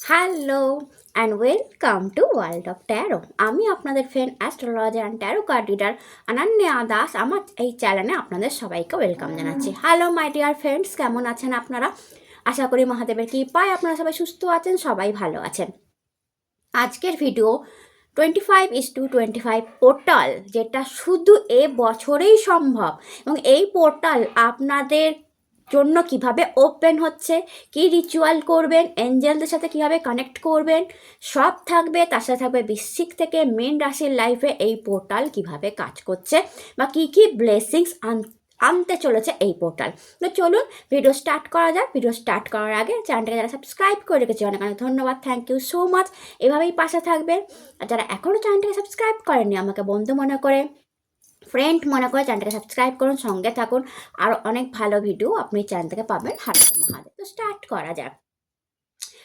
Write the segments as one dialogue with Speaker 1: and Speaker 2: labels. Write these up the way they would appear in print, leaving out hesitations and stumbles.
Speaker 1: Hello and welcome to world of taro. আমি আপনাদের friend astrologer and taro card reader Ananya Das. আমার এই চ্যানেলে আপনাদের সবাইকে ওয়েলকাম জানাচ্ছি। হ্যালো মাই ডিয়ার ফ্রেন্ডস, কেমন আছেন আপনারা? আশা করি মহাদেবের কৃপায় আপনারা সবাই সুস্থ আছেন, সবাই ভালো আছেন। আজকের ভিডিও 25:25 পোর্টাল, যেটা শুধু এ বছরেই সম্ভব, এবং এই পোর্টাল আপনাদের জন্য কিভাবে ওপেন হচ্ছে, কি রিচুয়াল করবেন, এঞ্জেলদের সাথে কিভাবে কানেক্ট করবেন, সব থাকবে। তার সাথে থাকবে বৃশ্চিক থেকে মীন রাশির লাইফে এই পোর্টাল কিভাবে কাজ করছে বা কী কী ব্লেসিংস আনতে চলেছে এই পোর্টাল। তো চলুন ভিডিও স্টার্ট করা যাক। ভিডিও স্টার্ট করার আগে চ্যানেলটাকে যারা সাবস্ক্রাইব করে রেখেছে অনেক অনেক ধন্যবাদ, থ্যাংক ইউ সো মাচ। এভাবেই পাশে থাকবেন। আর যারা এখনও চ্যানেলটাকে সাবস্ক্রাইব করেননি, আমাকে বন্ধু মনে করে, ফ্রেন্ড মনে করে চ্যানেলটাকে সাবস্ক্রাইব করুন, সঙ্গে থাকুন। আর অনেক ভালো ভিডিও আপনি চ্যানেল থেকে পাবেন। হাতে মহাদেব। তো স্টার্ট করা যাক।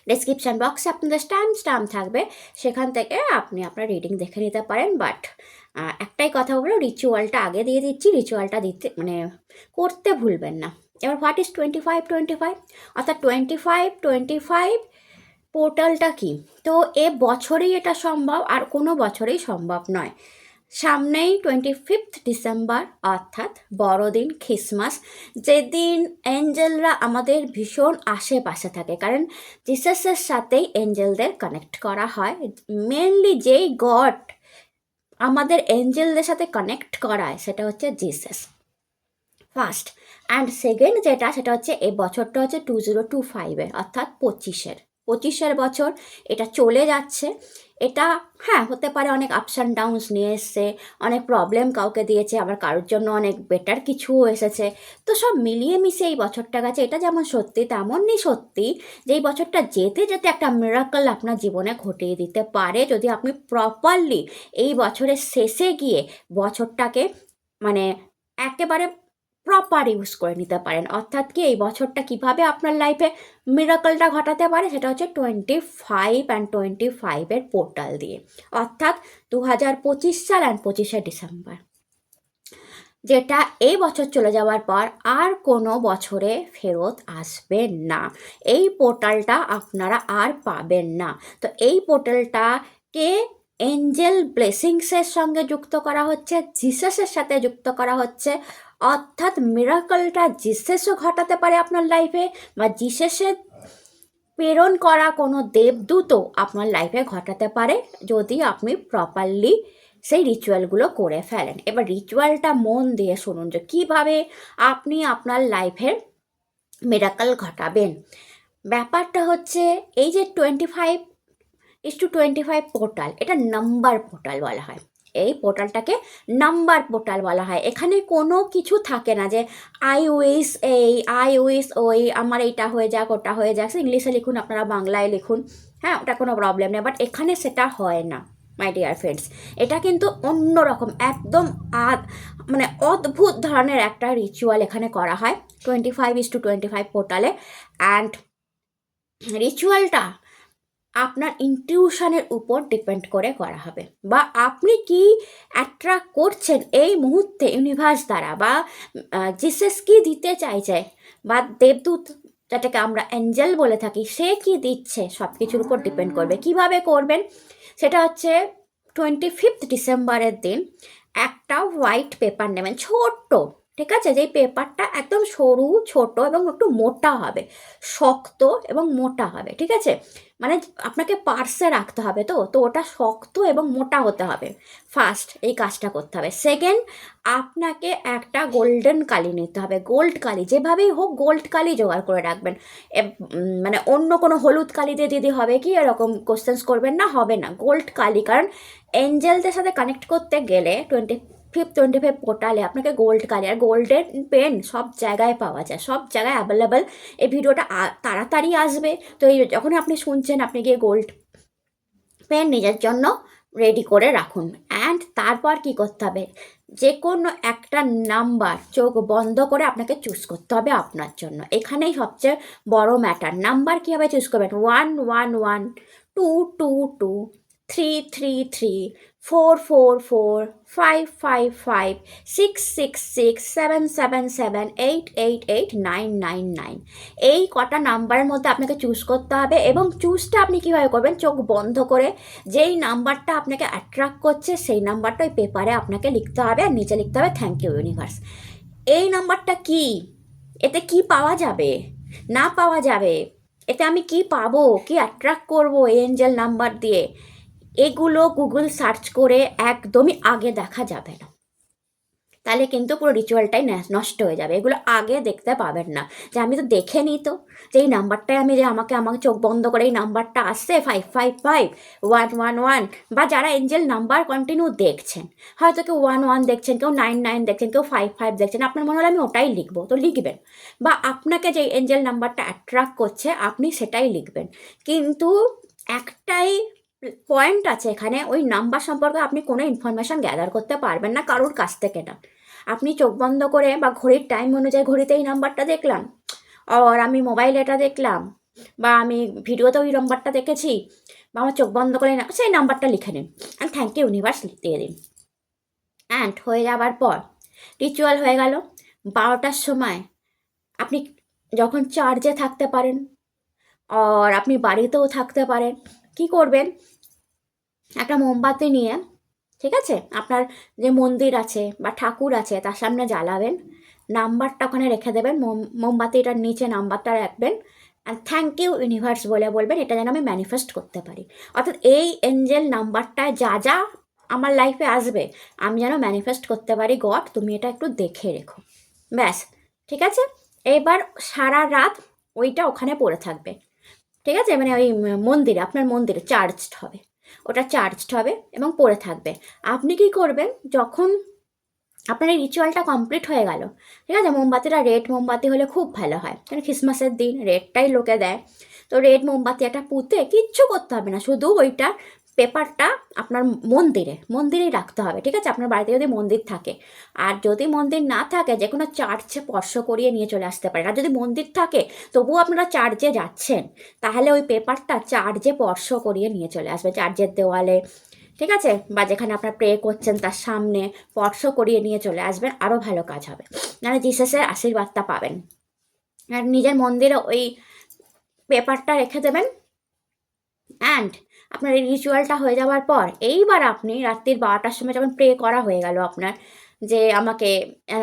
Speaker 1: ডেসক্রিপশান বক্সে আপনাদের স্ট্যাম্প থাকবে, সেখান থেকে আপনি আপনার রিডিং দেখে নিতে পারেন। বাট একটাই কথা বলবো, রিচুয়ালটা আগে দিয়ে দিচ্ছি, রিচুয়ালটা দিতে করতে ভুলবেন না। এবার হোয়াট ইজ 25-25, অর্থাৎ 25-25 পোর্টালটা কি? তো এ বছরেই এটা সম্ভব, আর কোনো বছরেই সম্ভব নয়। সামনেই 25 ডিসেম্বর, অর্থাৎ বড়দিন, খ্রিসমাস, যেদিন এঞ্জেলরা আমাদের ভীষণ আশেপাশে থাকে। কারণ জিসাসের সাথেই এঞ্জেলদের কানেক্ট করা হয়। মেনলি যেই গড আমাদের এঞ্জেলদের সাথে কানেক্ট করায় সেটা হচ্ছে জিসাস, ফার্স্ট। অ্যান্ড সেকেন্ড সেটা হচ্ছে এই বছরটা হচ্ছে 2025-এর, অর্থাৎ পঁচিশের বছর। এটা চলে যাচ্ছে। এটা হ্যাঁ হতে পারে অনেক আপস অ্যান্ড ডাউনস নিয়ে এসছে, অনেক প্রবলেম কাউকে দিয়েছে, আবার কারোর জন্য অনেক বেটার কিছুও এসেছে। তো সব মিলিয়ে মিশিয়ে এই বছরটা গেছে। এটা যেমন সত্যি তেমনই সত্যি যে এই বছরটা যেতে যেতে একটা মিরাকল আপনার জীবনে ঘটিয়ে দিতে পারে, যদি আপনি প্রপারলি এই বছরের শেষে গিয়ে বছরটাকে মানে একেবারে প্রপার ইউজ করে নিতে পারেন। অর্থাৎ কি, এই বছরটা কিভাবে আপনার লাইফে মিরাকলটা ঘটাতে পারে সেটা হচ্ছে 25-25-এর পোর্টাল দিয়ে, অর্থাৎ 2025 সাল অ্যান্ড 25শে ডিসেম্বর, যেটা এই বছর চলে যাওয়ার পর আর কোনো বছরে ফেরত আসবে না। এই পোর্টালটা আপনারা আর পাবেন না। তো এই পোর্টালটাকে এঞ্জেল ব্লেসিংসের সঙ্গে যুক্ত করা হচ্ছে, জিসাসের সাথে যুক্ত করা হচ্ছে। অর্থাৎ মিরাকলটা জিসাসও ঘটাতে পারে আপনার লাইফে, বা জিসাসের প্রেরণ করা কোনো দেবদূতও আপনার লাইফে ঘটাতে পারে, যদি আপনি প্রপারলি সেই রিচুয়ালগুলো করে ফেলেন। এবার রিচুয়ালটা মন দিয়ে শুনুন যে কীভাবে আপনি আপনার লাইফের মিরাকল ঘটাবেন। ব্যাপারটা হচ্ছে, এই যে 25:25 পোর্টাল, এটা নাম্বার পোর্টাল বলা হয়। এই পোর্টালটাকে নাম্বার পোর্টাল বলা হয়। এখানে কোনো কিছু থাকে না যে আই উইস এই, আই উইস ওই, আমার এইটা হয়ে যাক, ওটা হয়ে যাক। ইংলিশে লিখুন, আপনারা বাংলায় লিখুন, হ্যাঁ ওটা কোনো প্রবলেম নেই। বাট এখানে সেটা হয় না মাই ডিয়ার ফ্রেন্ডস। এটা কিন্তু অন্যরকম, একদম মানে অদ্ভুত ধরনের একটা রিচুয়াল এখানে করা হয় 25:25 পোর্টালে। অ্যান্ড রিচুয়ালটা আপনার ইনটিউশনের উপর ডিপেন্ড করে করা হবে, বা আপনি কি অ্যাট্রাক্ট করছেন এই মুহূর্তে ইউনিভার্স দ্বারা, বা জিসাস কি দিতে চাইছে, বা দেবদূত যেটাকে আমরা অ্যাঞ্জেল বলে থাকি সে কি দিচ্ছে, সব কিছুর উপর ডিপেন্ড করবে। কিভাবে করবেন সেটা হচ্ছে 25 ডিসেম্বরের দিন একটা হোয়াইট পেপার নেবেন, ছোট্ট, ঠিক আছে? যেই পেপারটা একদম সরু, ছোট এবং একটু মোটা হবে, শক্ত এবং মোটা হবে, ঠিক আছে? মানে আপনাকে পার্সে রাখতে হবে, তো তো ওটা শক্ত এবং মোটা হতে হবে। ফার্স্ট এই কাজটা করতে হবে। সেকেন্ড, আপনাকে একটা গোল্ডেন কালি নিতে হবে, গোল্ড কালি, যেভাবেই হোক গোল্ড কালি জোগাড় করে রাখবেন। মানে অন্য কোনো হলুদ কালি দিয়ে দিদি হবে কি, এরকম কোশ্চেন্স করবেন না, হবে না। গোল্ড কালি, কারণ এঞ্জেলদের সাথে কানেক্ট করতে গেলে 25 পোর্টালে আপনাকে গোল্ড কালি আর গোল্ডেন পেন সব জায়গায় পাওয়া যায়, সব জায়গায় অ্যাভেলেবেল। এই ভিডিওটা তাড়াতাড়ি আসবে, তো এই যখন আপনি শুনছেন আপনি গিয়ে গোল্ড পেন নিজের জন্য রেডি করে রাখুন। অ্যান্ড তারপর কি করতে হবে, যে কোনো একটা নাম্বার চোখ বন্ধ করে আপনাকে চুজ করতে হবে আপনার জন্য। এখানেই সবচেয়ে বড় ম্যাটার। নাম্বার কীভাবে চুজ করবেন? 111, 222, 33345556777888999 এই কটা নাম্বারের মধ্যে আপনাকে চুজ করতে হবে। এবং চুজটা আপনি কীভাবে করবেন, চোখ বন্ধ করে যেই নাম্বারটা আপনাকে অ্যাট্রাক্ট করছে সেই নাম্বারটা ওই পেপারে আপনাকে লিখতে হবে, আর নিচে লিখতে হবে থ্যাংক ইউ ইউনিভার্স। এই নাম্বারটা কি, এতে কি পাওয়া যাবে না পাওয়া যাবে, এতে আমি কি পাবো, কি অ্যাট্রাক্ট করবো এই এঞ্জেল নাম্বার দিয়ে, এগুলো গুগল সার্চ করে একদমই আগে দেখা যাবে না। তাহলে কিন্তু পুরো রিচুয়ালটাই নষ্ট হয়ে যাবে। এগুলো আগে দেখতে পাবেন না, যে আমি তো দেখে নিই তো যে এই নাম্বারটাই আমি, যে আমাকে চোখ বন্ধ করে এই নাম্বারটা আসছে 555111, বা যারা এঞ্জেল নাম্বার কন্টিনিউ দেখছেন, হয়তো কেউ 11 দেখছেন, কেউ 99 দেখছেন, কেউ 55 দেখছেন, আপনার মনে হলো আমি ওটাই লিখবো, তো লিখবেন। বা আপনাকে যে এঞ্জেল নাম্বারটা অ্যাট্রাক্ট করছে আপনি সেটাই লিখবেন। কিন্তু একটাই পয়েন্ট আছে এখানে, ওই নাম্বার সম্পর্কে আপনি কোনো ইনফরমেশান গ্যাদার করতে পারবেন না কারোর কাছ থেকে না। আপনি চোখ বন্ধ করে বা ঘড়ির টাইম অনুযায়ী ঘড়িতে এই নাম্বারটা দেখলাম, আর আমি মোবাইলে এটা দেখলাম, বা আমি ভিডিওতে ওই নাম্বারটা দেখেছি, বা আমার চোখ বন্ধ করে সেই নাম্বারটা লিখে নিন, অ্যান্ড থ্যাংক ইউ ইউনিভার্স দিয়ে দিন। অ্যান্ড হয়ে যাবার পর রিচুয়াল হয়ে গেল। 12টার সময় আপনি যখন চার্জে থাকতে পারেন, আর আপনি বাড়িতেও থাকতে পারেন, কি করবেন, একটা মোমবাতি নিয়ে, ঠিক আছে, আপনার যে মন্দির আছে বা ঠাকুর আছে তার সামনে জ্বালাবেন, নাম্বারটা ওখানে রেখে দেবেন, মোমবাতিটার নিচে নাম্বারটা রাখবেন, আর থ্যাংক ইউ ইউনিভার্স বলে বলবেন এটা যেন আমি ম্যানিফেস্ট করতে পারি। অর্থাৎ এই এঞ্জেল নাম্বারটায় যা যা আমার লাইফে আসবে আমি যেন ম্যানিফেস্ট করতে পারি, গড তুমি এটা একটু দেখে রেখো। ব্যাস, ঠিক আছে। এবার সারা রাত ওইটা ওখানে পড়ে থাকবে, ঠিক আছে, মানে ওই মন্দিরে, আপনার মন্দিরে চার্জড হবে, ওটা চার্জড হবে এবং পড়ে থাকবে। আপনি কি করবেন, যখন আপনার এই রিচুয়ালটা কমপ্লিট হয়ে গেল, ঠিক আছে, মোমবাতিটা রেড মোমবাতি হলে খুব ভালো হয়, কারণ ক্রিসমাসের দিন রেডটাই লোকে দেয়। তো রেড মোমবাতি একটা পুঁতে, কিচ্ছু করতে হবে না, শুধু ওইটা পেপারটা আপনার মন্দিরেই রাখতে হবে, ঠিক আছে, আপনার বাড়িতে যদি মন্দির থাকে। আর যদি মন্দির না থাকে যে কোনো চার্চে স্পর্শ করিয়ে নিয়ে চলে আসতে পারেন। আর যদি মন্দির থাকে তবুও আপনারা চার্চে যাচ্ছেন, তাহলে ওই পেপারটা চার্চে স্পর্শ করিয়ে নিয়ে চলে আসবে, চার্চের দেওয়ালে, ঠিক আছে, বা যেখানে আপনার প্রে করছেন তার সামনে স্পর্শ করিয়ে নিয়ে চলে আসবেন, আরও ভালো কাজ হবে, মানে জিসাসের আশীর্বাদটা পাবেন। আর নিজের মন্দিরে ওই পেপারটা রেখে দেবেন। অ্যান্ড আপনার এই রিচুয়ালটা হয়ে যাওয়ার পর এইবার আপনি রাত্রির 12টার সময় যখন প্রে করা হয়ে গেল আপনার, যে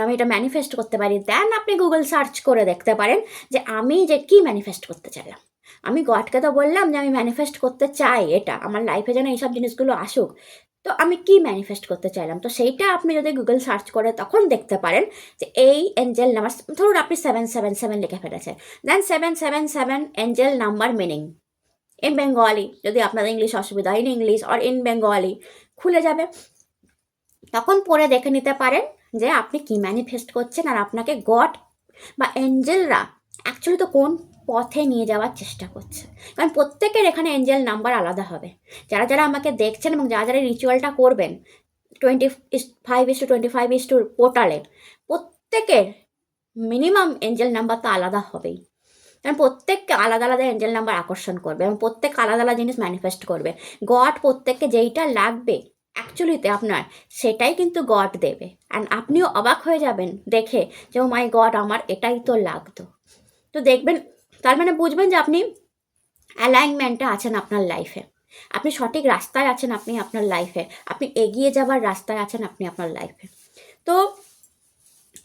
Speaker 1: আমি এটা ম্যানিফেস্ট করতে পারি, দেন আপনি গুগল সার্চ করে দেখতে পারেন যে আমি যে কী ম্যানিফেস্ট করতে চাইলাম। আমি গডকে তো বললাম যে আমি ম্যানিফেস্ট করতে চাই এটা আমার লাইফে যেন এইসব জিনিসগুলো আসুক, তো আমি কি ম্যানিফেস্ট করতে চাইলাম, তো সেইটা আপনি যদি গুগল সার্চ করে তখন দেখতে পারেন যে এই এঞ্জেল নাম্বার, ধরুন আপনি 777 লিখে ফেলেছেন, দেন 777 Angel number meaning in Bengali, যদি আপনাদের ইংলিশ অসুবিধা in English or in Bengali খুলে যাবে, তখন পড়ে দেখে নিতে পারেন যে আপনি কি ম্যানিফেস্ট করছেন, আর আপনাকে গড বা এঞ্জেলরা অ্যাকচুয়ালি তো কোন পথে নিয়ে যাওয়ার চেষ্টা করছে। কারণ প্রত্যেকের এখানে এঞ্জেল নাম্বার আলাদা হবে। যারা যারা আমাকে দেখছেন এবং যারা যারা রিচুয়ালটা করবেন 25:25 পোর্টালে, প্রত্যেকের মিনিমাম এঞ্জেল নাম্বার তো আলাদা হবেই, কারণ প্রত্যেককে আলাদা আলাদা এঞ্জেল নাম্বার আকর্ষণ করবে এবং প্রত্যেক আলাদা আলাদা জিনিস ম্যানিফেস্ট করবে। গড প্রত্যেককে যেইটা লাগবে অ্যাকচুয়ালিতে আপনার, সেটাই কিন্তু গড দেবে। অ্যান্ড আপনিও অবাক হয়ে যাবেন দেখে যে ও মাই গড আমার এটাই তো লাগতো। তো দেখবেন, তার মানে বুঝবেন যে আপনি অ্যালাইনমেন্টে আছেন আপনার লাইফে, আপনি সঠিক রাস্তায় আছেন আপনি আপনার লাইফে, আপনি এগিয়ে যাবার রাস্তায় আছেন আপনি আপনার লাইফে। তো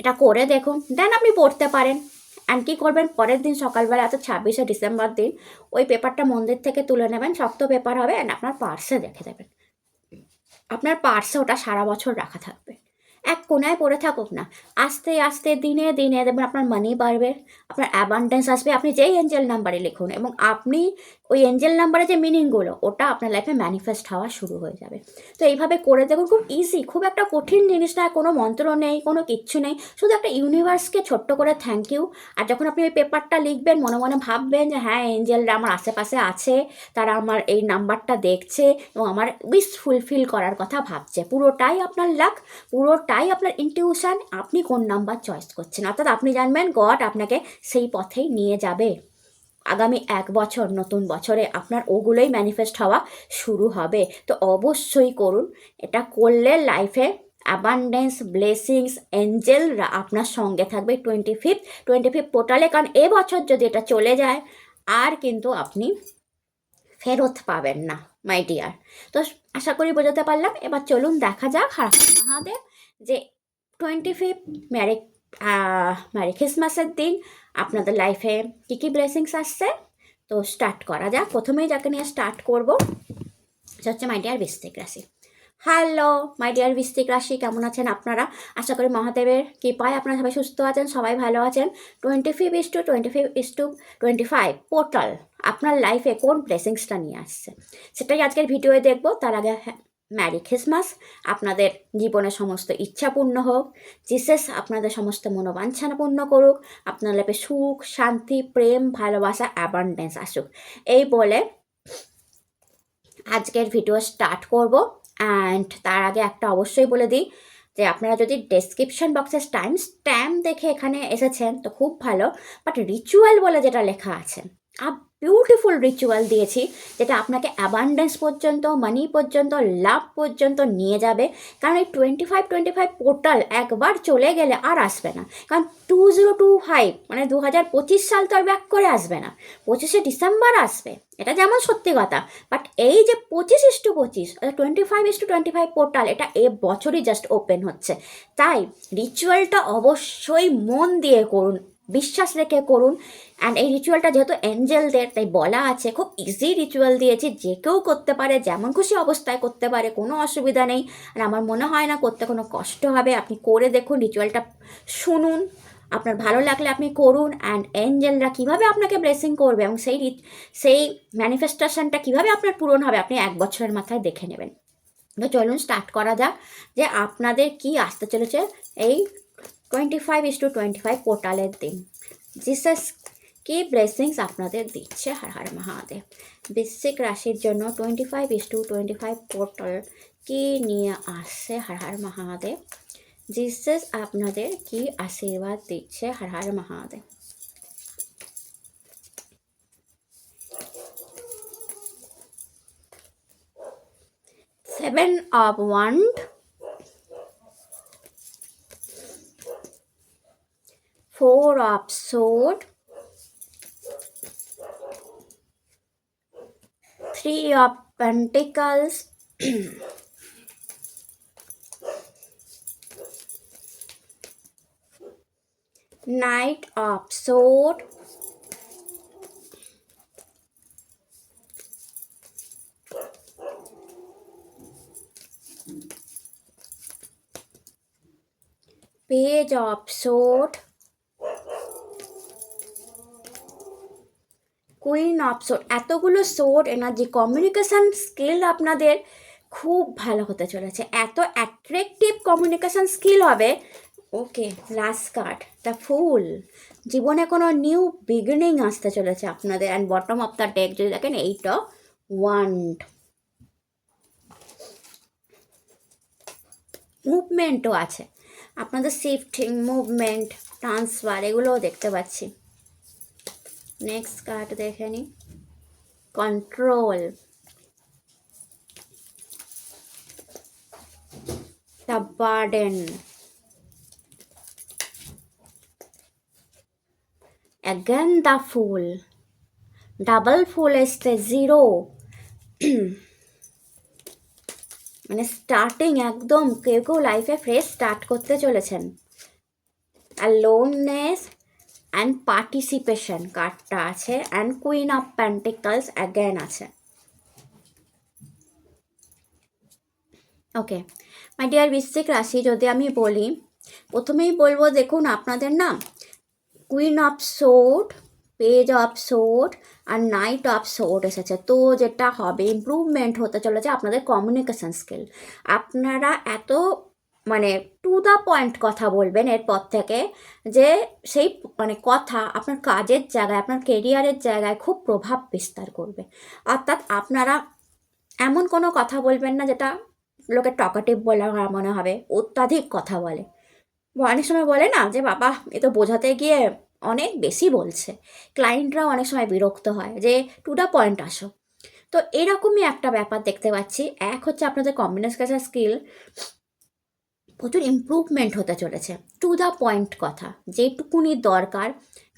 Speaker 1: এটা করে দেখুন, দেন আপনি পড়তে পারেন। অ্যান্ড কী করবেন, পরের দিন সকালবেলা, অর্থাৎ 26শে ডিসেম্বর দিন, ওই পেপারটা মন্দির থেকে তুলে নেবেন, শক্ত পেপার হবে, অ্যান্ড আপনার পার্সে রেখে দেবেন। আপনার পার্সে ওটা সারা বছর রাখা থাকবে, এক কোনায় পড়ে থাকুক না। আস্তে আস্তে দিনে দিনে দেখবেন আপনার মানি বাড়বে, আপনার অ্যাবান্ডেন্স আসবে। আপনি যেই এঞ্জেল নাম্বারে লিখুন এবং আপনি ওই এঞ্জেল নাম্বারে যে মিনিংগুলো ওটা আপনার লাইফে ম্যানিফেস্ট হওয়া শুরু হয়ে যাবে। তো এইভাবে করে দেখুন, খুব ইজি, খুব একটা কঠিন জিনিস না, কোনো মন্ত্র নেই, কোনো কিচ্ছু নেই, শুধু একটা ইউনিভার্সকে ছোট্ট করে থ্যাংক ইউ। আর যখন আপনি ওই পেপারটা লিখবেন মনে মনে ভাববেন যে হ্যাঁ এঞ্জেলরা আমার আশেপাশে আছে, তারা আমার এই নাম্বারটা দেখছে এবং আমার উইশ ফুলফিল করার কথা ভাবছে। পুরোটাই আপনার লাক, পুরোটাই আপনার ইনটিউশন, আপনি কোন নাম্বার চয়েস করছেন, অর্থাৎ আপনি জানবেন গড আপনাকে সেই পথেই নিয়ে যাবে। আগামী 1 বছর নতুন বছরে আপনার ওগুলোই ম্যানিফেস্ট হওয়া শুরু হবে। তো অবশ্যই করুন, এটা করলে লাইফে অ্যাবান্ডেন্স, ব্লেসিংস, এঞ্জেলরা আপনার সঙ্গে থাকবে 25th পোর্টালে। কারণ এবছর যদি এটা চলে যায় আর কিন্তু আপনি ফেরত পাবেন না মাই ডিয়ার। তো আশা করি বোঝাতে পারলাম। এবার চলুন দেখা যাক হর হর মহাদেব যে 25 ম্যারি ম্যারি ক্রিসমাসের দিন আপনাদের লাইফে কী কী ব্লেসিংস আসছে। তো স্টার্ট করা যাক। প্রথমেই যাকে নিয়ে স্টার্ট করবো সেটা হচ্ছে মাই ডিয়ার বৃশ্চিক রাশি। হ্যালো মাই ডিয়ার বৃশ্চিক রাশি, কেমন আছেন আপনারা? আশা করি মহাদেবের কৃপায় আপনারা সবাই সুস্থ আছেন, সবাই ভালো আছেন। 25/25/25 পোর্টাল আপনার লাইফে কোন ব্লেসিংসটা নিয়ে আসছে সেটাই আজকের ভিডিওয়ে দেখব। তার আগে ম্যারি ক্রিসমাস, আপনাদের জীবনের সমস্ত ইচ্ছা পূর্ণ হোক, জিসাস আপনাদের সমস্ত মনোবাঞ্ছনা পূর্ণ করুক, আপনার লাইফে সুখ, শান্তি, প্রেম, ভালোবাসা, অ্যাবান্ডেন্স আসুক, এই বলে আজকের ভিডিও স্টার্ট করব। অ্যান্ড তার আগে একটা অবশ্যই বলে দিই যে আপনারা যদি ডেসক্রিপশন বক্সে স্ট্যাম্প দেখে এখানে এসেছেন তো খুব ভালো, বাট রিচুয়াল বলে যেটা লেখা আছে, বিউটিফুল রিচুয়াল দিয়েছি যেটা আপনাকে অ্যাবান্ডেন্স পর্যন্ত, মানি পর্যন্ত, লাভ পর্যন্ত নিয়ে যাবে। কারণ এই 25/25 পোর্টাল একবার চলে গেলে আর আসবে না। কারণ 2025 মানে 2025 সাল তো আর ব্যাক করে আসবে না, 25শে ডিসেম্বর আসবে, এটা যেমন সত্যি কথা। বাট এই যে 25/25 25/25 পোর্টাল, এটা এ বছরই জাস্ট ওপেন হচ্ছে। তাই রিচুয়ালটা অবশ্যই মন দিয়ে করুন, বিশ্বাস রেখে করুন। অ্যান্ড এই রিচুয়ালটা যেহেতু এঞ্জেলদের, তাই বলা আছে খুব ইজি রিচুয়াল দিয়েছি, যে কেউ করতে পারে, যেমন খুশি অবস্থায় করতে পারে, কোনো অসুবিধা নেই। আর আমার মনে হয় না করতে কোনো কষ্ট হবে। আপনি করে দেখুন, রিচুয়ালটা শুনুন, আপনার ভালো লাগলে আপনি করুন। অ্যান্ড এঞ্জেলরা কীভাবে আপনাকে ব্লেসিং করবে এবং সেই ম্যানিফেস্টেশনটা কীভাবে আপনার পূরণ হবে আপনি 1 বছরের মাথায় দেখে নেবেন। তো চলুন স্টার্ট করা যাক যে আপনাদের কি আসতে চলেছে এই 25/25 পোর্টালের দিন। জিসাস কি ব্লেসিংস আপনাদের দিচ্ছে হর হর মহাদেব। বৃশ্চিক রাশির জন্য 25/25 পোর্টাল কি নিয়ে আসছে হর হর মহাদেব। জিসাস আপনাদের কি আশীর্বাদ দিচ্ছে Har Har Mahadev. Seven of Wands, 4 of Swords, 3 of Pentacles, Knight of Swords, Page of Swords, queen of sword. এতগুলো সোর্ড এনার্জি, কমিউনিকেশান স্কিল আপনাদের খুব ভালো হতে চলেছে, এত অ্যাট্রাকটিভ কমিউনিকেশান স্কিল হবে। ওকে, লাস্ট কার্ড দ্য ফুল, জীবনে কোনো নিউ বিগিনিং আসতে চলেছে আপনাদের। And bottom of the deck যদি দেখেন 8 of Wands, মুভমেন্টও আছে আপনাদের, শিফটিং, মুভমেন্ট, ট্রান্সফার, এগুলোও দেখতে পাচ্ছি। নেক্সট কার্ড দেখে নিই, control, the burden, again the fool, double fool এসছে, 0 মানে স্টার্টিং একদম, কেউ কেউ লাইফে ফ্রেশ স্টার্ট করতে চলেছেন। আর লোননেস অ্যান্ড পার্টিসিপেশন কার্ডটা আছে। And queen of pentacles again আছে। ওকে মাই ডিয়ার বৃশ্চিক রাশি, যদি আমি বলি, প্রথমেই বলবো দেখুন আপনাদের না queen of sword, page of sword আর নাইট অফ সোর্ড এসেছে। তো যেটা হবে, ইমপ্রুভমেন্ট হতে চলেছে আপনাদের কমিউনিকেশান স্কিল। আপনারা এত মানে টু দ্য পয়েন্ট কথা বলবেন এরপর থেকে, যে সেই মানে কথা আপনার কাজের জায়গায়, আপনার কেরিয়ারের জায়গায় খুব প্রভাব বিস্তার করবে। অর্থাৎ আপনারা এমন কোনো কথা বলবেন না যেটা লোকে টকাটিভ বলে মনে হবে, অত্যাধিক কথা বলে। অনেক সময় বলে না যে বাবা এ তো বোঝাতে গিয়ে অনেক বেশি বলছে, ক্লায়েন্টরাও অনেক সময় বিরক্ত হয় যে টু দ্য পয়েন্ট আসো। তো এরকমই একটা ব্যাপার দেখতে পাচ্ছি। এক হচ্ছে আপনাদের কমিউনিকেশন স্কিল প্রচুর ইমপ্রুভমেন্ট হতে চলেছে, টু দ্য পয়েন্ট কথা, যেটুকুনি দরকার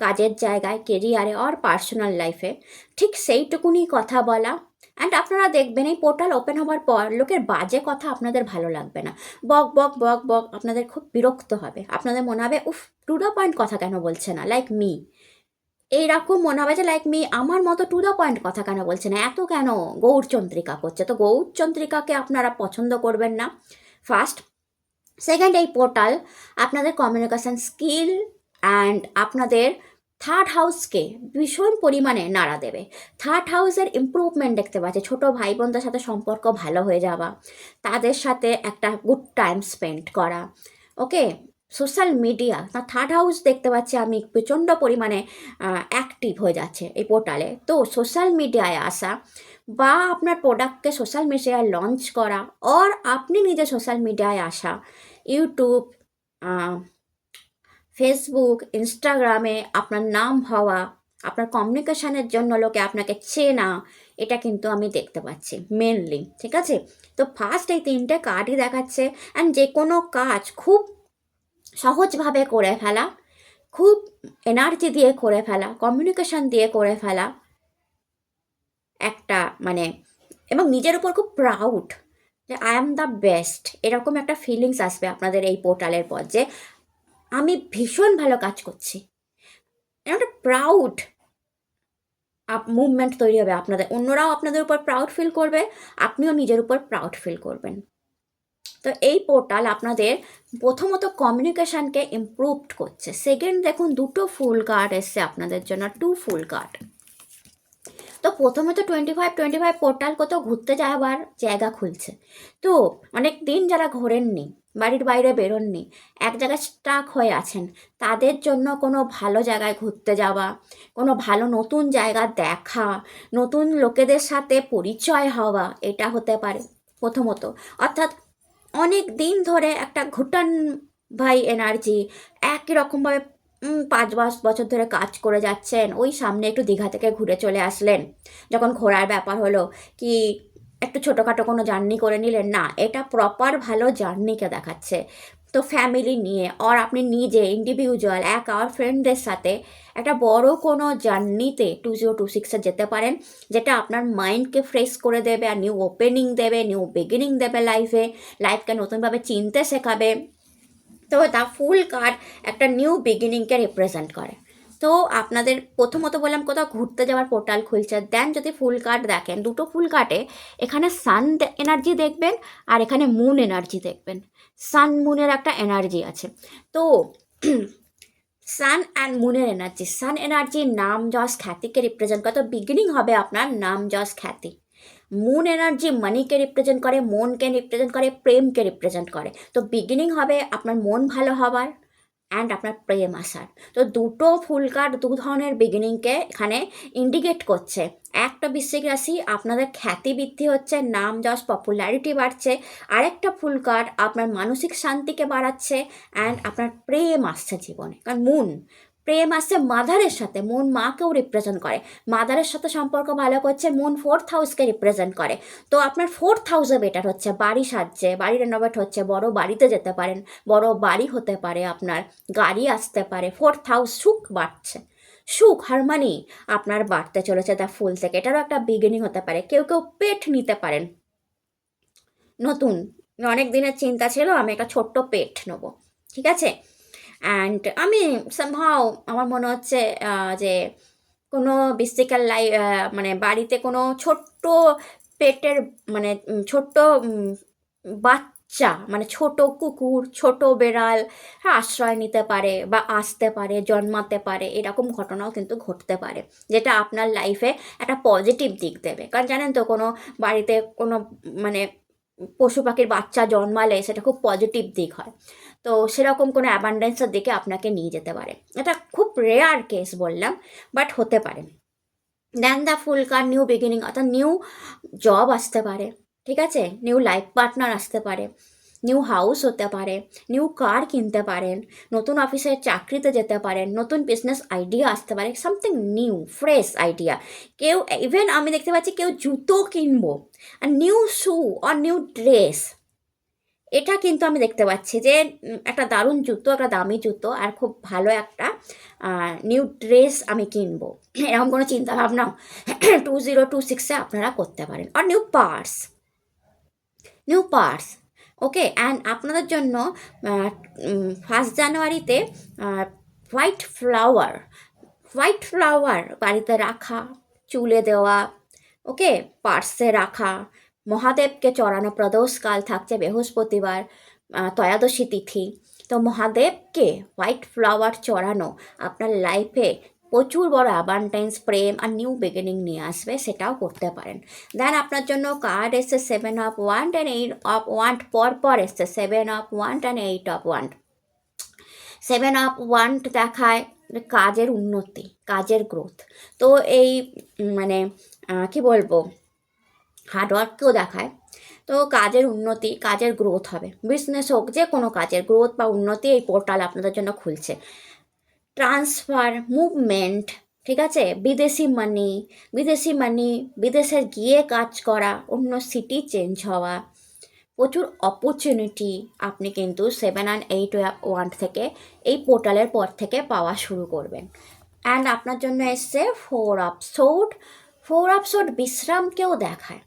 Speaker 1: কাজের জায়গায়, কেরিয়ারে আর পার্সোনাল লাইফে, ঠিক সেইটুকুনি কথা বলা। অ্যান্ড আপনারা দেখবেন এই পোর্টাল ওপেন হওয়ার পর লোকের বাজে কথা আপনাদের ভালো লাগবে না, বক বক বক বক, আপনাদের খুব বিরক্ত হবে, আপনাদের মনে হবে উফ, টু দ্য পয়েন্ট কথা কেন বলছে না, লাইক মি। এইরকম মনে হবে যে লাইক মি, আমার মতো টু দ্য পয়েন্ট কথা কেন বলছে না, এত কেন গৌরচন্দ্রিকা করছে। তো গৌরচন্দ্রিকাকে আপনারা পছন্দ করবেন না, ফার্স্ট। সেকেন্ড, এই পোর্টাল আপনাদের কমিউনিকেশন স্কিল অ্যান্ড আপনাদের থার্ড হাউসকে ভীষণ পরিমাণে নাড়া দেবে। থার্ড হাউসের ইমপ্রুভমেন্ট দেখতে পাচ্ছি, ছোটো ভাই বোনদের সাথে সম্পর্ক ভালো হয়ে যাওয়া, তাদের সাথে একটা গুড টাইম স্পেন্ড করা, ওকে। সোশ্যাল মিডিয়া, থার্ড হাউস দেখতে পাচ্ছি আমি প্রচণ্ড পরিমাণে অ্যাক্টিভ হয়ে যাচ্ছে এই পোর্টালে। তো সোশ্যাল মিডিয়ায় আসা বা আপনার প্রোডাক্টকে সোশ্যাল মিডিয়ায় লঞ্চ করা, আর আপনি নিজে সোশ্যাল মিডিয়ায় আসা, ইউটিউব, ফেসবুক, ইনস্টাগ্রামে আপনার নাম হওয়া, আপনার কমিউনিকেশনের জন্য লোকে আপনাকে চেনা, এটা কিন্তু আমি দেখতে পাচ্ছি মেনলি, ঠিক আছে। তো ফার্স্ট এই তিনটে কার্ডই দেখাচ্ছে। অ্যান্ড যে কোনো কাজ খুব সহজভাবে করে ফেলা, খুব এনার্জি দিয়ে করে ফেলা, কমিউনিকেশন দিয়ে করে ফেলা, একটা মানে, এবং নিজের উপর খুব প্রাউড যে আই অ্যাম দ্য বেস্ট, এরকম একটা ফিলিংস আসবে আপনাদের এই পোর্টালের পর, যে আমি ভীষণ ভালো কাজ করছি, একটা প্রাউড মুভমেন্ট তৈরি হবে আপনাদের, অন্যরাও আপনাদের উপর প্রাউড ফিল করবে, আপনিও নিজের উপর প্রাউড ফিল করবেন। তো এই পোর্টাল আপনাদের প্রথমত কমিউনিকেশানকে ইমপ্রুভড করছে। সেকেন্ড, দেখুন দুটো ফুল কার্ড এসছে আপনাদের জন্য, টু ফুল কার্ড। তো প্রথমে তো 25 পোর্টাল কোথাও ঘুরতে যাওয়ার জায়গা খুলছে। তো অনেক দিন যারা ঘোরেননি, বাড়ির বাইরে বেরোননি, এক জায়গায় স্টাক হয়ে আছেন, তাদের জন্য কোনো ভালো জায়গায় ঘুরতে যাওয়া, কোনো ভালো নতুন জায়গা দেখা, নতুন লোকেদের সাথে পরিচয় হওয়া, এটা হতে পারে প্রথমত। অর্থাৎ অনেক দিন ধরে একটা ঘুটান ভাই এনার্জি, একই রকমভাবে 5 বছর ধরে কাজ করে যাচ্ছেন, ওই সামনে একটু দীঘা থেকে ঘুরে চলে আসলেন, যখন ঘোরার ব্যাপার হলো, কি একটু ছোটোখাটো কোনো জার্নি করে নিলেন, না, এটা প্রপার ভালো জার্নিকে দেখাচ্ছে। তো ফ্যামিলি নিয়ে আর আপনি নিজে ইন্ডিভিজুয়াল এক আর ফ্রেন্ডদের সাথে একটা বড় কোনো জার্নিতে 2026-এ যেতে পারেন, যেটা আপনার মাইন্ডকে ফ্রেশ করে দেবে আর নিউ ওপেনিং দেবে, নিউ বিগিনিং দেবে লাইফকে নতুনভাবে চিনতে শেখাবে। তো দ্য ফুল কার্ড একটা নিউ বিগিনিংকে রিপ্রেজেন্ট করে। তো আপনাদের প্রথমত বললাম কোথাও ঘুরতে যাওয়ার পোর্টাল খুলছে, দেন যদি ফুল কার্ড দেখেন, দুটো ফুল কার্ডে এখানে সান এনার্জি দেখবেন আর এখানে মুন এনার্জি দেখবেন। সান মুনের একটা এনার্জি আছে। তো সান অ্যান্ড মুনের এনার্জি, সান এনার্জি নাম যশ খ্যাতিকে রিপ্রেজেন্ট করে, তো বিগিনিং হবে আপনার নাম যশ খ্যাতি। মুন এনার্জি মানিকে রিপ্রেজেন্ট করে, মনকে রিপ্রেজেন্ট করে, প্রেমকে রিপ্রেজেন্ট করে। তো বিগিনিং হবে আপনার মন ভালো হবার অ্যান্ড আপনার প্রেম আসার। তো দুটো ফুল কার্ড দু ধরনের বিগিনিংকে এখানে ইন্ডিকেট করছে। একটা বৃশ্চিক রাশি, আপনাদের খ্যাতি বৃদ্ধি হচ্ছে, নাম যশ পপুলারিটি বাড়ছে। আরেকটা ফুল কার্ড আপনার মানসিক শান্তিকে বাড়াচ্ছে অ্যান্ড আপনার প্রেম আসছে জীবনে। কারণ মুন, প্রেম আসছে মাদারের সাথে, মুন মাকেও রিপ্রেজেন্ট করে, মাদারের সাথে সম্পর্ক ভালো করছে, মুন 4th হাউসকে রিপ্রেজেন্ট করে। তো আপনার 4th হাউসে বেটার হচ্ছে, বাড়ি সাজছে, বাড়ি রেনোভেট হচ্ছে, বড় বাড়িতে যেতে পারেন, বড় বাড়ি হতে পারে আপনার, গাড়ি আসতে পারে। 4th হাউস সুখ বাড়ছে, সুখ হারমানি আপনার বাড়তে চলেছে দ্য ফুল থেকে, এটারও একটা বিগিনিং হতে পারে। কেউ কেউ পেট নিতে পারেন নতুন, অনেক দিনের চিন্তা ছিল আমি একটা ছোট্ট পেট নেবো, ঠিক আছে। অ্যান্ড আমি সামহাও আমার মনে হচ্ছে যে কোনো বিস্তিকাল মানে বাড়িতে কোনো ছোট্ট পেটের মানে ছোট্ট বাচ্চা, মানে ছোট কুকুর, ছোট বেড়াল, হ্যাঁ, আশ্রয় নিতে পারে বা আসতে পারে, জন্মাতে পারে, এরকম ঘটনাও কিন্তু ঘটতে পারে, যেটা আপনার লাইফে একটা পজিটিভ দিক দেবে। কারণ জানেন তো, কোনো বাড়িতে কোনো মানে পশু পাখির বাচ্চা জন্মালে সেটা খুব পজিটিভ দিক হয়। তো সেরকম কোনো অ্যাবান্ডেন্সের দিকে আপনাকে নিয়ে যেতে পারে। এটা খুব রেয়ার কেস বললাম, বাট হতে পারে। দেন দ্য ফুল কার নিউ বিগিনিং, অর্থাৎ নিউ জব আসতে পারে, ঠিক আছে, নিউ লাইফ পার্টনার আসতে পারে, নিউ হাউস হতে পারে, নিউ কার কিনতে পারেন, নতুন অফিসের চাকরিতে যেতে পারেন, নতুন বিজনেস আইডিয়া আসতে পারে, সামথিং নিউ ফ্রেশ আইডিয়া। কেউ ইভেন আমি দেখতে পাচ্ছি কেউ জুতো কিনবো, আর নিউ শু আর নিউ ড্রেস, এটা কিন্তু আমি দেখতে পাচ্ছি যে একটা দারুণ জুতো, একটা দামি জুতো আর খুব ভালো একটা নিউ ড্রেস আমি কিনবো, এরকম কোনো চিন্তাভাবনাও 2026-এ আপনারা করতে পারেন। আর নিউ পার্স ওকে। অ্যান্ড আপনাদের জন্য 1 জানুয়ারিতে হোয়াইট ফ্লাওয়ার বাড়িতে রাখা, চুলে দেওয়া, ওকে, পার্সে রাখা, মহাদেবকে চড়ানো প্রদোষকাল থাকছে বৃহস্পতিবার, ত্রয়োদশী তিথি। তো মহাদেবকে হোয়াইট ফ্লাওয়ার চড়ানো আপনার লাইফে প্রচুর বড় অ্যাবান্ডেন্স, প্রেম আর নিউ বিগিনিং নিয়ে আসবে, সেটাও করতে পারেন। দেন আপনার জন্য কার্ড এসছে 7 of wand and 8 of wand, পর এসছে 7 of wand and 8 of wand. 7 of wand দেখায় কাজের উন্নতি, কাজের গ্রোথ। তো এই মানে কি বলবো, হার্ডওয়ার্ককেও দেখায়। তো কাজের উন্নতি, কাজের গ্রোথ হবে, বিজনেস হোক, যে কোনো কাজের গ্রোথ বা উন্নতি এই পোর্টাল আপনাদের জন্য খুলছে। ট্রান্সফার, মুভমেন্ট, ঠিক আছে, বিদেশি মানি, বিদেশে গিয়ে কাজ করা, অন্য সিটি চেঞ্জ হওয়া, প্রচুর অপরচুনিটি আপনি কিন্তু 7 and 8 থেকে এই পোর্টালের পর থেকে পাওয়া শুরু করবেন। অ্যান্ড আপনার জন্য এসছে 4 অফ সোর্ড বিশ্রামকেও দেখায়।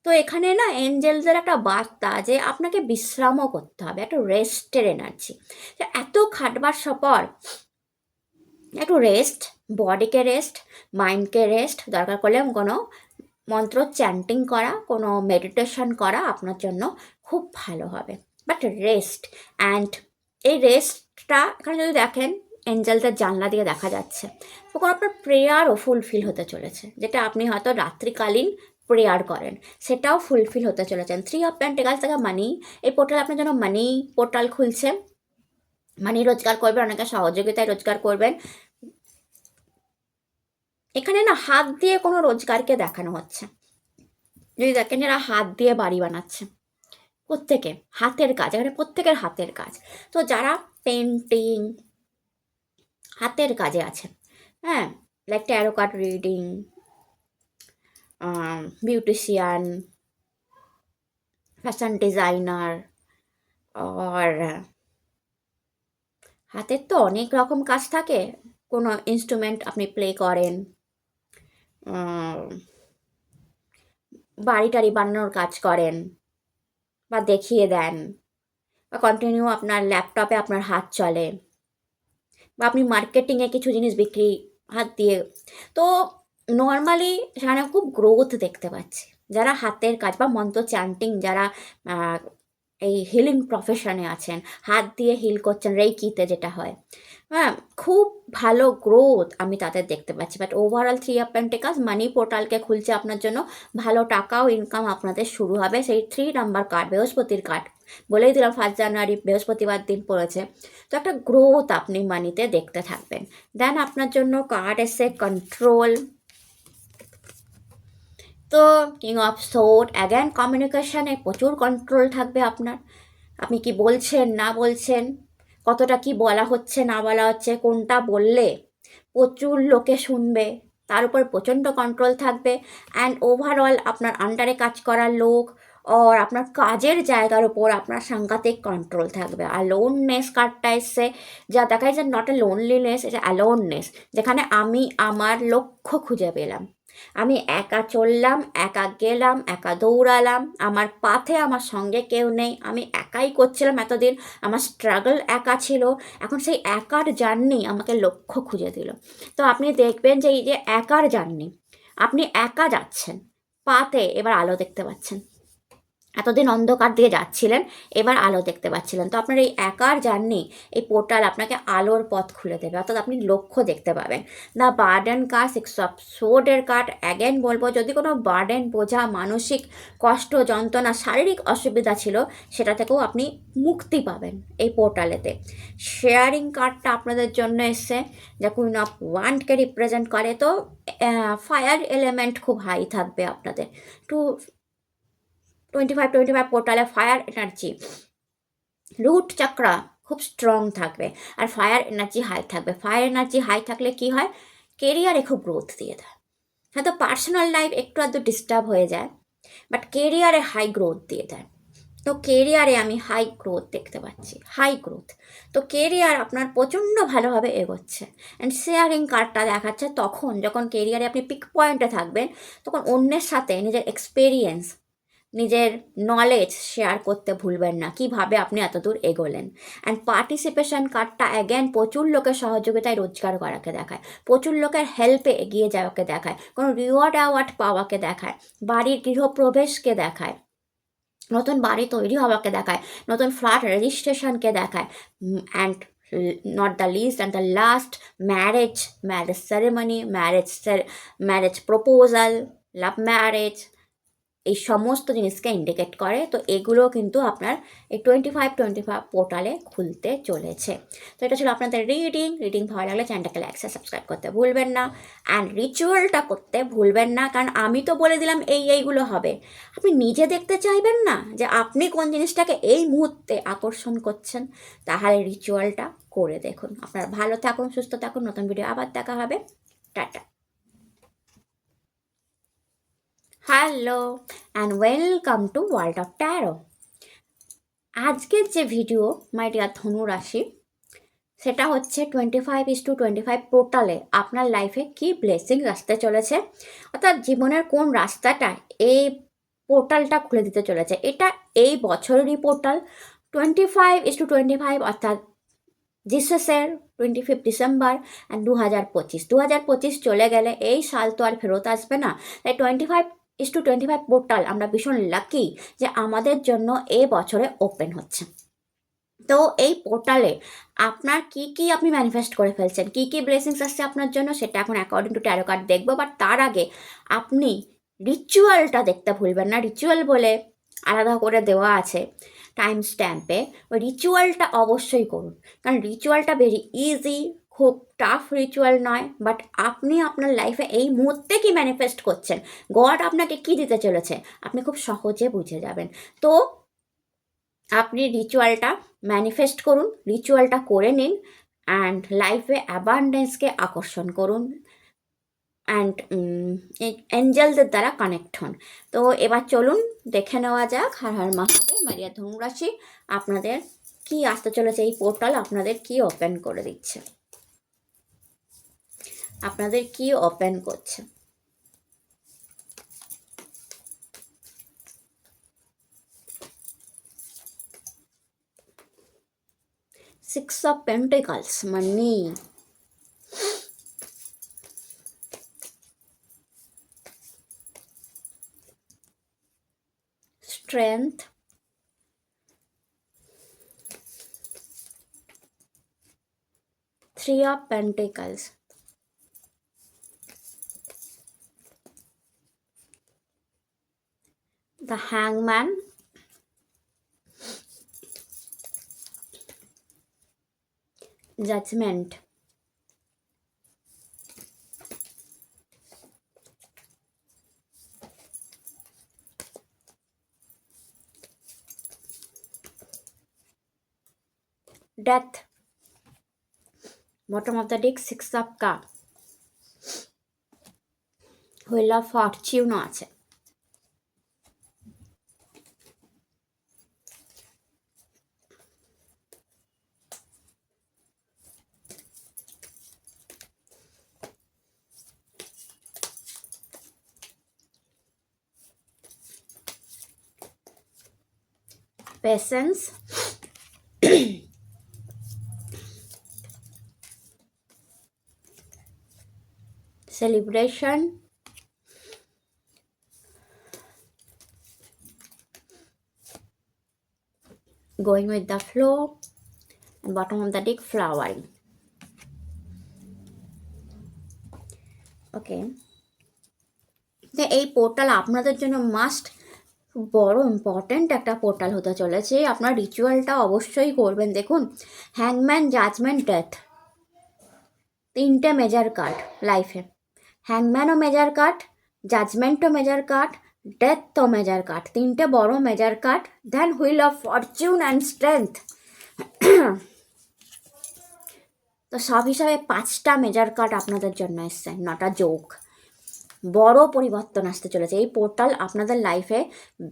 Speaker 1: তো এখানে না এঞ্জেলসের একটা বার্তা যে আপনাকে বিশ্রামও করতে হবে, একটা রেস্টের এনার্জি। এত খাটবার পর একটু রেস্ট, বডিকে রেস্ট, মাইন্ডকে রেস্ট, দরকার করলে কোনো মন্ত্র চ্যান্টিং করা, কোনো মেডিটেশন করা আপনার জন্য খুব ভালো হবে। বাট রেস্ট, অ্যান্ড এই রেস্টটা এখানে যদি দেখেন এঞ্জেলদের জানলা দিয়ে দেখা যাচ্ছে, তখন আপনার প্রেয়ারও ফুলফিল হতে চলেছে, যেটা আপনি হয়তো রাত্রিকালীন প্রেয়ার করেন সেটাও ফুলফিল হতে চলেছেন। 3 অফ পেন্টিকালস থেকে মানি, এই পোর্টাল আপনার জন্য মানি পোর্টাল খুলছে, মানি রোজগার করবেন, অনেকে সহযোগিতায় রোজগার করবেন। এখানে না হাত দিয়ে কোনো রোজগারকে দেখানো হচ্ছে, যদি দেখেন যারা হাত দিয়ে বাড়ি বানাচ্ছে, প্রত্যেকে হাতের কাজ, এখানে প্রত্যেকের হাতের কাজ। তো যারা পেন্টিং, হাতের কাজে আছেন, হ্যাঁ, like tarot card reading, beautician, fashion designer, আর হাতের তো অনেক রকম কাজ থাকে, কোনো ইনস্ট্রুমেন্ট আপনি প্লে করেন, বাড়ি টাড়ি বানানোর কাজ করেন বা দেখিয়ে দেন, বা কন্টিনিউ আপনার ল্যাপটপে আপনার হাত চলে, বা আপনি মার্কেটিংয়ে কিছু জিনিস বিক্রি হাত দিয়ে। তো নর্মালি সেখানে খুব গ্রোথ দেখতে পাচ্ছি। যারা হাতের কাজ বা মন্ত্র চ্যান্টিং, যারা এই হিলিং প্রফেশনে আছেন, হাত দিয়ে হিল করছেন, রেইকিতে যেটা হয়, হ্যাঁ, খুব ভালো গ্রোথ আমি তাদের দেখতে পাচ্ছি। বাট ওভারঅল 3 অফ পেন্টিকালস মানি পোর্টালকে খুলছে আপনার জন্য, ভালো টাকাও ইনকাম আপনাদের শুরু হবে। সেই 3 নাম্বার কার্ড, বৃহস্পতির কার্ড, বলেই দিলাম 1 জানুয়ারি বৃহস্পতিবার দিন পড়েছে। তো একটা গ্রোথ আপনি মানিতে দেখতে থাকবেন। দেন আপনার জন্য কার্ড এসে কন্ট্রোল। তো কিং অফ সোর্ড, অ্যাগেন কমিউনিকেশানে প্রচুর কন্ট্রোল থাকবে আপনার। আপনি কি বলছেন না বলছেন, কতটা কি বলা হচ্ছে না বলা হচ্ছে, কোনটা বললে প্রচুর লোকে শুনবে, তার উপর প্রচণ্ড কন্ট্রোল থাকবে। অ্যান্ড ওভারঅল আপনার আন্ডারে কাজ করার লোক আর আপনার কাজের জায়গার উপর আপনার সাংঘাতিক কন্ট্রোল থাকবে। আর লোননেস কার্ডটা এসছে, যা দেখায় যে নট এ লোনলিনেস, এটা অ্যালোননেস, যেখানে আমি আমার লক্ষ্য খুঁজে পেলাম, আমি একা চললাম, একা গেলাম, একা দৌড়ালাম, আমার পাথে আমার সঙ্গে কেউ নেই, আমি একাই করছিলাম এতদিন, আমার স্ট্রাগল একা ছিল, এখন সেই একার জার্নি আমাকে লক্ষ্য খুঁজে দিল। তো আপনি দেখবেন যে এই যে একার জার্নি, আপনি একা যাচ্ছেন, পাতে এবার আলো দেখতে পাচ্ছেন, এতদিন অন্ধকার দিয়ে যাচ্ছিলেন, এবার আলো দেখতে পাচ্ছিলেন। তো আপনার এই একার জার্নি, এই পোর্টাল আপনাকে আলোর পথ খুলে দেবে, অর্থাৎ আপনি লক্ষ্য দেখতে পাবেন। দ্য বার্ডেন কার্ড, 6 অফ সোর্ডের কার্ড, অ্যাগেন বলবো যদি কোনো বার্ডেন, বোঝা, মানসিক কষ্ট, যন্ত্রণা, শারীরিক অসুবিধা ছিল, সেটা থেকেও আপনি মুক্তি পাবেন এই পোর্টালেতে। শেয়ারিং কার্ডটা আপনাদের জন্য এসছে, যা কুইন অফ ওয়ান্ডকে রিপ্রেজেন্ট করে। তো ফায়ার এলিমেন্ট খুব হাই থাকবে আপনাদের। টু 25 পোর্টালে ফায়ার এনার্জি, রুট চক্রা খুব স্ট্রং থাকবে, আর ফায়ার এনার্জি হাই থাকবে। ফায়ার এনার্জি হাই থাকলে কি হয়, কেরিয়ারে খুব গ্রোথ দিয়ে দেয়। হয়তো পার্সোনাল লাইফ একটু আধটু ডিস্টার্ব হয়ে যায়, বাট কেরিয়ারে হাই গ্রোথ দিয়ে দেয়। তো কেরিয়ারে আমি হাই গ্রোথ দেখতে পাচ্ছি, হাই গ্রোথ। তো কেরিয়ার আপনার প্রচণ্ড ভালোভাবে এগোচ্ছে। অ্যান্ড শেয়ারিং কার্ডটা দেখাচ্ছে তখন যখন কেরিয়ারে আপনি পিক পয়েন্টে থাকবেন, তখন অন্যের সাথে নিজের এক্সপেরিয়েন্স, নিজের নলেজ শেয়ার করতে ভুলবেন না, কিভাবে আপনি এতদূর এগোলেন। অ্যান্ড পার্টিসিপেশন কার্ডটা অ্যাগেন প্রচুর লোকের সহযোগিতায় রোজগার করাকে দেখায়, প্রচুর লোকের হেল্পে এগিয়ে যাওয়াকে দেখায়, কোনো রিওয়ার্ড অ্যাওয়ার্ড পাওয়াকে দেখায়, বাড়ির গৃহপ্রবেশকে দেখায়, নতুন বাড়ি তৈরি হওয়াকে দেখায়, নতুন ফ্ল্যাট রেজিস্ট্রেশনকে দেখায়, and not the list and the last marriage, marriage ceremony, marriage proposal, love marriage, এই সমস্ত জিনিসকে ইন্ডিকেট করে। তো এগুলো কিন্তু আপনার এই 25 পোর্টালে খুলতে চলেছে। তো এটা ছিল আপনাদের রিডিং ভালো লাগলে চ্যানেলটাকে লাইক সাবস্ক্রাইব করতে ভুলবেন না, অ্যান্ড রিচুয়ালটা করতে ভুলবেন না, কারণ আমি তো বলে দিলাম এইগুলো হবে। আপনি নিজে দেখতে চাইবেন না যে আপনি কোন জিনিসটাকে এই মুহূর্তে আকর্ষণ করছেন, তাহলে রিচুয়ালটা করে দেখুন। আপনারা ভালো থাকুন, সুস্থ থাকুন, নতুন ভিডিও আবার দেখা হবে, tata. Hello and welcome to world of taro. আজকের যে ভিডিও মাই ডিয়ার ধনু রাশি, সেটা হচ্ছে 25:25 পোর্টালে আপনার লাইফে কি ব্লেসিং আসতে চলেছে, অর্থাৎ জীবনের কোন রাস্তাটা এই পোর্টালটা খুলে দিতে চলেছে। এটা এই বছরেরই পোর্টাল 25:25, অর্থাৎ জিসাসের 25 ডিসেম্বর অ্যান্ড 2025 চলে গেলে এই সাল তো আর ফেরত আসবে না। তাই 25:25 পোর্টাল আমরা ভীষণ লাকি যে আমাদের জন্য এই বছরে ওপেন হচ্ছে। তো এই পোর্টালে আপনার কি আপনি ম্যানিফেস্ট করে ফেলছেন, কি ব্লেসিংস আসছে আপনার জন্য, সেটা এখন অ্যাকর্ডিং টু ট্যারো কার্ড দেখবো। বাট তার আগে আপনি রিচুয়ালটা দেখতে ভুলবেন না। রিচুয়াল বলে আলাদা করে দেওয়া আছে টাইম স্ট্যাম্পে, ওই রিচুয়ালটা অবশ্যই করুন, কারণ রিচুয়ালটা ভেরি ইজি, খুব টাফ রিচুয়াল নয়। বাট আপনি আপনার লাইফে এই মুহূর্তে কি ম্যানিফেস্ট করছেন, গড আপনাকে কি দিতে চলেছে, আপনি খুব সহজে বুঝে যাবেন। তো আপনি রিচুয়ালটা ম্যানিফেস্ট করুন, রিচুয়ালটা করে নিন, অ্যান্ড লাইফে অ্যাবান্ডেন্সকে আকর্ষণ করুন, অ্যান্ড এঞ্জেলদের দ্বারা কানেক্ট হন। তো এবার চলুন দেখে নেওয়া যাক। হর হর মহাদেব। মারিয়া ধনুরাশি, আপনাদের কি আসতে চলেছে এই পোর্টাল, আপনাদের কি ওপেন করে দিচ্ছে, আপনাদের কি ওপেন করছে। Six of Pentacles, money. Strength. Three of Pentacles. The Hangman. Judgment. Death. Bottom of the deck, Six of Cups. Wheel of Fortune আছে। Patience. Celebration. Going with the flow. And bottom of the deck, flowering. ওকে, তো এই portal আপনাদের জন্য must বড় important একটা portal হতে চলেছে। আপনার রিচুয়ালটা অবশ্যই করবেন। দেখুন, হ্যাংম্যান, জাজমেন্ট, ডেথ, তিনটে মেজার কার্ড লাইফে। হ্যাংম্যানও মেজার কার্ড, জাজমেন্টও মেজার কার্ড, ডেথ তো মেজার কার্ড, তিনটে বড় major card. Then wheel of fortune and strength, তো সব হিসাবে 5টা মেজর কার্ড আপনাদের জন্য এসছে, নটা জোক। বড় পরিবর্তন আসতে চলেছে এই পোর্টাল আপনাদের লাইফে।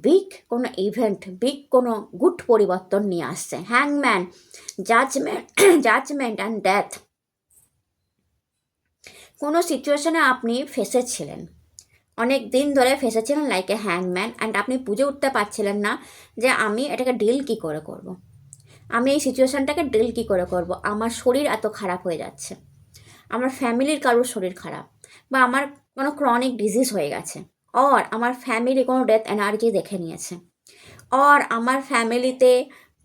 Speaker 1: বিগ কোনো ইভেন্ট, বিগ কোনো গুড পরিবর্তন নিয়ে আসছে। হ্যাংম্যান, জাজমেন্ট জাজমেন্ট অ্যান্ড ডেথ। কোনো সিচুয়েশনে আপনি ফেসেছিলেন, অনেক দিন ধরে ফেসেছিলেন লাইক এ হ্যাংম্যান, অ্যান্ড আপনি বুঝে উঠতে পারছিলেন না যে আমি এটাকে ডিল কী করে করব। আমি এই সিচুয়েশানটাকে ডিল কী করে করব। আমার শরীর এত খারাপ হয়ে যাচ্ছে, আমার ফ্যামিলির কারোর শরীর খারাপ, বা আমার কোনো ক্রনিক ডিজিজ হয়ে গেছে, অর আমার ফ্যামিলি কোনো ডেথ এনার্জি দেখে নিয়েছে, অর আমার ফ্যামিলিতে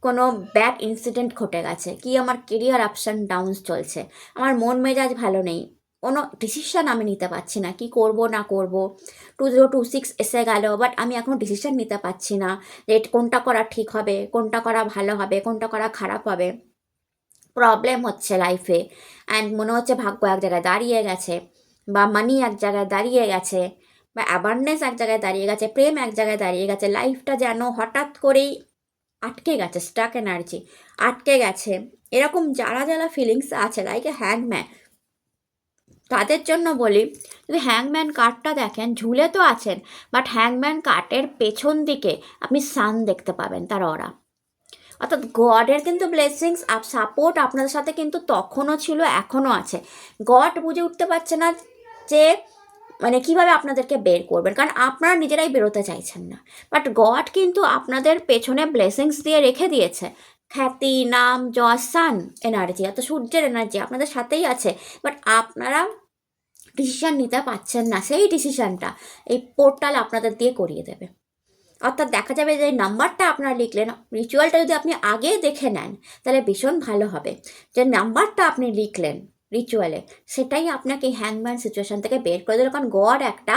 Speaker 1: কোনো ব্যাড ইনসিডেন্ট ঘটে গেছে, কি আমার কেরিয়ার আপস অ্যান্ড ডাউনস চলছে, আমার মন মেজাজ ভালো নেই, কোনো ডিসিশান আমি নিতে পারছি না, কি করব না করব। 2026 এসে গেল, বাট আমি এখন ডিসিশান নিতে পারছি না যে কোনটা করা ঠিক হবে, কোনটা করা ভালো হবে, কোনটা করা খারাপ হবে। প্রবলেম হচ্ছে লাইফে, অ্যান্ড মনে হচ্ছে ভাগ্য এক জায়গায় দাঁড়িয়ে গেছে, বা মানি এক জায়গায় দাঁড়িয়ে গেছে, বা অ্যাবান্ডেন্স এক জায়গায় দাঁড়িয়ে গেছে, প্রেম এক জায়গায় দাঁড়িয়ে গেছে। লাইফটা যেন হঠাৎ করেই আটকে গেছে, স্টাক এনার্জি আটকে গেছে। এরকম যারা যারা ফিলিংস আছে লাইক এ হ্যাংম্যান, তাদের জন্য বলি, যদি হ্যাংম্যান কার্ডটা দেখেন, ঝুলে তো আছেন, বাট হ্যাংম্যান কার্ডের পেছন দিকে আপনি সান দেখতে পাবেন, তার অরা। অর্থাৎ গডের কিন্তু ব্লেসিংস সাপোর্ট আপনাদের সাথে কিন্তু তখনও ছিল, এখনও আছে। গড বুঝে উঠতে পারছে না যে মানে কীভাবে আপনাদেরকে বের করবেন, কারণ আপনারা নিজেরাই বেরোতে চাইছেন না। বাট গড কিন্তু আপনাদের পেছনে ব্লেসিংস দিয়ে রেখে দিয়েছে। খ্যাতি, নাম, যশ, সান এনার্জি, অর্থাৎ সূর্যের এনার্জি আপনাদের সাথেই আছে, বাট আপনারা ডিসিশান নিতে পারছেন না। সেই ডিসিশানটা এই পোর্টাল আপনাদের দিয়ে করিয়ে দেবে। অর্থাৎ দেখা যাবে যে নাম্বারটা আপনারা লিখলেন, রিচুয়ালটা যদি আপনি আগে দেখে নেন তাহলে ভীষণ ভালো হবে। যে নাম্বারটা আপনি লিখলেন রিচুয়ালে, সেটাই আপনাকে হ্যাংম্যান সিচুয়েশান থেকে বের করে দিল, কারণ গড একটা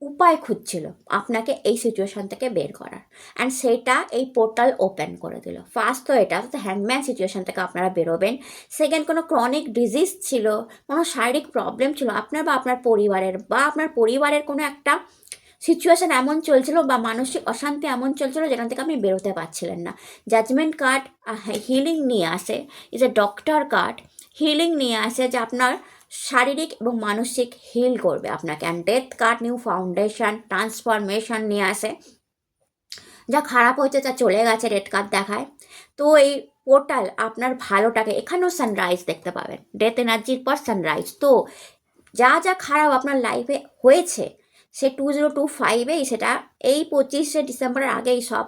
Speaker 1: উপায় খুঁজছিল আপনাকে এই সিচুয়েশান থেকে বের করার, অ্যান্ড সেটা এই পোর্টাল ওপেন করে দিল। ফার্স্ট তো এটা, অর্থাৎ হ্যাংম্যান সিচুয়েশান থেকে আপনারা বেরোবেন। সেকেন্ড, কোনো ক্রনিক ডিজিজ ছিল, কোনো শারীরিক প্রবলেম ছিল আপনার বা আপনার পরিবারের, বা আপনার পরিবারের কোনো একটা সিচুয়েশান এমন চলছিল, বা মানসিক অশান্তি এমন চলছিল যেখান থেকে আপনি বেরোতে পারছিলেন না। জাজমেন্ট কার্ড হিলিং নিয়ে আসে, is a doctor card. Healing নিয়ে আসে যে আপনার শারীরিক এবং মানসিক হিল করবে আপনাকে। And death card new foundation, transformation নিয়ে আসে। যা খারাপ হয়েছে যা চলে গেছে রেড কার্ড দেখায়। তো এই পোর্টাল আপনার ভালোটাকে, এখানেও সানরাইজ দেখতে পাবেন, ডেথ এনার্জির পর সানরাইজ। তো যা যা খারাপ আপনার লাইফে হয়েছে, সে 2025-এই সেটা এই 25শে ডিসেম্বরের আগেই সব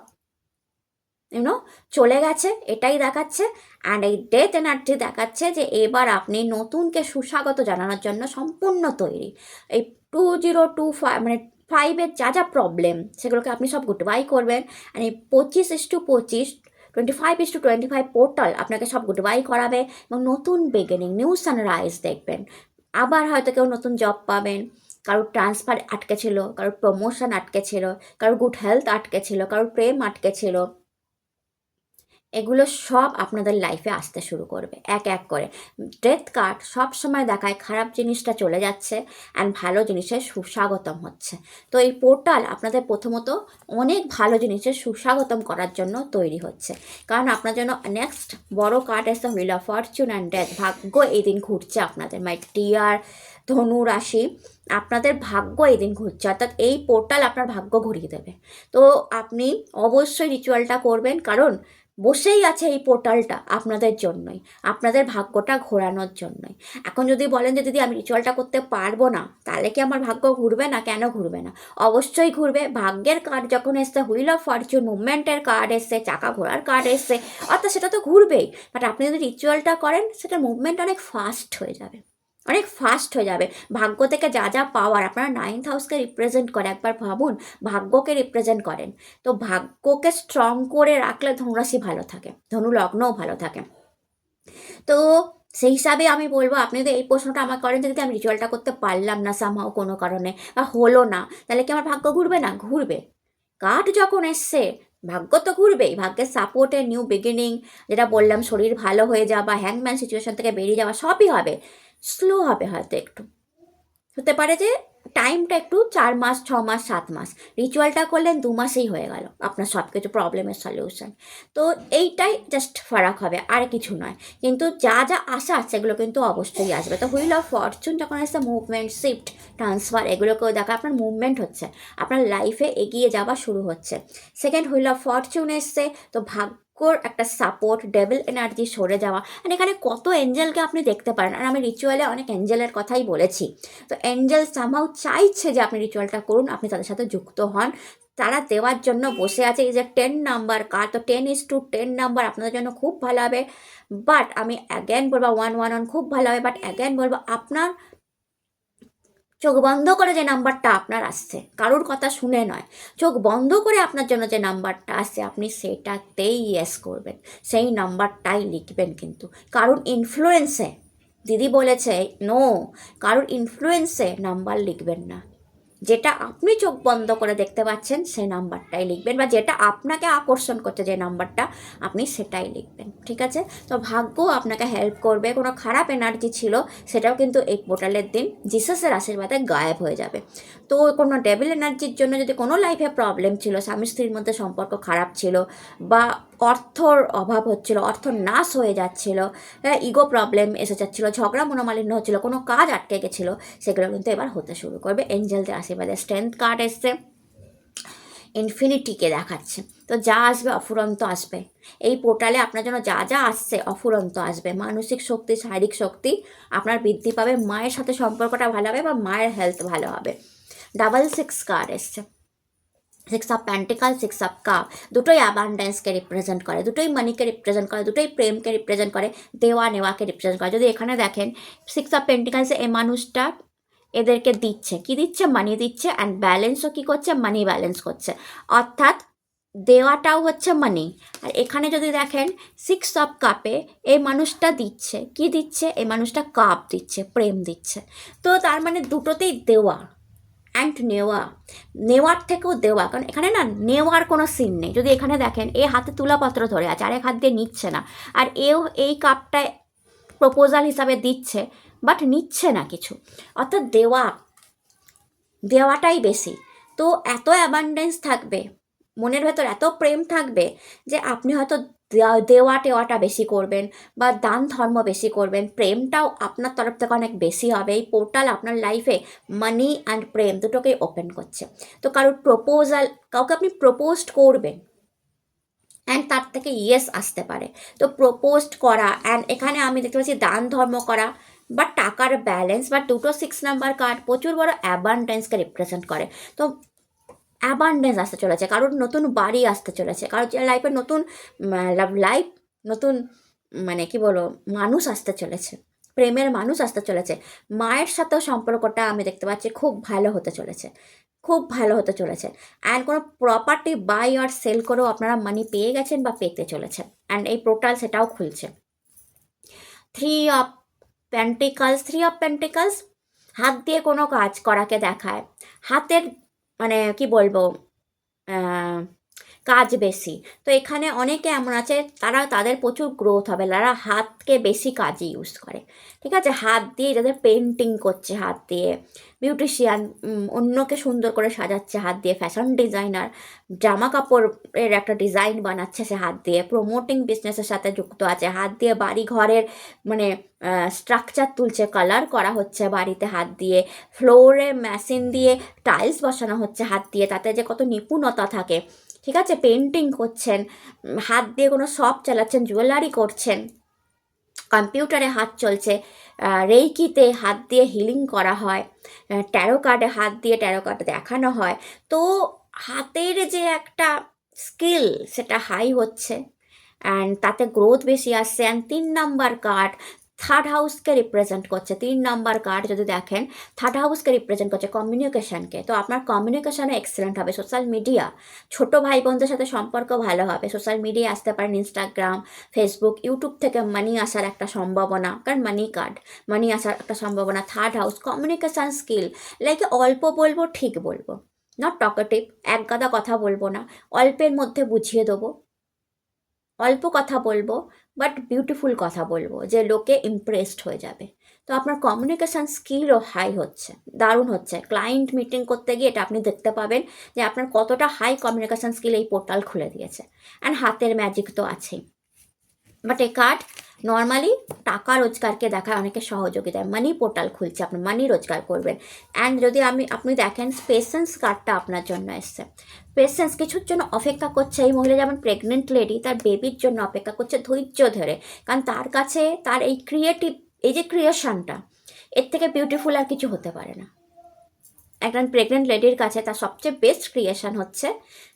Speaker 1: চলে গেছে, এটাই দেখাচ্ছে। অ্যান্ড এই ডেথ এনার্জি দেখাচ্ছে যে এবার আপনি নতুনকে সুস্বাগত জানানোর জন্য সম্পূর্ণ তৈরি। এই 2025 মানে 5-এর যা যা প্রবলেম সেগুলোকে আপনি সব গুড বাই করবেন। অ্যান্ড এই 25:25, 25:25 পোর্টাল আপনাকে সব গুড বাই করাবে, এবং নতুন বিগিনিং, নিউ সানরাইজ দেখবেন। আবার হয়তো কেউ নতুন জব পাবেন, কারোর ট্রান্সফার আটকে ছিল, কারোর প্রমোশন আটকে ছিল, কারোর গুড হেলথ আটকে ছিল, কারোর প্রেম আটকে ছিল। এগুলো সব আপনাদের লাইফে আসতে শুরু করবে এক এক করে। ডেথ কার্ড সব সময় দেখায় খারাপ জিনিসটা চলে যাচ্ছে অ্যান্ড ভালো জিনিসের সুস্বাগতম হচ্ছে। তো এই পোর্টাল আপনাদের প্রথমত অনেক ভালো জিনিসের সুস্বাগতম করার জন্য তৈরি হচ্ছে, কারণ আপনার জন্য নেক্সট বড় কার্ড এসে wheel of fortune and death. ভাগ্য এই দিন ঘুরছে আপনাদের, মাই ডিয়ার ধনু রাশি, আপনাদের ভাগ্য এই দিন ঘুরছে, অর্থাৎ এই পোর্টাল আপনার ভাগ্য ঘুরিয়ে দেবে। তো আপনি অবশ্যই রিচুয়ালটা করবেন, কারণ বসেই আছে এই পোর্টালটা আপনাদের জন্যই, আপনাদের ভাগ্যটা ঘোরানোর জন্যই। এখন যদি বলেন যে দিদি আমি রিচুয়ালটা করতে পারবো না, তাহলে কি আমার ভাগ্য ঘুরবে না? কেন ঘুরবে না? অবশ্যই ঘুরবে। ভাগ্যের কার্ড যখন এসছে, হুইল অফ ফরচুন, মুভমেন্টের কার্ড এসছে, চাকা ঘোরার কার্ড এসছে, অর্থাৎ সেটা তো ঘুরবেই। বাট আপনি যদি রিচুয়ালটা করেন, সেটা মুভমেন্ট অনেক ফাস্ট হয়ে যাবে, অনেক ফাস্ট হয়ে যাবে। ভাগ্য থেকে যা যা পাওয়ার, আপনারা 9th হাউসকে রিপ্রেজেন্ট করে, একবার ভাবুন, ভাগ্যকে রিপ্রেজেন্ট করেন। তো ভাগ্যকে স্ট্রং করে রাখলে ধনুরাশি ভালো থাকে, ধনু লগ্নও ভালো থাকে। তো সেই হিসাবে আমি বলবো, আপনি যদি এই প্রশ্নটা আমার করেন যে যদি আমি রিচুয়ালটা করতে পারলাম না সামহাও কোনো কারণে, বা হলো না, তাহলে কি আমার ভাগ্য ঘুরবে না? ঘুরবে। কার্ড যখন এসছে, ভাগ্য তো ঘুরবেই। ভাগ্যের সাপোর্টে নিউ বিগিনিং, যেটা বললাম, শরীর ভালো হয়ে যাওয়া বা হ্যাংম্যান সিচুয়েশন থেকে বেরিয়ে যাওয়া, সবই হবে। স্লো হবে হয়তো একটু, হতে পারে যে টাইমটা একটু 4 মাস 6 মাস 7 মাস, রিচুয়ালটা করলেন 2 মাসেই হয়ে গেল আপনার সব কিছু প্রবলেমের সলিউশন। তো এইটাই জাস্ট ফারাক হবে, আর কিছু নয়। কিন্তু যা যা আশা সেগুলো কিন্তু অবশ্যই আসবে। তো হুইল অফ ফরচুন যখন আসছে, মুভমেন্ট, শিফট, ট্রান্সফার, এগুলোকেও দেখা আপনার মুভমেন্ট হচ্ছে, আপনার লাইফে এগিয়ে যাওয়া শুরু হচ্ছে। সেকেন্ড হুইল অফ ফরচুন এসছে, তো ভাগ্যর একটা সাপোর্ট, ডেভিল এনার্জি সরে যাওয়া। আর এখানে কত এঞ্জেলকে আপনি দেখতে পারেন, আর আমি রিচুয়ালে অনেক এঞ্জেলের কথাই বলেছি। তো এঞ্জেল সামহাউ চাইছে যে আপনি রিচুয়ালটা করুন, আপনি তাদের সাথে যুক্ত হন, তারা দেওয়ার জন্য বসে আছে। এই যে 10 নাম্বার কার্ড, তো 10:10 নাম্বার আপনাদের জন্য খুব ভালো হবে। বাট আমি অ্যাগেন বলবো 111 খুব ভালো হবে, বাট অ্যাগেন বলবো আপনার চোখ বন্ধ করে যে নাম্বারটা আপনার আসছে, কারোর কথা শুনে নয়, চোখ বন্ধ করে আপনার জন্য যে নাম্বারটা আসছে আপনি সেটাতেই ইয়েস করবেন, সেই নাম্বারটাই লিখবেন। কিন্তু কারোর ইনফ্লুয়েন্সে, দিদি বলেছে নো, কারোর ইনফ্লুয়েন্সে নাম্বার লিখবেন না। যেটা আপনি চোখ বন্ধ করে দেখতে পাচ্ছেন সেই নাম্বারটাই লিখবেন, বা যেটা আপনাকে আকর্ষণ করছে যে নাম্বারটা আপনি সেটাই লিখবেন, ঠিক আছে? তো ভাগ্য আপনাকে হেল্প করবে। কোনো খারাপ এনার্জি ছিল সেটাও কিন্তু এই পোর্টালের দিন জিসাসের আশীর্বাদে গায়েব হয়ে যাবে। তো কোনো ডেভিল এনার্জির জন্য যদি কোনো লাইফে প্রবলেম ছিল, স্বামী স্ত্রীর মধ্যে সম্পর্ক খারাপ ছিল, বা অর্থর অভাব হচ্ছিল, অর্থ নাশ হয়ে যাচ্ছিল, ইগো প্রবলেম এসে যাচ্ছিলো, ঝগড়া মনোমালিন্য হচ্ছিলো, কোনো কাজ আটকে গেছিলো, সেগুলো কিন্তু এবার হতে শুরু করবে এঞ্জেলদের আশীর্বাদে। স্ট্রেংথ কার্ড এসছে, ইনফিনিটিকে দেখাচ্ছে। তো যা আসবে অফুরন্ত আসবে, এই পোর্টালে আপনার জন্য যা যা আসছে অফুরন্ত আসবে। মানসিক শক্তি, শারীরিক শক্তি আপনার বৃদ্ধি পাবে, মায়ের সাথে সম্পর্কটা ভালো হবে, বা মায়ের হেলথ ভালো হবে। 666 কার্ড এসছে, 6 অফ পেন্টিকাল, 6 অফ কাপ, দুটোই অ্যাবান্ডেন্সকে রিপ্রেজেন্ট করে, দুটোই মানিকে রিপ্রেজেন্ট করে, দুটোই প্রেমকে রিপ্রেজেন্ট করে, দেওয়া নেওয়াকে রিপ্রেজেন্ট করে। যদি এখানে দেখেন 6 অফ পেন্টিকালসে এই মানুষটা এদেরকে দিচ্ছে, কি দিচ্ছে? মানি দিচ্ছে, অ্যান্ড ব্যালেন্সও কী করছে? মানি ব্যালেন্স করছে, অর্থাৎ দেওয়াটাও হচ্ছে মানি। আর এখানে যদি দেখেন 6 অফ কাপে এই মানুষটা দিচ্ছে, কি দিচ্ছে? এই মানুষটা কাপ দিচ্ছে, প্রেম দিচ্ছে। তো তার মানে দুটোতেই দেওয়া অ্যান্ড নেওয়া, নেওয়ার থেকেও দেওয়া, কারণ এখানে না নেওয়ার কোনো সিন নেই। যদি এখানে দেখেন এ হাতে তুলাপত্র ধরে আছে, আরেক হাত দিয়ে নিচ্ছে না, আর এও এই কাপটায় প্রপোজাল হিসাবে দিচ্ছে, বাট নিচ্ছে না কিছু, অর্থাৎ দেওয়াটাই বেশি। তো এত অ্যাবান্ডেন্স থাকবে, মনের ভেতর এত প্রেম থাকবে যে আপনি হয়তো দেওয়া টেওয়াটা বেশি করবেন, বা দান ধর্ম বেশি করবেন, প্রেমটাও আপনার তরফ থেকে অনেক বেশি হবে। এই পোর্টাল আপনার লাইফে মানি অ্যান্ড প্রেম দুটোকেই ওপেন করছে। তো কারোর প্রপোজাল, কাউকে আপনি প্রপোজড করবেন, অ্যান্ড তার থেকে ইয়েস আসতে পারে। তো প্রপোজড করা, অ্যান্ড এখানে আমি দেখতে পাচ্ছি দান ধর্ম করা, বা টাকার ব্যালেন্স, বা দুটো 6 নাম্বার কার্ড প্রচুর বড় অ্যাবান্ডেন্সকে রিপ্রেজেন্ট করে। তো অ্যাবান্ডেন্স আসতে চলেছে, কারোর নতুন বাড়ি আসতে চলেছে, কারোর লাইফে নতুন লাইফ, নতুন মানে কি বলবো, মানুষ আসতে চলেছে, প্রেমের মানুষ আসতে চলেছে। মায়ের সাথেও সম্পর্কটা আমি দেখতে পাচ্ছি খুব ভালো হতে চলেছে, খুব ভালো হতে চলেছে। অ্যান্ড কোনো প্রপার্টি বাই আর সেল করেও আপনারা মানি পেয়ে গেছেন বা পেতে চলেছেন, অ্যান্ড এই পোর্টাল সেটাও খুলছে। 3 অফ পেন্টিকালস হাত দিয়ে কোনো কাজ করাকে দেখায়, হাতের মানে কি বলবো, কাজ বেশি। তো এখানে অনেকে এমন আছে তারা, তাদের প্রচুর গ্রোথ হবে, তারা হাতকে বেশি কাজে ইউজ করে, ঠিক আছে? হাত দিয়ে যাদের পেন্টিং করছে, হাত দিয়ে বিউটিশিয়ান, অন্যকে সুন্দর করে সাজাচ্ছে হাত দিয়ে, ফ্যাশন ডিজাইনার, জামা কাপড়ের একটা ডিজাইন বানাচ্ছে সে হাত দিয়ে, প্রমোটিং বিজনেসের সাথে যুক্ত আছে, হাত দিয়ে বাড়ি ঘরের মানে স্ট্রাকচার তুলছে, কালার করা হচ্ছে বাড়িতে হাত দিয়ে, ফ্লোরে মেশিন দিয়ে টাইলস বসানো হচ্ছে হাত দিয়ে, তাতে যে কত নিপুণতা থাকে, ঠিক আছে? পেন্টিং করছেন, হাত দিয়ে কোনো শপ চালাচ্ছেন, জুয়েলারি করছেন, কম্পিউটারে হাত চলছে, রেইকিতে হাত দিয়ে হিলিং করা হয়, ট্যারো কার্ডে হাত দিয়ে ট্যারো কার্ড দেখানো হয়। তো হাতের যে একটা স্কিল সেটা হাই হচ্ছে, অ্যান্ড তাতে গ্রোথ বেশি আসছে। অ্যান্ড 3 নাম্বার কার্ড থার্ড হাউসকে রিপ্রেজেন্ট করছে। 3 নাম্বার কার্ড যদি দেখেন থার্ড হাউসকে রিপ্রেজেন্ট করছে, কমিউনিকেশনকে। তো আপনার কমিউনিকেশনে এক্সেলেন্ট হবে। সোশ্যাল মিডিয়া, ছোটো ভাই বোনদের সাথে সম্পর্ক ভালো হবে, সোশ্যাল মিডিয়া আসতে পারেন, ইনস্টাগ্রাম, ফেসবুক, ইউটিউব থেকে মানি আসার একটা সম্ভাবনা, কারণ মানি কার্ড, মানি আসার একটা সম্ভাবনা। Third house, communication skill, like অল্প বলবো, ঠিক বলবো, নট টকেটিভ, এক গাদা কথা বলবো না, অল্পের মধ্যে বুঝিয়ে দেবো, অল্প কথা বলবো, বাট বিউটিফুল কথা বলবো যে লোকে ইমপ্রেসড হয়ে যাবে। তো আপনার কমিউনিকেশান স্কিলও হাই হচ্ছে, দারুণ হচ্ছে। ক্লায়েন্ট মিটিং করতে গিয়ে এটা আপনি দেখতে পাবেন যে আপনার কতটা হাই কমিউনিকেশান স্কিল এই পোর্টাল খুলে দিয়েছে। অ্যান্ড হাতের ম্যাজিক তো আছেই। বাট এই কার্ড নর্মালি টাকা রোজগারকে দেখায়, অনেকে সহযোগিতায় মানি পোর্টাল খুলছে, আপনি মানি রোজগার করবেন। অ্যান্ড যদি আপনি দেখেন পেশেন্স কার্ডটা আপনার জন্য এসছে। পেশেন্স, কিছুর জন্য অপেক্ষা করছে এই মহিলা, যেমন প্রেগনেন্ট লেডি তার বেবির জন্য অপেক্ষা করছে ধৈর্য ধরে, কারণ তার কাছে তার এই এই যে ক্রিয়েশনটা, এর থেকে বিউটিফুল আর কিছু হতে পারে না। একজন প্রেগনেন্ট লেডির কাছে তার সবচেয়ে বেস্ট ক্রিয়েশন হচ্ছে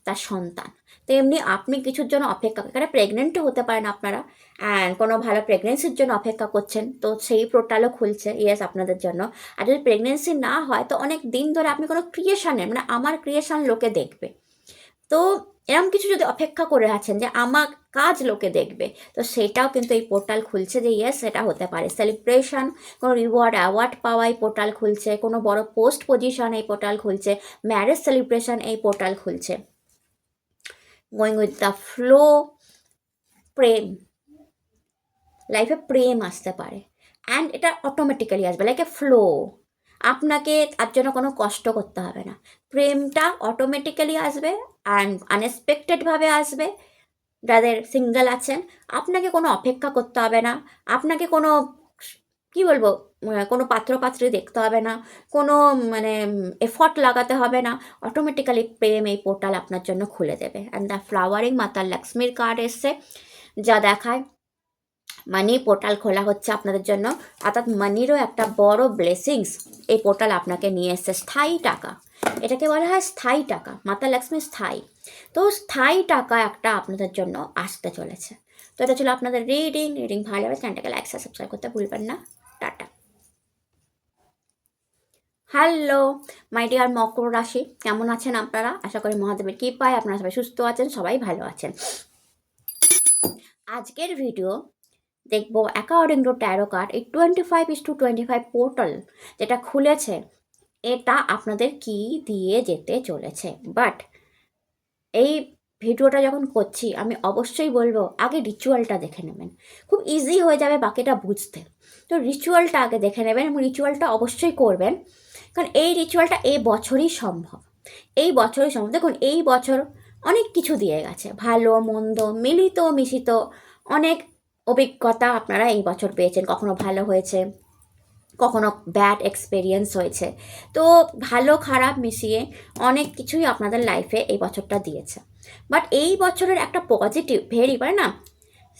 Speaker 1: তার সন্তান। তেমনি আপনি কিছুর জন্য অপেক্ষা, এখানে প্রেগনেন্টও হতে পারেন আপনারা, অ্যান্ড কোনো ভালো প্রেগনেন্সির জন্য অপেক্ষা করছেন, তো সেই পোর্টালও খুলছে ইয়েস আপনাদের জন্য। আর যদি প্রেগনেন্সি না হয় তো অনেক দিন ধরে আপনি কোনো ক্রিয়েশনের, মানে আমার ক্রিয়েশন লোকে দেখবে, তো এরকম কিছু যদি অপেক্ষা করে আছেন যে আমার কাজ লোকে দেখবে, তো সেটাও কিন্তু এই পোর্টাল খুলছে যে ইয়েস সেটা হতে পারে। সেলিব্রেশন, কোনো রিওয়ার্ড অ্যাওয়ার্ড পাওয়া এই পোর্টাল খুলছে, কোনো বড় পোস্ট পজিশন এই পোর্টাল খুলছে, ম্যারেজ সেলিব্রেশন এই পোর্টাল খুলছে। গোয়িং উইথ দ্য ফ্লো, প্রেম, লাইফে প্রেম আসতে পারে, অ্যান্ড এটা অটোমেটিক্যালি আসবে লাইক এ ফ্লো। আপনাকে তার জন্য কোনো কষ্ট করতে হবে না, প্রেমটা অটোমেটিক্যালি আসবে অ্যান্ড আনএক্সপেক্টেডভাবে আসবে। যাদের সিঙ্গেল আছেন, আপনাকে কোনো অপেক্ষা করতে হবে না, আপনাকে কোনো কী বলবো, কোনো পাত্রপাত্রী দেখতে হবে না, কোনো মানে এফর্ট লাগাতে হবে না, অটোমেটিক্যালি প্রেম এই পোর্টাল আপনার জন্য খুলে দেবে। অ্যান্ড দ্য ফ্লাওয়ারিং মাতা লক্ষ্মীর কার্ড এসছে, যা দেখায় মানি পোর্টাল খোলা হচ্ছে আপনাদের জন্য, অর্থাৎ মানিরও একটা বড় ব্লেসিংস এই পোর্টাল আপনাকে নিয়ে এসছে। স্থায়ী টাকা, এটাকে বলা হয় স্থায়ী টাকা, মাতা লক্ষ্মী স্থায়ী। তো স্থায়ী টাকা একটা আপনাদের জন্য আসতে চলেছে। তো এটা ছিল আপনাদের রিডিং ভালো হবে, চ্যানেলটাকে লাইক সাবস্ক্রাইব করতে ভুলবেন না। টাটা। হ্যালো মাই ডিয়ার মকর রাশি, কেমন আছেন আপনারা? আশা করি মহাদেবের কৃপায় আপনারা সবাই সুস্থ আছেন, সবাই ভালো আছেন। আজকের ভিডিও দেখবো অ্যাকর্ডিং টু ট্যারো কার্ড এই 25:25 পোর্টাল যেটা খুলেছে, এটা আপনাদের কি দিয়ে যেতে চলেছে। বাট এই ভিডিওটা যখন করছি আমি অবশ্যই বলবো আগে রিচুয়ালটা দেখে নেবেন, খুব ইজি হয়ে যাবে বাকিটা বুঝতে। তো রিচুয়ালটা আগে দেখে নেবেন এবং রিচুয়ালটা অবশ্যই করবেন, কারণ এই রিচুয়ালটা এই বছরই সম্ভব, এই বছরই সম্ভব। দেখুন এই বছর অনেক কিছু দিয়ে গেছে, ভালো মন্দ মিলিত মিশিত অনেক অভিজ্ঞতা আপনারা এই বছর পেয়েছেন, কখনো ভালো হয়েছে, কখনো ব্যাড এক্সপেরিয়েন্স হয়েছে, তো ভালো খারাপ মিশিয়ে অনেক কিছুই আপনাদের লাইফে এই বছরটা দিয়েছে। বাট এই বছরের একটা পজিটিভ ভেরি, মানে না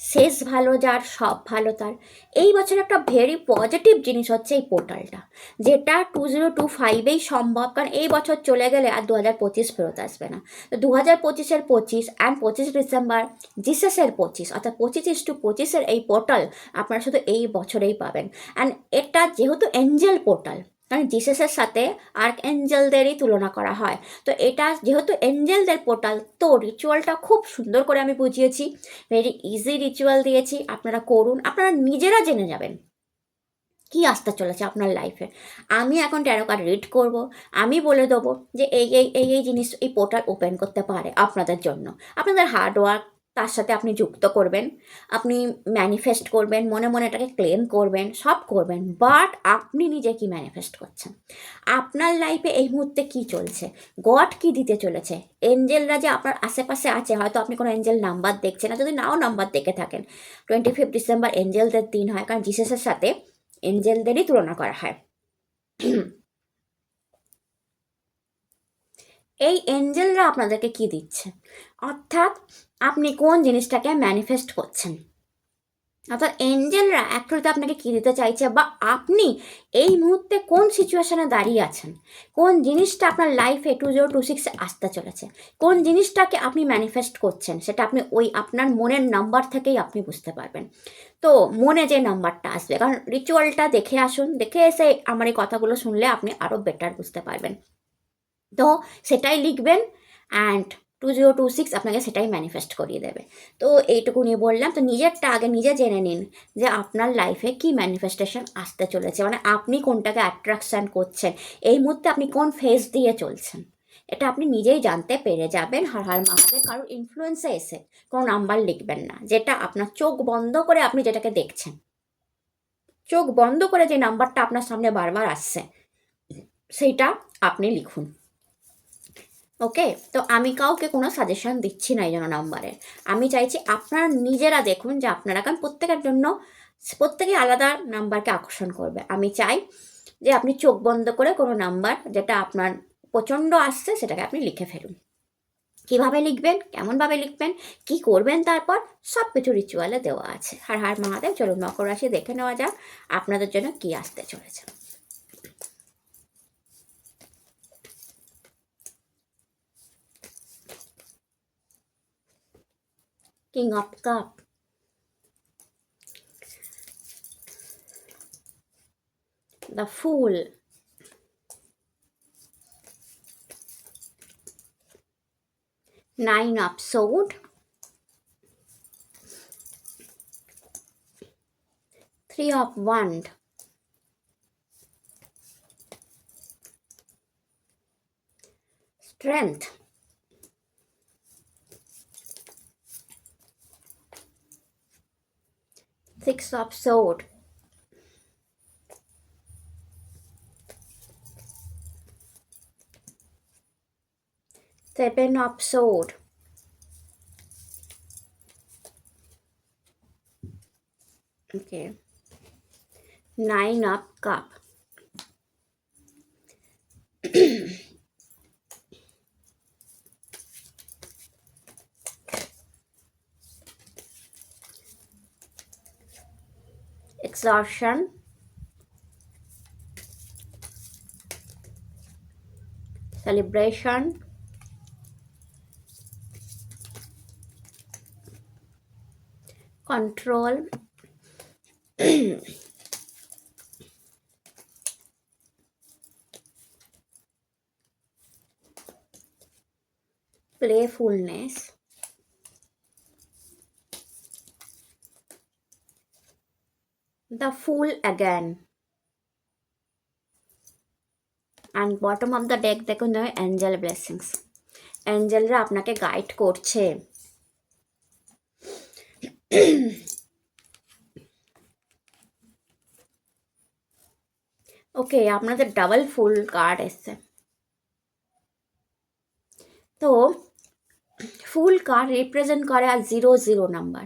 Speaker 1: শেষ ভালো যার সব ভালো তার, এই বছর একটা ভেরি পজিটিভ জিনিস হচ্ছে এই পোর্টালটা, যেটা 2025এই সম্ভব, কারণ এই বছর চলে গেলে আর 2025 ফেরত আসবে না। তো 2025-এর 25 অ্যান্ড 25 ডিসেম্বর জিসাসের 25, অর্থাৎ 25:25 এই পোর্টাল আপনারা শুধু এই বছরেই পাবেন। অ্যান্ড এটা যেহেতু এঞ্জেল পোর্টাল, কারণ জিসাসের সাথে আর্ক এঞ্জেলদেরই তুলনা করা হয়, তো এটা যেহেতু এঞ্জেলদের পোর্টাল, তো রিচুয়ালটা খুব সুন্দর করে আমি বুঝিয়েছি, ভেরি ইজি রিচুয়াল দিয়েছি, আপনারা করুন, আপনারা নিজেরা জেনে যাবেন কি আসতে চলেছে আপনার লাইফে। আমি এখন ট্যারো কার্ড রিড করবো, আমি বলে দেবো যে এই জিনিস এই পোর্টাল ওপেন করতে পারে আপনাদের জন্য। আপনাদের হার্ডওয়ার্ক তার সাথে আপনি যুক্ত করবেন, আপনি ম্যানিফেস্ট করবেন, মনে মনে এটাকে ক্লেম করবেন, সব করবেন। বাট আপনি নিজে কি ম্যানিফেস্ট করছেন, আপনার লাইফে এই মুহূর্তে কি চলছে, গড কি দিতে চলেছে, এঞ্জেলরা যে আপনার আশেপাশে আছে, হয়তো আপনি কোনো এঞ্জেল নাম্বার দেখছেন না, যদি নাও নাম্বার দেখে থাকেন, 25 ডিসেম্বর এঞ্জেলদের দিন হয়, কারণ জিসাসের সাথে এঞ্জেলদেরই তুলনা করা হয়। এই এঞ্জেলরা আপনাদেরকে কি দিচ্ছে, অর্থাৎ আপনি কোন জিনিসটাকে ম্যানিফেস্ট করছেন, অর্থাৎ এঞ্জেলরা অ্যাকচুয়ালিতে আপনাকে কী দিতে চাইছে, বা আপনি এই মুহূর্তে কোন সিচুয়েশানে দাঁড়িয়ে আছেন, কোন জিনিসটা আপনার লাইফে 2026 আসতে চলেছে, কোন জিনিসটাকে আপনি ম্যানিফেস্ট করছেন, সেটা আপনি ওই আপনার মনের নাম্বার থেকেই আপনি বুঝতে পারবেন। তো মনে যে নাম্বারটা আসবে, কারণ রিচুয়ালটা দেখে আসুন, দেখে এসে আমার এই কথাগুলো শুনলে আপনি আরও বেটার বুঝতে পারবেন, তো সেটাই লিখবেন অ্যান্ড 2026 আপনাকে সেটাই ম্যানিফেস্ট করিয়ে দেবে। তো এইটুকু নিয়ে বললাম, তো নিজেরটা আগে নিজে জেনে নিন যে আপনার লাইফে কি ম্যানিফেস্টেশন আসতে চলেছে, মানে আপনি কোনটাকে অ্যাট্রাকশান করছেন, এই মুহূর্তে আপনি কোন ফেজ দিয়ে চলছেন, এটা আপনি নিজেই জানতে পেরে যাবেন। হর হর মহাদেব। কারোর ইনফ্লুয়েন্সে এসে কোনো নাম্বার লিখবেন না, যেটা আপনার চোখ বন্ধ করে আপনি যেটাকে দেখছেন, চোখ বন্ধ করে যে নাম্বারটা আপনার সামনে বারবার আসছে সেইটা আপনি লিখুন। ওকে, তো আমি কাউকে কোনো সাজেশন দিচ্ছি না এই জন্য নাম্বারের। আমি চাইছি আপনারা নিজেরা দেখুন যে আপনারা, কারণ প্রত্যেকের জন্য প্রত্যেকে আলাদা নাম্বারকে আকর্ষণ করবে। আমি চাই যে আপনি চোখ বন্ধ করে কোনো নাম্বার যেটা আপনার প্রচণ্ড আসছে সেটাকে আপনি লিখে ফেলুন। কীভাবে লিখবেন, কেমনভাবে লিখবেন, কি করবেন, তারপর সব কিছু রিচুয়ালে দেওয়া আছে। হর হর মহাদেব। চলুন মকর রাশি দেখে নেওয়া যাক আপনাদের জন্য কি আসতে চলেছে। King of cup, the full, nine of sword, three of wand, strength, six of sword, seven of sword, okay, nine of cup, exhaustion, celebration, control, playfulness, the fool again, and bottom of the deck দেখুন angel blessings, অ্যাঞ্জেলরা আপনাকে guide করছে। ওকে, আপনাদের double fool card এসছে। তো fool card represent করে আর 0 number.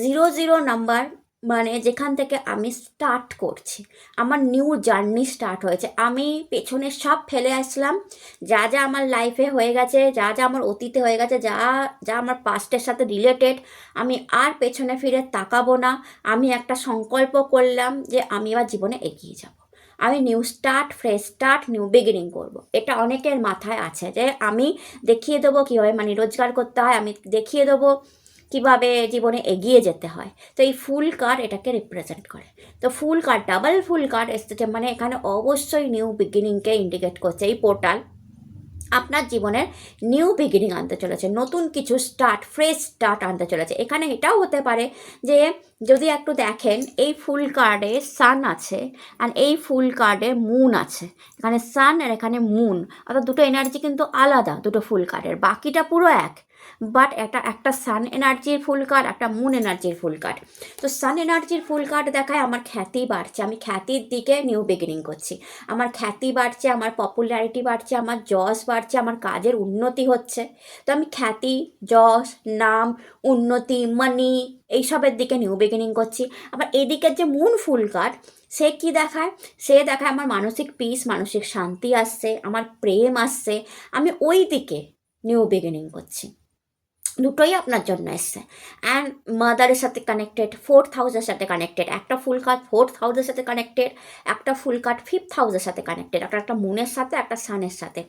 Speaker 1: 0 number মানে যেখান থেকে আমি স্টার্ট করছি, আমার নিউ জার্নি স্টার্ট হয়েছে। আমি পেছনে সব ফেলে আসলাম, যা যা আমার লাইফে হয়ে গেছে, যা যা আমার অতীতে হয়ে গেছে, যা যা আমার পাস্টের সাথে রিলেটেড, আমি আর পেছনে ফিরে তাকাবো না। আমি একটা সংকল্প করলাম যে আমি এবার জীবনে এগিয়ে যাব, আমি new start, fresh start, new beginning করব। এটা অনেকের মাথায় আছে যে আমি দেখিয়ে দেবো কীভাবে মানি রোজগার করতে হয়, আমি দেখিয়ে দেবো কীভাবে জীবনে এগিয়ে যেতে হয়। তো এই ফুল কার্ড এটাকে রিপ্রেজেন্ট করে। তো fool card, double fool card এসেছে মানে এখানে অবশ্যই নিউ বিগিনিংকে ইন্ডিকেট করছে। এই পোর্টাল আপনার জীবনের নিউ বিগিনিং আনতে চলেছে, নতুন কিছু স্টার্ট, ফ্রেশ স্টার্ট আনতে চলেছে। এখানে এটাও হতে পারে যে যদি একটু দেখেন এই ফুল কার্ডে সান আছে আর এই ফুল কার্ডে মুন আছে। এখানে সান আর এখানে মুন, অর্থাৎ দুটো এনার্জি কিন্তু আলাদা দুটো ফুল কার্ডের, বাকিটা পুরো এক। বাট একটা সান এনার্জির ফুল কার্ড, একটা মুন এনার্জির ফুল কার্ড। তো সান এনার্জির ফুল কার্ড দেখায় আমার খ্যাতি বাড়ছে, আমি খ্যাতির দিকে নিউ বিগিনিং করছি, আমার খ্যাতি বাড়ছে, আমার পপুলারিটি বাড়ছে, আমার যশ বাড়ছে, আমার কাজের উন্নতি হচ্ছে। তো আমি খ্যাতি, যশ, নাম, উন্নতি, মানি এইসবের দিকে নিউ বিগিনিং করছি। আবার এদিকের যে মুন ফুল কার্ড সে কি দেখায়, সে দেখায় আমার মানসিক পিস, মানসিক শান্তি আসছে, আমার প্রেম আসছে, আমি ওই দিকে নিউ বিগিনিং করছি। দুটোই আপনার জন্য এসছে। অ্যান্ড মাদারের সাথে কানেক্টেড, 4th হাউসের সাথে কানেক্টেড। একটা ফুল কার্ড 4th হাউসের সাথে কানেক্টেড, একটা ফুল কার্ড 5th হাউসের সাথে কানেক্টেড, একটা মুনের সাথে, একটা সানের সাথে।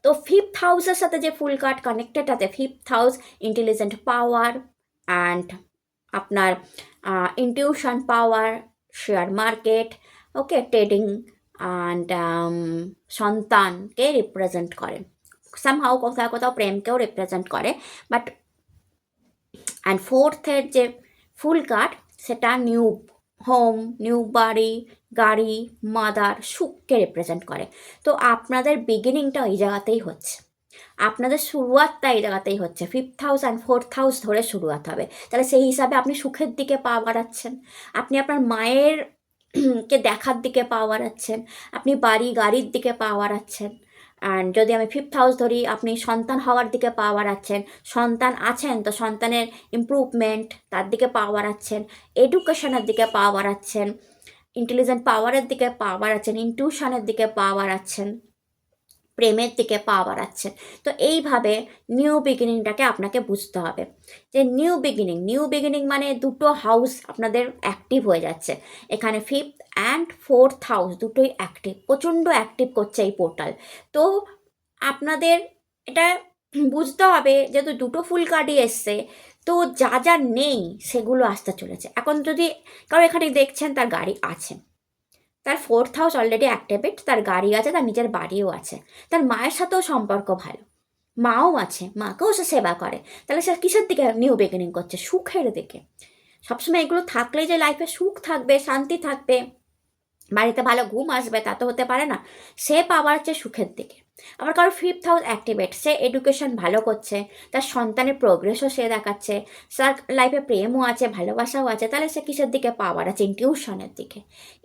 Speaker 1: তো 5th হাউসের সাথে যে ফুল কার্ড কানেক্টেড আছে, 5th house intelligent power and আপনার intuition power, share market, okay, trading and সন্তানকে রিপ্রেজেন্ট করে। সামহাও কোথাও কোথাও প্রেমকেও রিপ্রেজেন্ট করে। বাট অ্যান্ড 4th-এর যে ফুল কার্ড সেটা নিউ হোম, নিউ বাড়ি, গাড়ি, মাদার, সুখকে রিপ্রেজেন্ট করে। তো আপনাদের বিগিনিংটা এই জায়গাতেই হচ্ছে, আপনাদের শুরুয়াতটা এই জায়গাতেই হচ্ছে। 5th house and 4th house ধরে শুরুয়াত হবে। তাহলে সেই হিসাবে আপনি সুখের দিকে পা বাড়াচ্ছেন, আপনি আপনার মায়ের কে দেখার দিকে পাওয়ার আছেন, আপনি বাড়ি গাড়ির দিকে পাওয়ার আছেন। অ্যান্ড যদি আমি 5th হাউস ধরি, আপনি সন্তান হওয়ার দিকে পাওয়ার আছেন, সন্তান আছেন তো সন্তানের ইমপ্রুভমেন্ট তার দিকে পাওয়ার আছেন, এডুকেশনের দিকে পাওয়ার আছেন, ইন্টেলিজেন্ট পাওয়ারের দিকে পাওয়ার আছেন, ইনটিউশনের দিকে পাওয়ার আছেন, প্রেমের দিকে পা বাড়াচ্ছেন। তো এইভাবে নিউ বিগিনিংটাকে আপনাকে বুঝতে হবে যে নিউ বিগিনিং মানে দুটো হাউস আপনাদের অ্যাক্টিভ হয়ে যাচ্ছে। এখানে 5th অ্যান্ড 4th হাউস দুটোই অ্যাক্টিভ, প্রচণ্ড অ্যাক্টিভ করছে এই পোর্টাল। তো আপনাদের এটা বুঝতে হবে, যেহেতু দুটো ফুল কার্ডই এসছে, তো যা যা নেই সেগুলো আসতে চলেছে। এখন যদি কারো এখানে দেখছেন তার গাড়ি আছে, তার 4th হাউস অলরেডি অ্যাক্টিভেট, তার গাড়ি আছে, তার নিজের বাড়িও আছে, তার মায়ের সাথেও সম্পর্ক ভালো, মাও আছে, মাকেও সে সেবা করে, তাহলে সে কিসের দিকে নিউ বিগিনিং করছে? সুখের দিকে। সবসময় এগুলো থাকলে যে লাইফে সুখ থাকবে, শান্তি থাকবে, বাড়িতে ভালো ঘুম আসবে তা তো হতে পারে না। সে পাওয়ার হচ্ছে সুখের দিকে। আবার কারো 5th হাউস অ্যাক্টিভেট, সে এডুকেশন ভালো করছে, তার সন্তানের প্রোগ্রেসও সে দেখাচ্ছে, তার লাইফে প্রেমও আছে, ভালোবাসাও আছে, তাহলে সে কিসের দিকে পাওয়ার আছে? ইনটিউশনের দিকে,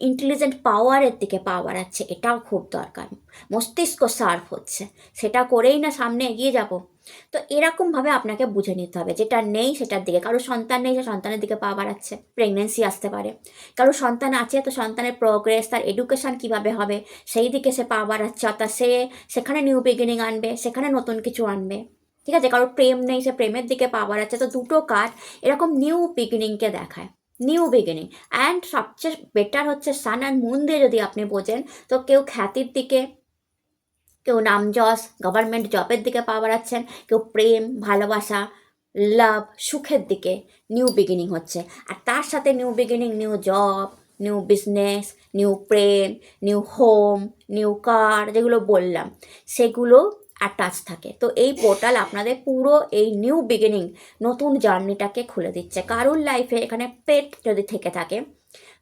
Speaker 1: ইন্টেলিজেন্ট পাওয়ারের দিকে পাওয়ার আছে। এটাও খুব দরকার। মস্তিষ্ক শার্প হচ্ছে, সেটা করেই না সামনে এগিয়ে যাব। তো এরকমভাবে আপনাকে বুঝে নিতে হবে, যেটা নেই সেটার দিকে। কারো সন্তান নেই, সে সন্তানের দিকে পা বাড়াচ্ছে, প্রেগনেন্সি আসতে পারে। কারো সন্তান আছে, তো সন্তানের প্রোগ্রেস, তার এডুকেশন কিভাবে হবে সেই দিকে সে পা বাড়াচ্ছে, অর্থাৎ সে সেখানে নিউ বিগিনিং আনবে, সেখানে নতুন কিছু আনবে। ঠিক আছে, কারো প্রেম নেই, সে প্রেমের দিকে পা বাড়াচ্ছে। তো দুটো কার্ড এরকম নিউ বিগিনিংকে দেখায়, নিউ বিগিনিং। অ্যান্ড সবচেয়ে বেটার হচ্ছে সান অ্যান্ড মুন দিয়ে যদি আপনি বোঝেন, তো কেউ খ্যাতির দিকে, কেউ নাম যশ, গভর্নমেন্ট জবের দিকে পা বাড়াচ্ছেন, কেউ প্রেম, ভালোবাসা, লাভ, সুখের দিকে নিউ বিগিনিং হচ্ছে। আর তার সাথে new beginning, new job, new business, new প্রেম, নিউ হোম, নিউ কার, যেগুলো বললাম সেগুলো অ্যাটাচ থাকে। তো এই পোর্টাল আপনাদের পুরো এই নিউ বিগিনিং, নতুন জার্নিটাকে খুলে দিচ্ছে। কারোর লাইফে এখানে পেট যদি থেকে থাকে,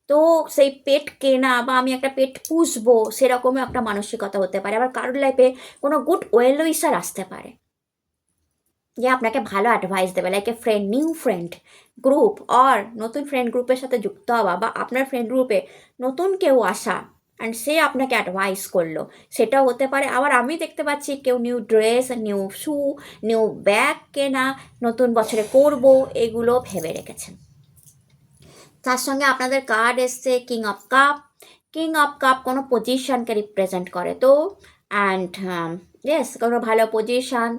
Speaker 1: তো সেই পেট কেনা বা আমি একটা পেট পুষবো সেরকমই একটা মানসিকতা হতে পারে। আবার কারোর লাইফে কোনো গুড ওয়েল উইশার আসতে পারে, যে আপনাকে ভালো অ্যাডভাইস দেবে, like a friend, new friend group, or নতুন ফ্রেন্ড গ্রুপের সাথে যুক্ত হওয়া, বা আপনার ফ্রেন্ড গ্রুপে নতুন কেউ আসা অ্যান্ড সে আপনাকে অ্যাডভাইস করলো, সেটাও হতে পারে। আবার আমি দেখতে পাচ্ছি কেউ নিউ ড্রেস, নিউ শু, নিউ ব্যাগ কেনা নতুন বছরে করব, এগুলো ভেবে রেখেছেন। তার সঙ্গে আপনাদের কার্ড এসছে king of cup. King of cup কোনো পজিশনকে রিপ্রেজেন্ট করে। তো অ্যান্ড ইয়েস, কোনো ভালো পজিশন,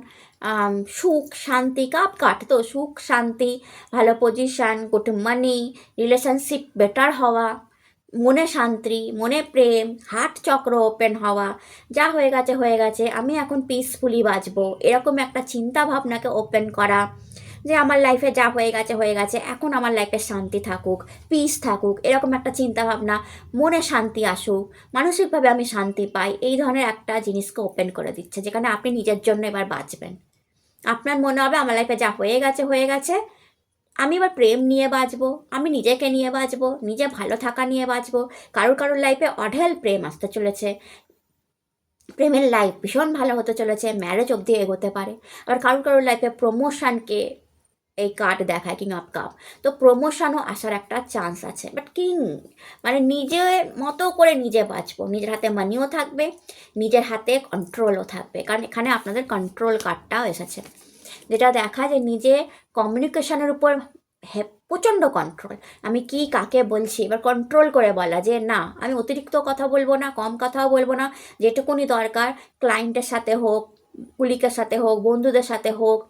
Speaker 1: সুখ শান্তি, কাপ কাট তো সুখ শান্তি, ভালো পজিশন, গুড মানি, রিলেশনশিপ বেটার হওয়া, মনে শান্তি, মনে প্রেম, হার্ট চক্র ওপেন হওয়া, যা হয়ে গেছে হয়ে গেছে, আমি এখন পিসফুলি বাঁচবো, এরকম একটা চিন্তা ভাবনাকে ওপেন করা, যে আমার লাইফে যা হয়ে গেছে হয়ে গেছে, এখন আমার লাইফে শান্তি থাকুক, পিস থাকুক, এরকম একটা চিন্তা ভাবনা, মনে শান্তি আসুক, মানসিকভাবে আমি শান্তি পাই, এই ধরনের একটা জিনিসকে ওপেন করে দিচ্ছে, যেখানে আপনি নিজের জন্য এবার বাঁচবেন। আপনার মনে হবে আমার লাইফে যা হয়ে গেছে হয়ে গেছে, আমি এবার প্রেম নিয়ে বাঁচবো, আমি নিজেকে নিয়ে বাঁচবো, নিজে ভালো থাকা নিয়ে বাঁচবো। কারোর লাইফে অঢেল প্রেম আসতে চলেছে, প্রেমের লাইফ ভীষণ ভালো হতে চলেছে, ম্যারেজ অবধি এগোতে পারে। আবার কারোর লাইফে প্রমোশনকে এই কার্ড দেখায়, কিং অফ কাপ। তো প্রমোশনও আসার একটা চান্স আছে। বাট কিং মানে নিজের মতো করে নিজে বাঁচবো, নিজের হাতে মানিও থাকবে, নিজের হাতে কন্ট্রোলও থাকবে, কারণ এখানে আপনাদের কন্ট্রোল কার্ডটাও এসেছে, যেটা দেখা যে নিজে কমিউনিকেশনের উপর প্রচণ্ড কন্ট্রোল। আমি কি কাকে বলছি এবার কন্ট্রোল করে বলা, যে না আমি অতিরিক্ত কথা বলবো না, কম কথাও বলবো না, যেটুকুনি দরকার ক্লায়েন্টের সাথে হোক, কুলিকের সাথে হোক, বন্ধুদের সাথে হোক,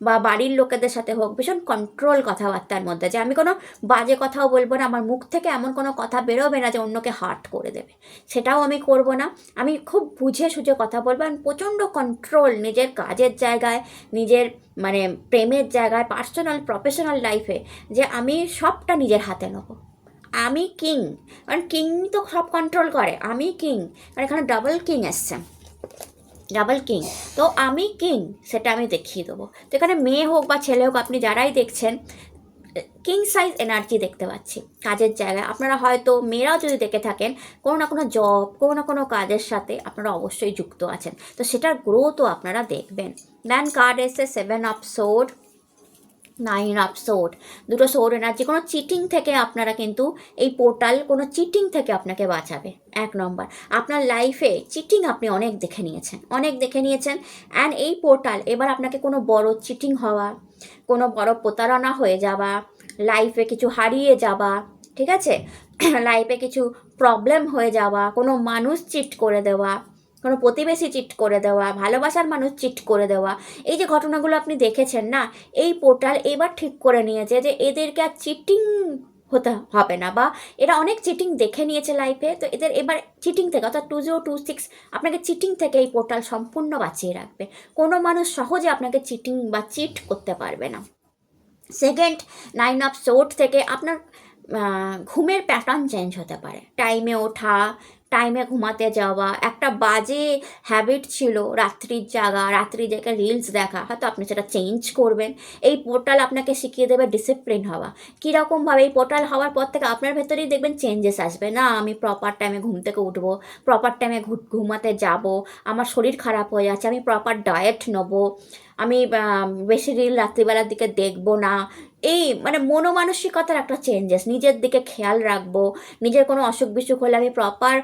Speaker 1: বা বাড়ির লোকেদের সাথে হোক, ভীষণ কন্ট্রোল কথাবার্তার মধ্যে, যে আমি কোনো বাজে কথাও বলবো না, আমার মুখ থেকে এমন কোনো কথা বেরোবে না যে অন্যকে হার্ট করে দেবে, সেটাও আমি করব না। আমি খুব বুঝে সুঝে কথা বলবো, আর প্রচণ্ড কন্ট্রোল নিজের কাজের জায়গায়, নিজের মানে প্রেমের জায়গায়, পার্সোনাল প্রফেশনাল লাইফে, যে আমি সবটা নিজের হাতে নেব। আমি কিং, কারণ কিং তো সব কন্ট্রোল করে, আমি কিং, কারণ এখানে ডাবল কিং এসছে, ডাবল কিং। তো আমি কিং সেটা আমি দেখিয়ে দেবো। তো এখানে মেয়ে হোক বা ছেলে হোক, আপনি যারাই দেখছেন, কিং সাইজ এনার্জি দেখতে পাচ্ছি কাজের জায়গায়। আপনারা হয়তো মেয়েরাও যদি দেখে থাকেন, কোনো না কোনো জব, কোনো না কোনো কাজের সাথে আপনারা অবশ্যই যুক্ত আছেন, তো সেটার গ্রোথও আপনারা দেখবেন। দেন কার্ড এসে 7 of sword, nine of sword, দুটো সোর্ড এনার্জি। কোনো চিটিং থেকে আপনারা কিন্তু এই পোর্টাল কোনো চিটিং থেকে আপনাকে বাঁচাবে। এক নম্বর, আপনার লাইফে চিটিং আপনি অনেক দেখে নিয়েছেন, অনেক দেখে নিয়েছেন। অ্যান্ড এই পোর্টাল এবার আপনাকে কোনো বড় চিটিং হওয়া, কোনো বড় প্রতারণা হয়ে যাওয়া, লাইফে কিছু হারিয়ে যাওয়া, ঠিক আছে, লাইফে কিছু প্রবলেম হয়ে যাওয়া, কোনো মানুষ চিট করে দেওয়া, কোনো প্রতিবেশী চিট করে দেওয়া, ভালোবাসার মানুষ চিট করে দেওয়া, এই যে ঘটনাগুলো আপনি দেখেছেন না, এই পোর্টাল এবার ঠিক করে নিয়েছে যে এদেরকে আর চিটিং হতে হবে না, বা এরা অনেক চিটিং দেখে নিয়েছে লাইফে, তো এদের এবার চিটিং থেকে, অর্থাৎ 2026 আপনাকে চিটিং থেকে এই পোর্টাল সম্পূর্ণ বাঁচিয়ে রাখবে। কোনো মানুষ সহজে আপনাকে চিটিং বা চিট করতে পারবে না। সেকেন্ড, নাইন অফ সোর্ড থেকে আপনার ঘুমের প্যাটার্ন চেঞ্জ হতে পারে। টাইমে ওঠা, টাইমে ঘুমাতে যাওয়া, একটা বাজে হ্যাবিট ছিল রাত্রির জাগা, রাত্রি জেগে রিলস দেখা, হয়তো আপনি সেটা চেঞ্জ করবেন। এই পোর্টাল আপনাকে শিখিয়ে দেবে ডিসিপ্লিন হওয়া। কীরকমভাবে এই পোর্টাল হওয়ার পর থেকে আপনার ভেতরেই দেখবেন চেঞ্জেস আসবে, না আমি প্রপার টাইমে ঘুম থেকে উঠবো, প্রপার টাইমে ঘুমাতে যাব, আমার শরীর খারাপ হয়ে যাচ্ছে, আমি প্রপার ডায়েট নেবো, আমি বেশি রিল রাত্রিবেলার দিকে দেখবো না। এই মানে মনোমানসিকতার একটা চেঞ্জেস, নিজের দিকে খেয়াল রাখবো, নিজের কোনো অসুখ বিসুখ হলে আমি প্রপার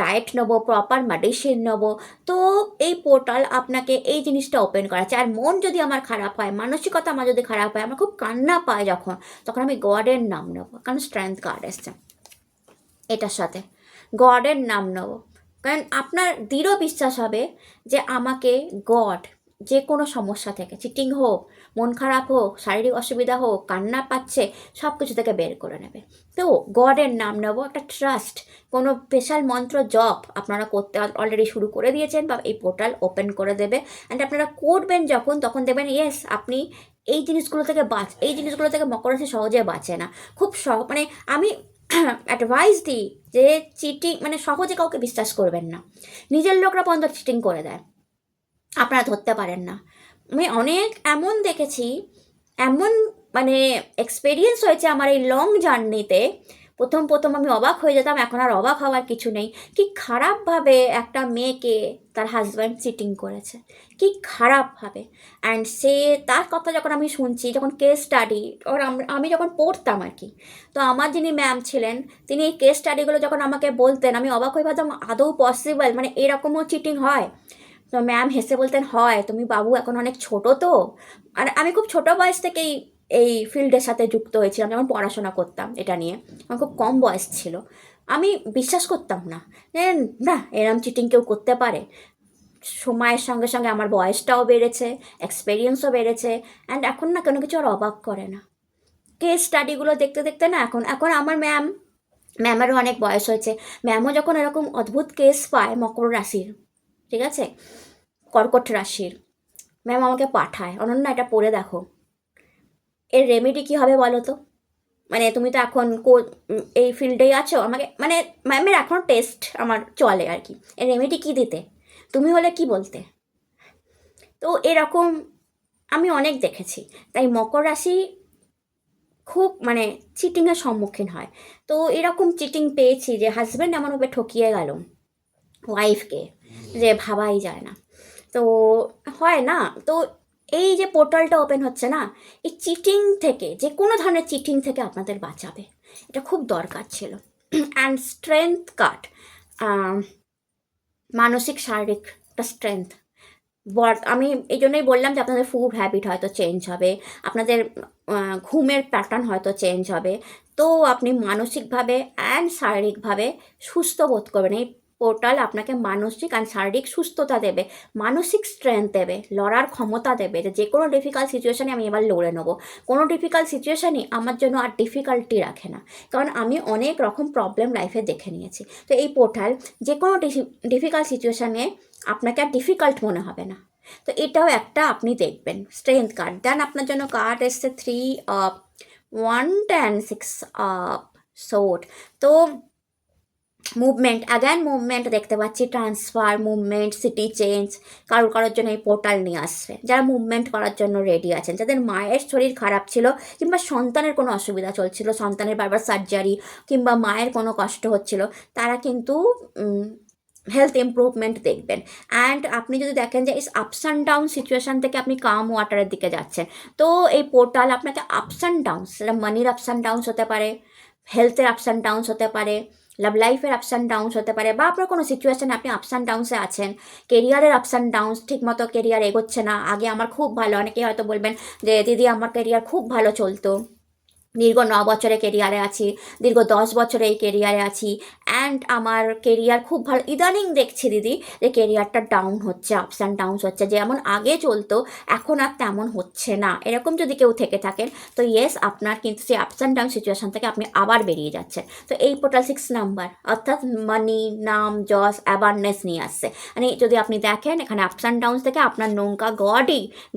Speaker 1: ডায়েট নেবো, প্রপার মেডিসিন নেবো। তো এই পোর্টাল আপনাকে এই জিনিসটা ওপেন করাচ্ছে। আর মন যদি আমার খারাপ হয়, মানসিকতা আমার যদি খারাপ হয়, আমার খুব কান্না পায় যখন, তখন আমি গডের নাম নেবো, কারণ স্ট্রেংথ কার্ড এসছে এটার সাথে, গডের নাম নেবো। কারণ আপনার দৃঢ় বিশ্বাস হবে যে আমাকে গড যে কোনো সমস্যা থেকে, চিটিং হোক, মন খারাপ হোক, শারীরিক অসুবিধা হোক, কান্না পাচ্ছে, সব কিছু থেকে বের করে নেবে। তো গডের নাম নেবো, একটা ট্রাস্ট, কোনো স্পেশাল মন্ত্র জপ আপনারা করতে অলরেডি শুরু করে দিয়েছেন, বা এই পোর্টাল ওপেন করে দেবে। অ্যান্ড আপনারা করবেন যখন, তখন দেখবেন ইয়েস আপনি এই জিনিসগুলো থেকে এই জিনিসগুলো থেকে মকর রাশি সহজে বাঁচে না। খুব মানে আমি অ্যাডভাইস দিই যে চিটিং মানে সহজে কাউকে বিশ্বাস করবেন না, নিজের লোকরা পর্যন্ত চিটিং করে দেয়, আপনারা ধরতে পারেন না। আমি অনেক এমন দেখেছি, এমন মানে এক্সপেরিয়েন্স হয়েছে আমার এই লং জার্নিতে। প্রথম প্রথম আমি অবাক হয়ে যেতাম, এখন আর অবাক হওয়ার কিছু নেই। কি খারাপভাবে একটা মেয়েকে তার হাজব্যান্ড চিটিং করেছে, কি খারাপভাবে। অ্যান্ড সে তার কথা যখন আমি শুনছি, যখন কেস স্টাডি, ওর আমি যখন পড়তাম আর কি, তো আমার যিনি ম্যাম ছিলেন, তিনি এই কেস স্টাডিগুলো যখন আমাকে বলতেন, আমি অবাক হয়ে ভাবতাম আদৌ পসিবল, মানে এরকমও চিটিং হয়। তো ম্যাম হেসে বলতেন, হয়, তুমি বাবু এখন অনেক ছোট তো। আর আমি খুব ছোট বয়স থেকেই এই ফিল্ডের সাথে যুক্ত হয়েছিলাম, যখন পড়াশোনা করতাম এটা নিয়ে, আমার খুব কম বয়স ছিল। আমি বিশ্বাস করতাম না যে না এরম চিটিং কেউ করতে পারে। সময়ের সঙ্গে সঙ্গে আমার বয়সটাও বেড়েছে, এক্সপেরিয়েন্সও বেড়েছে, অ্যান্ড এখন না কোনো কিছু আর অবাক করে না। কেস স্টাডিগুলো দেখতে দেখতে না এখন এখন আমার ম্যামেরও অনেক বয়স হয়েছে, ম্যামও যখন এরকম অদ্ভুত কেস পায় মকর রাশির, ঠিক আছে, কর্কট রাশির, ম্যাম আমাকে পাঠায়, অনন্যা এটা পড়ে দেখো, এর রেমেডি কী হবে বলো তো। মানে তুমি তো এখন এই ফিল্ডেই আছো, আমাকে মানে ম্যামের এখনও টেস্ট আমার চলে আর কি, এর রেমেডি কী দিতে, তুমি হলে কি বলতে। তো এরকম আমি অনেক দেখেছি। তাই মকর রাশি খুব মানে চিটিংয়ের সম্মুখীন হয়। তো এরকম চিটিং পেয়েছি যে হাজব্যান্ড এমনভাবে ঠকিয়ে গেল ওয়াইফকে, যে ভাবাই যায় না। তো হয় না, তো এই যে পোর্টালটা ওপেন হচ্ছে না, এই চিটিং থেকে, যে কোনো ধরনের চিটিং থেকে আপনাদের বাঁচাবে, এটা খুব দরকার ছিল। অ্যান্ড স্ট্রেংথ কার্ড, মানসিক শারীরিক একটা স্ট্রেংথ। আমি এই জন্যই বললাম যে আপনাদের ফুড হ্যাবিট হয়তো চেঞ্জ হবে, আপনাদের ঘুমের প্যাটার্ন হয়তো চেঞ্জ হবে। তো আপনি মানসিকভাবে অ্যান্ড শারীরিকভাবে সুস্থ বোধ করবেন। এই পোর্টাল আপনাকে মানসিক অ্যান্ড শারীরিক সুস্থতা দেবে, মানসিক স্ট্রেংথ দেবে, লড়ার ক্ষমতা দেবে, যে কোনো ডিফিকাল্ট সিচুয়েশানে আমি এবার লড়ে নেবো। কোনো ডিফিকাল্ট সিচুয়েশানই আমার জন্য আর ডিফিকাল্টি রাখে না, কারণ আমি অনেক রকম প্রবলেম লাইফে দেখে নিয়েছি। তো এই পোর্টাল যে কোনো ডিফিকাল্ট সিচুয়েশানে আপনাকে আর ডিফিকাল্ট মনে হবে না। তো এটাও একটা আপনি দেখবেন স্ট্রেংথ কার্ড। দেন আপনার জন্য কার্ড এসছে 3 of wand and 6 of sword. তো মুভমেন্ট, অ্যাগেন মুভমেন্ট দেখতে পাচ্ছি, ট্রান্সফার, মুভমেন্ট, সিটি চেঞ্জ, কারোর জন্য এই পোর্টাল নিয়ে আসবে। যারা মুভমেন্ট করার জন্য রেডি আছেন, যাদের মায়ের শরীর খারাপ ছিল, কিংবা সন্তানের কোনো অসুবিধা চলছিল, সন্তানের বারবার সার্জারি, কিংবা মায়ের কোনো কষ্ট হচ্ছিল, তারা কিন্তু হেলথ ইমপ্রুভমেন্ট দেখবেন। অ্যান্ড আপনি যদি দেখেন যে এই আপস অ্যান্ড ডাউন সিচুয়েশান থেকে আপনি কাম ওয়াটারের দিকে যাচ্ছেন, তো এই পোর্টাল আপনাকে আপস অ্যান্ড ডাউনস, সেটা মানির আপস অ্যান্ড ডাউনস হতে পারে, হেলথের আপস অ্যান্ড ডাউনস হতে পারে, লাভ লাইফের আপস অ্যান্ড ডাউনস হতে পারে, বা আপনার কোনো সিচুয়েশানে আপনি আপস অ্যান্ড ডাউনসে আছেন, কেরিয়ারের আপস অ্যান্ড ডাউনস, ঠিক মতো কেরিয়ার এগোচ্ছে না, আগে আমার খুব ভালো, অনেকেই হয়তো বলবেন যে দিদি আমার কেরিয়ার খুব ভালো চলতো, দীর্ঘ 9 বছরে কেরিয়ারে আছি, দীর্ঘ 10 বছরে এই কেরিয়ারে আছি, অ্যান্ড আমার কেরিয়ার খুব ভালো, ইদানিং দেখছি দিদি যে কেরিয়ারটা ডাউন হচ্ছে, আপস অ্যান্ড ডাউনস হচ্ছে, যেমন আগে চলতো এখন আর তেমন হচ্ছে না, এরকম যদি কেউ থেকে থাকেন তো ইয়েস, আপনার কিন্তু সেই আপস অ্যান্ড ডাউন সিচুয়েশান থেকে আপনি আবার বেরিয়ে যাচ্ছেন। তো এই পোর্টাল 6 নাম্বার অর্থাৎ মানি, নাম, যশ, অ্যাওয়ারনেস নিয়ে আসছে। মানে যদি আপনি দেখেন এখানে আপস অ্যান্ড ডাউনস থেকে আপনার নৌকা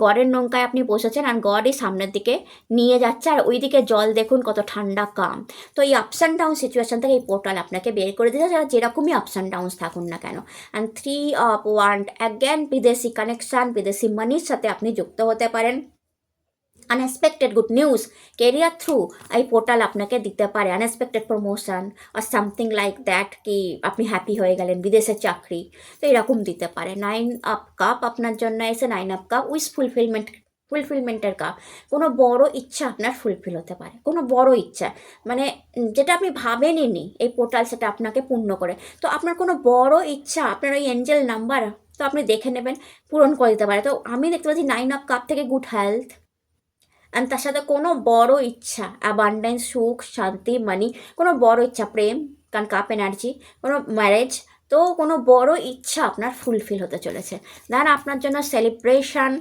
Speaker 1: গডের নৌকায় আপনি বসেছেন, আর গডই সামনের দিকে নিয়ে যাচ্ছে, আর ওইদিকে জল দেখুন কত ঠান্ডা কাম। তো এই আপস অ্যান্ড ডাউন সিচুয়েশান থেকে এই পোর্টাল আপনাকে বের করে দিতে, যারা যেরকমই আপস অ্যান্ড ডাউনস থাকুন না কেন। অ্যান্ড 3 অফ ওয়ান্ড, অ্যাগেন বিদেশি কানেকশান, বিদেশি মানির সাথে আপনি যুক্ত হতে পারেন। Unexpected good news career through এই পোর্টাল আপনাকে দিতে পারে, আনএক্সপেক্টেড প্রমোশন আর সামথিং লাইক দ্যাট, কি আপনি হ্যাপি হয়ে গেলেন, বিদেশের চাকরি, তো এরকম দিতে পারে। 9 অফ কাপ আপনার জন্য এসে, 9 অফ কাপ উইথ ফুলফিলমেন্টের কাপ, কোনো বড় ইচ্ছা আপনার ফুলফিল হতে পারে, কোনো বড় ইচ্ছা, মানে যেটা আপনি ভাবেননি এই পোর্টাল সেটা আপনাকে পূর্ণ করে। তো আপনার কোনো বড় ইচ্ছা আপনার ওই এঞ্জেল নাম্বার তো আপনি দেখে নেবেন, পূরণ করে দিতে পারে। তো আমি দেখতে পাচ্ছি 9 অফ কাপ থেকে গুড হেলথ, অ্যান্ড তার সাথে কোনো বড় ইচ্ছা, অ্যাবান্ডেন্স, সুখ, শান্তি, মানি, কোনো বড় ইচ্ছা, প্রেম, কারণ কাপ এনার্জি, কোনো ম্যারেজ, তো কোনো বড় ইচ্ছা আপনার ফুলফিল হতে চলেছে। দেন আপনার জন্য সেলিব্রেশন,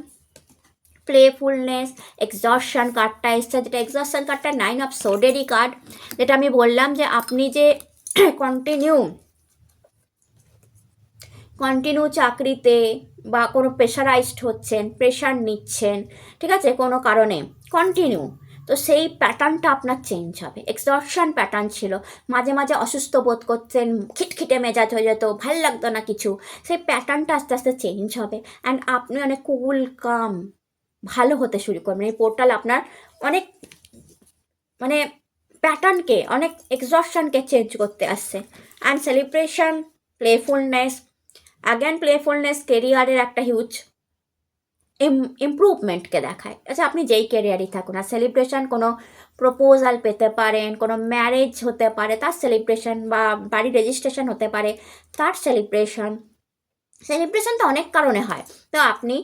Speaker 1: প্লেফুলনেস, এক্সজশন কার্ডটা এসছে, যেটা এক্সজশন কার্ডটা 9 অফ সোডেরই কার্ড, যেটা আমি বললাম যে আপনি যে কন্টিনিউ চাকরিতে বা কোনো প্রেশারাইজড হচ্ছেন, প্রেশার নিচ্ছেন, ঠিক আছে, কোনো কারণে কন্টিনিউ, তো সেই প্যাটার্নটা আপনার চেঞ্জ হবে। এক্সজশন প্যাটার্ন ছিল, মাঝে মাঝে অসুস্থ বোধ করছেন, খিটখিটে মেজাজ হয়ে যেত, ভাল লাগতো না কিছু, সেই প্যাটার্নটা আস্তে আস্তে চেঞ্জ হবে, অ্যান্ড আপনি অনেক কুল কাম ভালো হতে শুরু করবেন। এই পোর্টাল আপনার অনেক মানে প্যাটার্নকে, অনেক এক্সজশনকে চেঞ্জ করতে আসছে। And celebration, playfulness, again playfulness কেরিয়ারের একটা হিউজ ইমপ্রুভমেন্টকে দেখায়। আচ্ছা, আপনি যেই কেরিয়ারই থাকুন, আর সেলিব্রেশন কোনো প্রপোজাল পেতে পারেন, কোনো ম্যারেজ হতে পারে তার সেলিব্রেশন, বা বাড়ি রেজিস্ট্রেশন হতে পারে তার সেলিব্রেশন। সেলিব্রেশন তো অনেক কারণে হয়, তো আপনি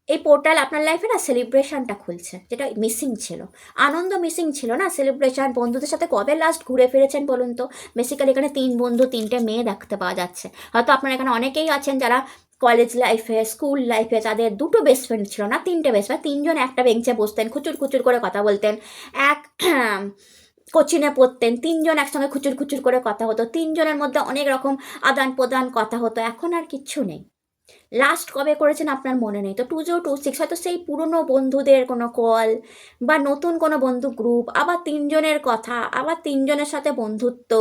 Speaker 1: এই পোর্টাল আপনার লাইফে না সেলিব্রেশনটা খুলছে, যেটা মিসিং ছিল, আনন্দ মিসিং ছিল না, সেলিব্রেশন। বন্ধুদের সাথে কবে লাস্ট ঘুরে ফিরেছেন বলুন তো? বেসিক্যালি এখানে 3 বন্ধু 3টে মেয়ে দেখতে পাওয়া যাচ্ছে। হয়তো আপনার এখানে অনেকেই আছেন যারা কলেজ লাইফে, স্কুল লাইফে তাদের 2টো বেস্ট ফ্রেন্ড ছিল না, 3টে বেস্ট ফ্রেন্ড, 3জন একটা বেঞ্চে বসতেন, খুচুর খুচুর করে কথা বলতেন, এক কোচিনে পড়তেন, 3জন একসঙ্গে খুচুর খুচুর করে কথা হতো, 3জনের মধ্যে অনেক রকম আদান প্রদান কথা হতো। এখন আর কিচ্ছু নেই, লাস্ট কবে করেছেন আপনার মনে নেই। তো 2026 হয়তো সেই পুরনো বন্ধুদের কোনো কল, বা নতুন কোনো বন্ধু গ্রুপ, আবার 3জনের কথা, আবার 3জনের সাথে বন্ধুত্ব,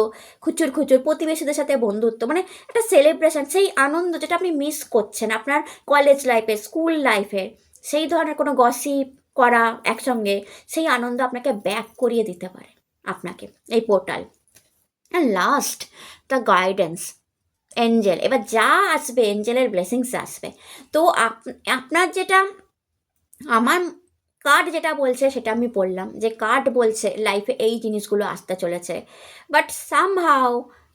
Speaker 1: খুচুর খুচুর প্রতিবেশীদের সাথে বন্ধুত্ব, মানে একটা সেলিব্রেশন, সেই আনন্দ যেটা আপনি মিস করছেন আপনার কলেজ লাইফে, স্কুল লাইফে, সেই ধরনের কোনো গসিপ করা একসঙ্গে, সেই আনন্দ আপনাকে ব্যাক করিয়ে দিতে পারে আপনাকে এই portal. And last, the guidance, Angel, এবার যা আসবে এঞ্জেলের ব্লেসিংস আসবে। তো আপনার যেটা, আমার কার্ড যেটা বলছে সেটা আমি বললাম, যে কার্ড বলছে লাইফে এই জিনিসগুলো আসতে চলেছে, বাট সামহাও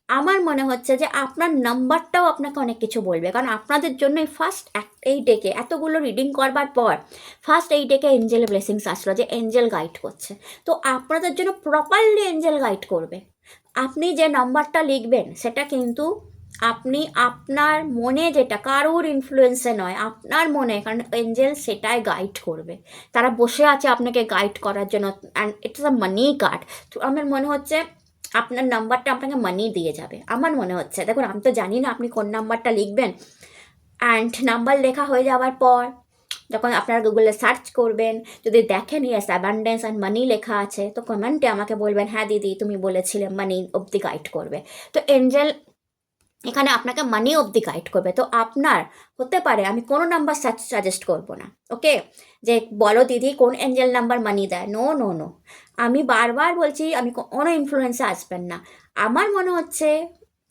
Speaker 1: আমার মনে হচ্ছে যে আপনার নাম্বারটাও আপনাকে অনেক কিছু বলবে, কারণ আপনাদের জন্যই ফার্স্ট এই ডেকে, এতগুলো রিডিং করবার পর ফার্স্ট এই ডেকে এঞ্জেল ব্লেসিংস আসলো, যে এঞ্জেল গাইড করছে। তো আপনাদের জন্য প্রপারলি এঞ্জেল গাইড করবে। আপনি যে নাম্বারটা লিখবেন সেটা কিন্তু আপনি আপনার মনে, যেটা কারোর ইনফ্লুয়েন্সে নয়, আপনার মনে, কারণ এঞ্জেল সেটাই গাইড করবে, তারা বসে আছে আপনাকে গাইড করার জন্য। And it's a money card. তো আমার মনে হচ্ছে আপনার নাম্বারটা আপনাকে মানি দিয়ে যাবে, আমার মনে হচ্ছে। দেখুন, আমি তো জানি না আপনি কোন নাম্বারটা লিখবেন, অ্যান্ড নাম্বার লেখা হয়ে যাওয়ার পর যখন আপনারা গুগলে সার্চ করবেন, যদি দেখেন ইয়েস অ্যাবান্ডেন্স অ্যান্ড মানি লেখা আছে, তো কমেন্টে আমাকে বলবেন হ্যাঁ দিদি তুমি বলেছিলে মানি অবধি গাইড করবে। তো এঞ্জেল এখানে আপনাকে মানি অবধি গাইড করবে। তো আপনার হতে পারে, আমি কোনো নাম্বার সাজেস্ট করব না, ওকে, যে বলো দিদি কোন এঞ্জেল নাম্বার মানি দেয়, নো নো নো, আমি বারবার বলছি আমি কোনো ইনফ্লুয়েন্সে আসবেন না। আমার মনে হচ্ছে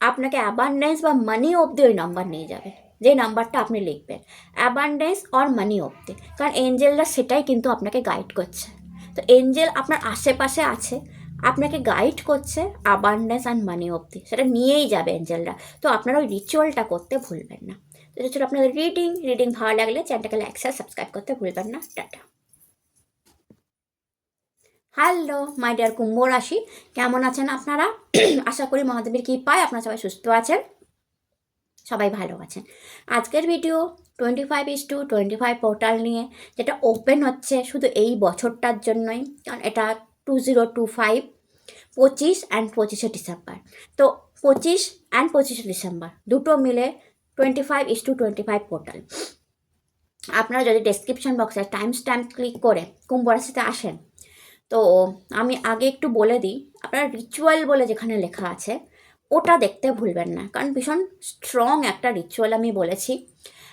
Speaker 1: আপনাকে অ্যাবান্ডেন্স বা মানি অবধি ওই নাম্বার নিয়ে যাবে, যে নাম্বারটা আপনি লিখবেন অ্যাবান্ডেন্স অর মানি অবধি। কারণ এঞ্জেলরা সেটাই কিন্তু আপনাকে গাইড করছে। তো এঞ্জেল আপনার আশেপাশে আছে, আপনাকে গাইড করছে অ্যাবান্ডেন্স অ্যান্ড মানি অবধি, সেটা নিয়েই যাবে এঞ্জেলরা। তো আপনারা ওই রিচুয়ালটা করতে ভুলবেন না। তো এটা ছিল আপনাদের রিডিং ভালো লাগলে চ্যানেলটাকে লাইক সাবস্ক্রাইব করতে ভুলবেন না। টাটা। হ্যালো মাই ডিয়ার কুম্ভ রাশি, কেমন আছেন আপনারা? আশা করি মহাদেবের কৃপায় আপনারা সবাই সুস্থ আছেন, সবাই ভালো আছেন। আজকের ভিডিও 25/25 পোর্টাল নিয়ে, যেটা ওপেন হচ্ছে শুধু এই বছরটার জন্যই, কারণ এটা 2025, 25 অ্যান্ড 25শে ডিসেম্বর। তো 25 অ্যান্ড 25শে ডিসেম্বর দুটো মিলে 25/25 পোর্টাল। আপনারা যদি ডেসক্রিপশন বক্সে টাইম স্ট্যাম্প ক্লিক করে কুম্ভ রাশিতে আসেন, তো আমি আগে একটু বলে দিই, আপনারা রিচুয়াল বলে যেখানে লেখা আছে ওটা দেখতে ভুলবেন না, কারণ ভীষণ স্ট্রং একটা রিচুয়াল আমি বলেছি।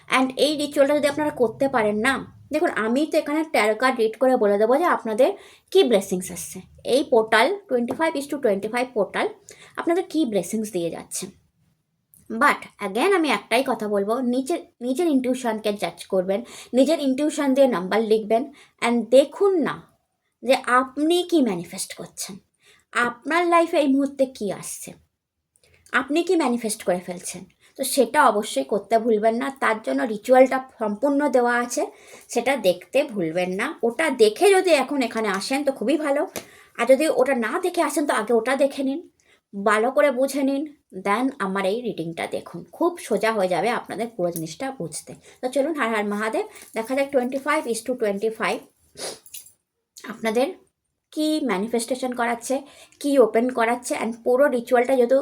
Speaker 1: অ্যান্ড এই রিচুয়ালটা যদি আপনারা করতে পারেন না, দেখুন আমি তো এখানে ট্যারো কার্ড রিড করে বলে দেবো যে আপনাদের কী ব্লেসিংস আসছে। এই পোর্টাল 25/25 পোর্টাল আপনাদের কী ব্লেসিংস দিয়ে যাচ্ছে। বাট অ্যাগেন আমি একটাই কথা বলবো, নিজের ইনটিউশনকে জাজ করবেন, নিজের ইনটিউশন দিয়ে নাম্বার লিখবেন অ্যান্ড দেখুন না যে আপনি কি ম্যানিফেস্ট করছেন, আপনার লাইফে এই মুহূর্তে কি আসছে, আপনি কি ম্যানিফেস্ট করে ফেলছেন। তো সেটা অবশ্যই করতে ভুলবেন না, তার জন্য রিচুয়ালটা সম্পূর্ণ দেওয়া আছে, সেটা দেখতে ভুলবেন না। ওটা দেখে যদি এখন এখানে আসেন তো খুবই ভালো, আর যদি ওটা না দেখে আসেন তো আগে ওটা দেখে নিন, ভালো করে বুঝে নিন, দেন আমার এই রিডিংটা দেখুন, খুব সোজা হয়ে যাবে আপনাদের পুরো জিনিসটা বুঝতে। তো চলুন, হর হর মহাদেব। দেখা যাক 25/25 আপনাদের কি ম্যানিফেস্টেশন করাচ্ছে, কি ওপেন করাচ্ছে। অ্যান্ড পুরো রিচুয়ালটা যেহেতু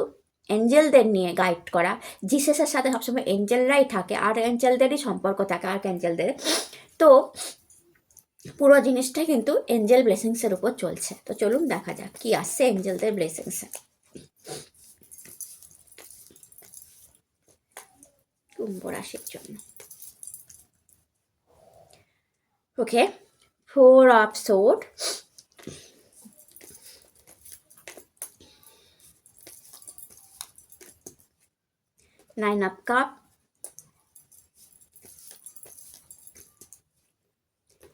Speaker 1: এঞ্জেলদের নিয়ে গাইড করা, জিসাসের সাথে সবসময় এঞ্জেলরাই থাকে, আর এঞ্জেলদেরই সম্পর্ক থাকে, আর এঞ্জেলদের। তো পুরো জিনিসটা কিন্তু এঞ্জেল ব্লেসিংসের উপর চলছে। তো চলুন দেখা যাক কি আসছে এঞ্জেলদের ব্লেসিংসে কুম্ভ রাশির জন্য। ওকে, 4 of Swords, 9 of Cups,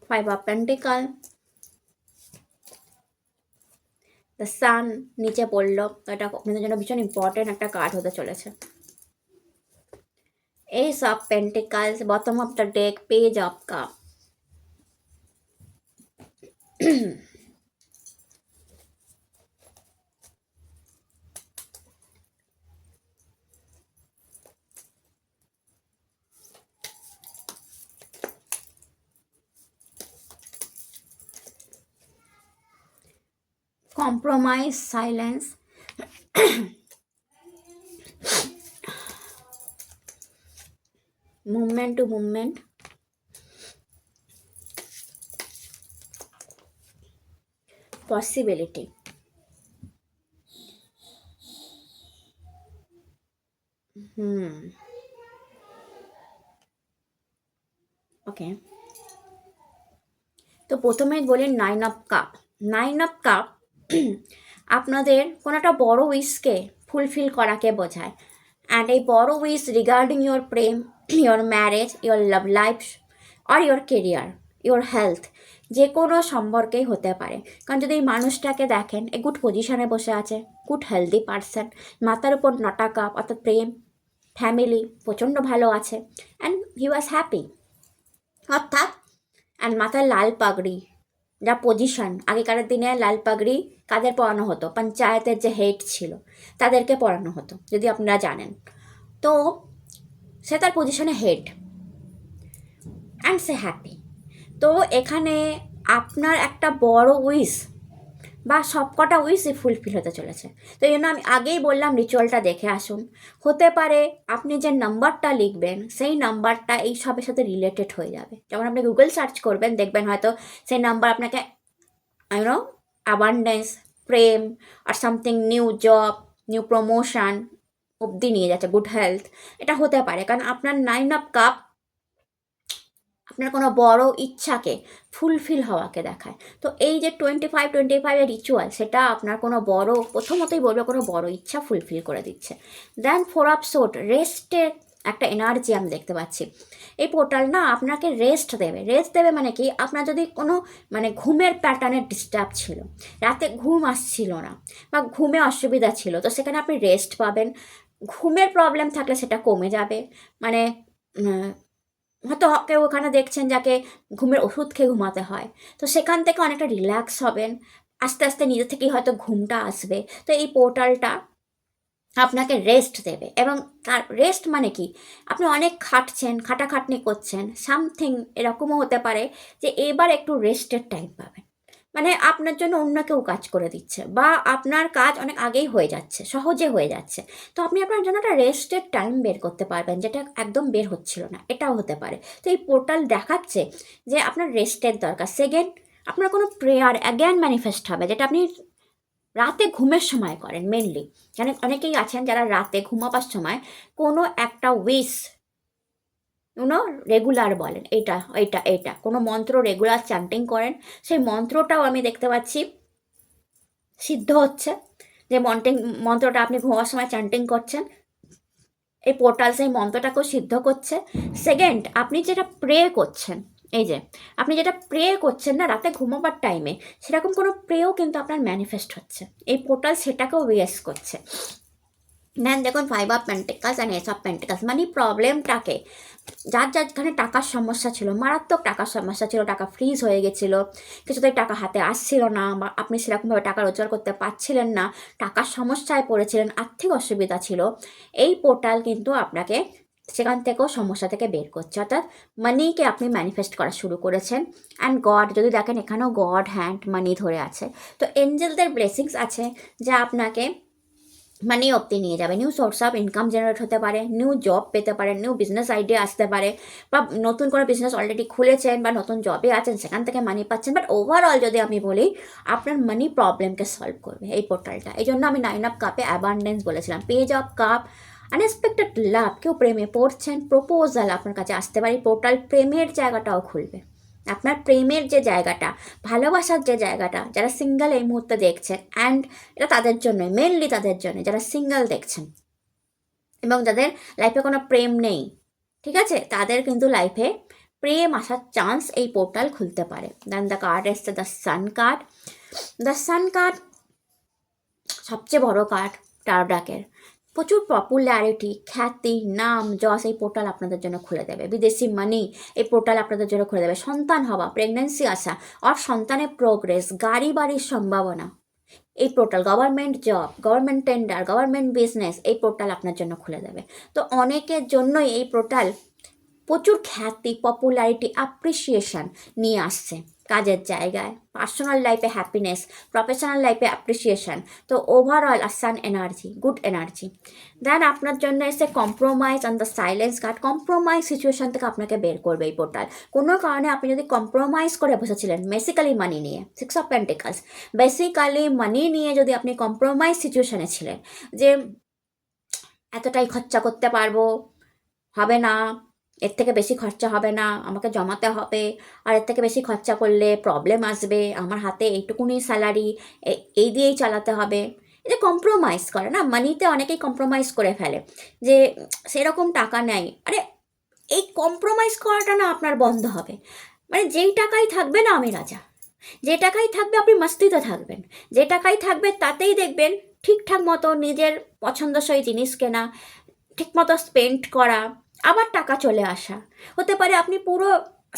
Speaker 1: 5 of Pentacles, the sun নিচে পড়লো। এটা আপনাদের জন্য ভীষণ ইম্পর্টেন্ট একটা কার্ড হতে চলেছে। Ace of Pentacles, bottom of the deck, Page of Cups, Compromise, Silence, Movement to Movement, Possibility. ওকে, তো প্রথমেই বলি 9 of Cups। 9 of Cups আপনাদের কোনো একটা বড় উইশকে ফুলফিল করাকে বোঝায়। অ্যান্ড এই বড় উইশ রিগার্ডিং ইয়োর প্রেম, your marriage, your love life, আর ইয়োর কেরিয়ার, ইয়োর হেলথ, যে কোনো সম্পর্কেই হতে পারে। কারণ যদি এই মানুষটাকে দেখেন, এ গুড পজিশনে বসে আছে, গুড হেলদি পারসন, মাথার উপর 9টা কাপ, অর্থাৎ প্রেম, ফ্যামিলি প্রচণ্ড ভালো আছে, অ্যান্ড হি ওয়াজ হ্যাপি। অর্থাৎ অ্যান্ড মাথায় লাল পাগড়ি, যা পজিশন, আগেকার দিনে লাল পাগড়ি কাদের পরানো হতো, পঞ্চায়েতের যে হেড ছিল তাদেরকে পরানো হতো, যদি আপনারা জানেন। তো সে তার পজিশনে হেড অ্যান্ড সে হ্যাপি। তো এখানে আপনার একটা বড় উইশ বা সবকটা উইশই ফুলফিল হতে চলেছে। তো এই জন্য আমি আগেই বললাম রিচুয়ালটা দেখে আসুন। হতে পারে আপনি যে নাম্বারটা লিখবেন সেই নাম্বারটা এই সবের সাথে রিলেটেড হয়ে যাবে। যখন আপনি গুগল সার্চ করবেন দেখবেন হয়তো সেই নাম্বার আপনাকে অ্যাবান্ডেন্স, প্রেম, আর something new job, new promotion অবধি নিয়ে যাচ্ছে, গুড হেলথ। এটা হতে পারে কারণ আপনার 9 of Cups আপনার কোনো বড় ইচ্ছাকে ফুলফিল হওয়াকে দেখায়। তো এই যে 25-25 রিচুয়াল, সেটা আপনার কোনো বড়, প্রথমতই বলবো, কোনো বড় ইচ্ছা ফুলফিল করে দিচ্ছে। দেন 4 অফ সোর্ড, রেস্টের একটা এনার্জি আমি দেখতে পাচ্ছি। এই পোর্টাল না আপনাকে রেস্ট দেবে। রেস্ট দেবে মানে কি, আপনার যদি কোনো ঘুমের প্যাটার্নের ডিস্টার্ব ছিল, রাতে ঘুম আসছিল না বা ঘুমে অসুবিধা ছিল, তো সেখানে আপনি রেস্ট পাবেন। ঘুমের প্রবলেম থাকলে সেটা কমে যাবে। মানে হয়তো কেউ ওখানে দেখছেন যাকে ঘুমের ওষুধ খেয়ে ঘুমাতে হয়, তো সেখান থেকে অনেকটা রিল্যাক্স হবেন। আস্তে আস্তে নিজে থেকেই হয়তো ঘুমটা আসবে। তো এই পোর্টালটা আপনাকে রেস্ট দেবে। এবং তার রেস্ট মানে কি, আপনি অনেক খাটছেন, খাটাখাটনি করছেন, সামথিং এরকমও হতে পারে যে এবার একটু রেস্টের টাইম পাবেন। মানে আপনার জন্য অন্য কেউ কাজ করে দিচ্ছে, বা আপনার কাজ অনেক আগেই হয়ে যাচ্ছে, সহজে হয়ে যাচ্ছে। তো আপনি আপনার জন্য একটা রেস্টের টাইম বের করতে পারবেন, যেটা একদম বের হচ্ছিল না, এটাও হতে পারে। তো এই পোর্টাল দেখাচ্ছে যে আপনার রেস্টের দরকার। সেকেন্ড, আপনার কোনো প্রেয়ার অ্যাগেন ম্যানিফেস্ট হবে, যেটা আপনি রাতে ঘুমের সময় করেন মেনলি। মানে অনেকেই আছেন যারা রাতে ঘুমাবার সময় কোনো একটা উইশ রেগুলার বলেন, এইটা এইটা এইটা কোনো মন্ত্র রেগুলার চ্যান্টিং করেন। সেই মন্ত্রটাও আমি দেখতে পাচ্ছি সিদ্ধ হচ্ছে। যে মন্ত্রটা আপনি ঘুমাবার সময় চ্যান্টিং করছেন, এই পোর্টাল সেই মন্ত্রটাকেও সিদ্ধ করছে। সেকেন্ড, আপনি যেটা প্রে করছেন, এই যে আপনি যেটা প্রে করছেন না রাতে ঘুমাবার টাইমে, সেরকম কোনো প্রেও কিন্তু আপনার ম্যানিফেস্ট হচ্ছে। এই পোর্টাল সেটাকেও রিয়েস করছে। দেন দেখুন 5 of pentacles and S of pentacles, মানে প্রবলেমটাকে, যার যেখানে টাকার সমস্যা ছিল, মারাত্মক টাকার সমস্যা ছিল, টাকা ফ্রিজ হয়ে গেছিলো, কিছুতেই টাকা হাতে আসছিল না, বা আপনি সেরকমভাবে টাকা রোজগার করতে পারছিলেন না, টাকার সমস্যায় পড়েছিলেন, আর্থিক অসুবিধা ছিল, এই পোর্টাল কিন্তু আপনাকে সেখান থেকেও সমস্যা থেকে বের করছে। অর্থাৎ মানিকে আপনি ম্যানিফেস্ট করা শুরু করেছেন। অ্যান্ড গড, যদি দেখেন এখানেও গড হ্যান্ড মানি ধরে আছে। তো এঞ্জেলদের ব্লেসিংস আছে যা আপনাকে মানি অব্দি নিয়ে যাবে। New source of income generate হতে পারে, নিউ জব পেতে পারেন, নিউ বিজনেস আইডিয়া আসতে পারে, বা নতুন করে বিজনেস অলরেডি খুলেছেন বা নতুন জবে আছেন, সেখান থেকে মানি পাচ্ছেন। বাট ওভারঅল যদি আমি বলি, আপনার মানি প্রবলেমকে সলভ করবে এই পোর্টালটা। এই জন্য আমি 9 অফ কাপে অ্যাবান্ডেন্স বলেছিলাম। পেজ অফ কাপ, আনএক্সপেক্টেড লাভ, কেউ প্রেমে পড়ছেন, প্রপোজাল আপনার কাছে আসতে পারে। পোর্টাল প্রেমের জায়গাটাও খুলবে। আপনার প্রেমের যে জায়গাটা, ভালোবাসার যে জায়গাটা, যারা সিঙ্গেল এই মুহূর্তে দেখছেন, অ্যান্ড এটা তাদের জন্য, মেনলি তাদের জন্য যারা সিঙ্গেল দেখছেন এবং যাদের লাইফে কোনো প্রেম নেই, ঠিক আছে, তাদের কিন্তু লাইফে প্রেম আসার চান্স এই পোর্টাল খুলতে পারে। দেন দ্য কার্ড এসছে the sun card. The sun card সবচেয়ে বড় কার্ড টারো ডেকের। প্রচুর পপুলারিটি, খ্যাতি, নাম, যশ এই পোর্টাল আপনাদের জন্য খুলে দেবে। বিদেশি মানি এই পোর্টাল আপনাদের জন্য খুলে দেবে। সন্তান হওয়া, প্রেগনেন্সি আসা, আর সন্তানের প্রোগ্রেস, গাড়ি বাড়ির সম্ভাবনা, এই portal, government job, government tender, government business, এই পোর্টাল আপনার জন্য খুলে দেবে। তো অনেকের জন্যই এই পোর্টাল প্রচুর খ্যাতি, পপুলারিটি, অ্যাপ্রিসিয়েশন নিয়ে আসছে কাজের জায়গায়, পার্সোনাল লাইফে হ্যাপিনেস, প্রফেশনাল লাইফে অ্যাপ্রিসিয়েশন। তো ওভারঅল আসান এনার্জি, গুড এনার্জি। দেন আপনার জন্য এসে compromise on the silence card. Compromise situation থেকে আপনাকে বের করবে এই পোর্টাল। কোনো কারণে আপনি যদি কম্প্রোমাইজ করে বসেছিলেন, বেসিক্যালি মানি নিয়ে, 6 অফ পেন্টিকালস, বেসিক্যালি মানি নিয়ে যদি আপনি কম্প্রোমাইজ সিচুয়েশনে ছিলেন, যে এতটাই খরচা করতে পারবো, হবে না, এর থেকে বেশি খরচা হবে না, আমাকে জমাতে হবে, আর এর থেকে বেশি খরচা করলে প্রবলেম আসবে, আমার হাতে এইটুকুনি স্যালারি, এই দিয়েই চালাতে হবে। এই যে কম্প্রোমাইজ করে না, মানিতে অনেকেই কম্প্রোমাইজ করে ফেলে, যে সেরকম টাকা নেয়। আরে এই কম্প্রোমাইজ করাটা না আপনার বন্ধ হবে। মানে যেই টাকাই থাকবে না আমি রাজা, যে টাকাই থাকবে আপনি মস্তিতে থাকবেন, যে টাকাই থাকবে তাতেই দেখবেন ঠিকঠাক মতো নিজের পছন্দসই জিনিস কেনা, ঠিকমতো স্পেন্ড করা, আবার টাকা চলে আসা। হতে পারে আপনি পুরো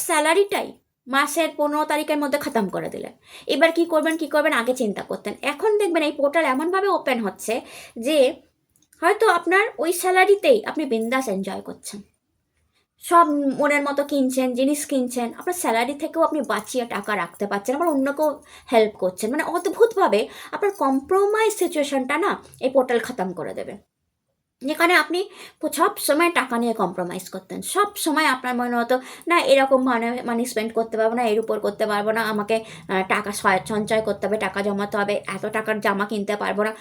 Speaker 1: স্যালারিটাই মাসের 15 তারিখের মধ্যে খতম করে দিলেন। এবার কি করবেন আগে চিন্তা করতেন। এখন দেখবেন এই পোর্টাল এমনভাবে ওপেন হচ্ছে যে হয়তো আপনার ওই স্যালারিতেই আপনি বিন্দাস এনজয় করছেন, সব মনের মতো কিনছেন, জিনিস কিনছেন, আপনার স্যালারি থেকেও আপনি বাঁচিয়ে টাকা রাখতে পারছেন, আবার অন্যকেও হেল্প করছেন। মানে অদ্ভুতভাবে আপনার কম্প্রোমাইজ সিচুয়েশনটা না এই পোর্টাল খতম করে দেবে। যেখানে আপনি সব সময় টাকা নিয়ে কম্প্রোমাইজ করতেন, সব সময় আপনার মনে হতো না এরকম মানি স্পেন্ড করতে পারবো না, এর উপর করতে পারবো না, আমাকে টাকা সঞ্চয় করতে হবে, টাকা জমাতে হবে, এত টাকার জামা কিনতে পারবো না।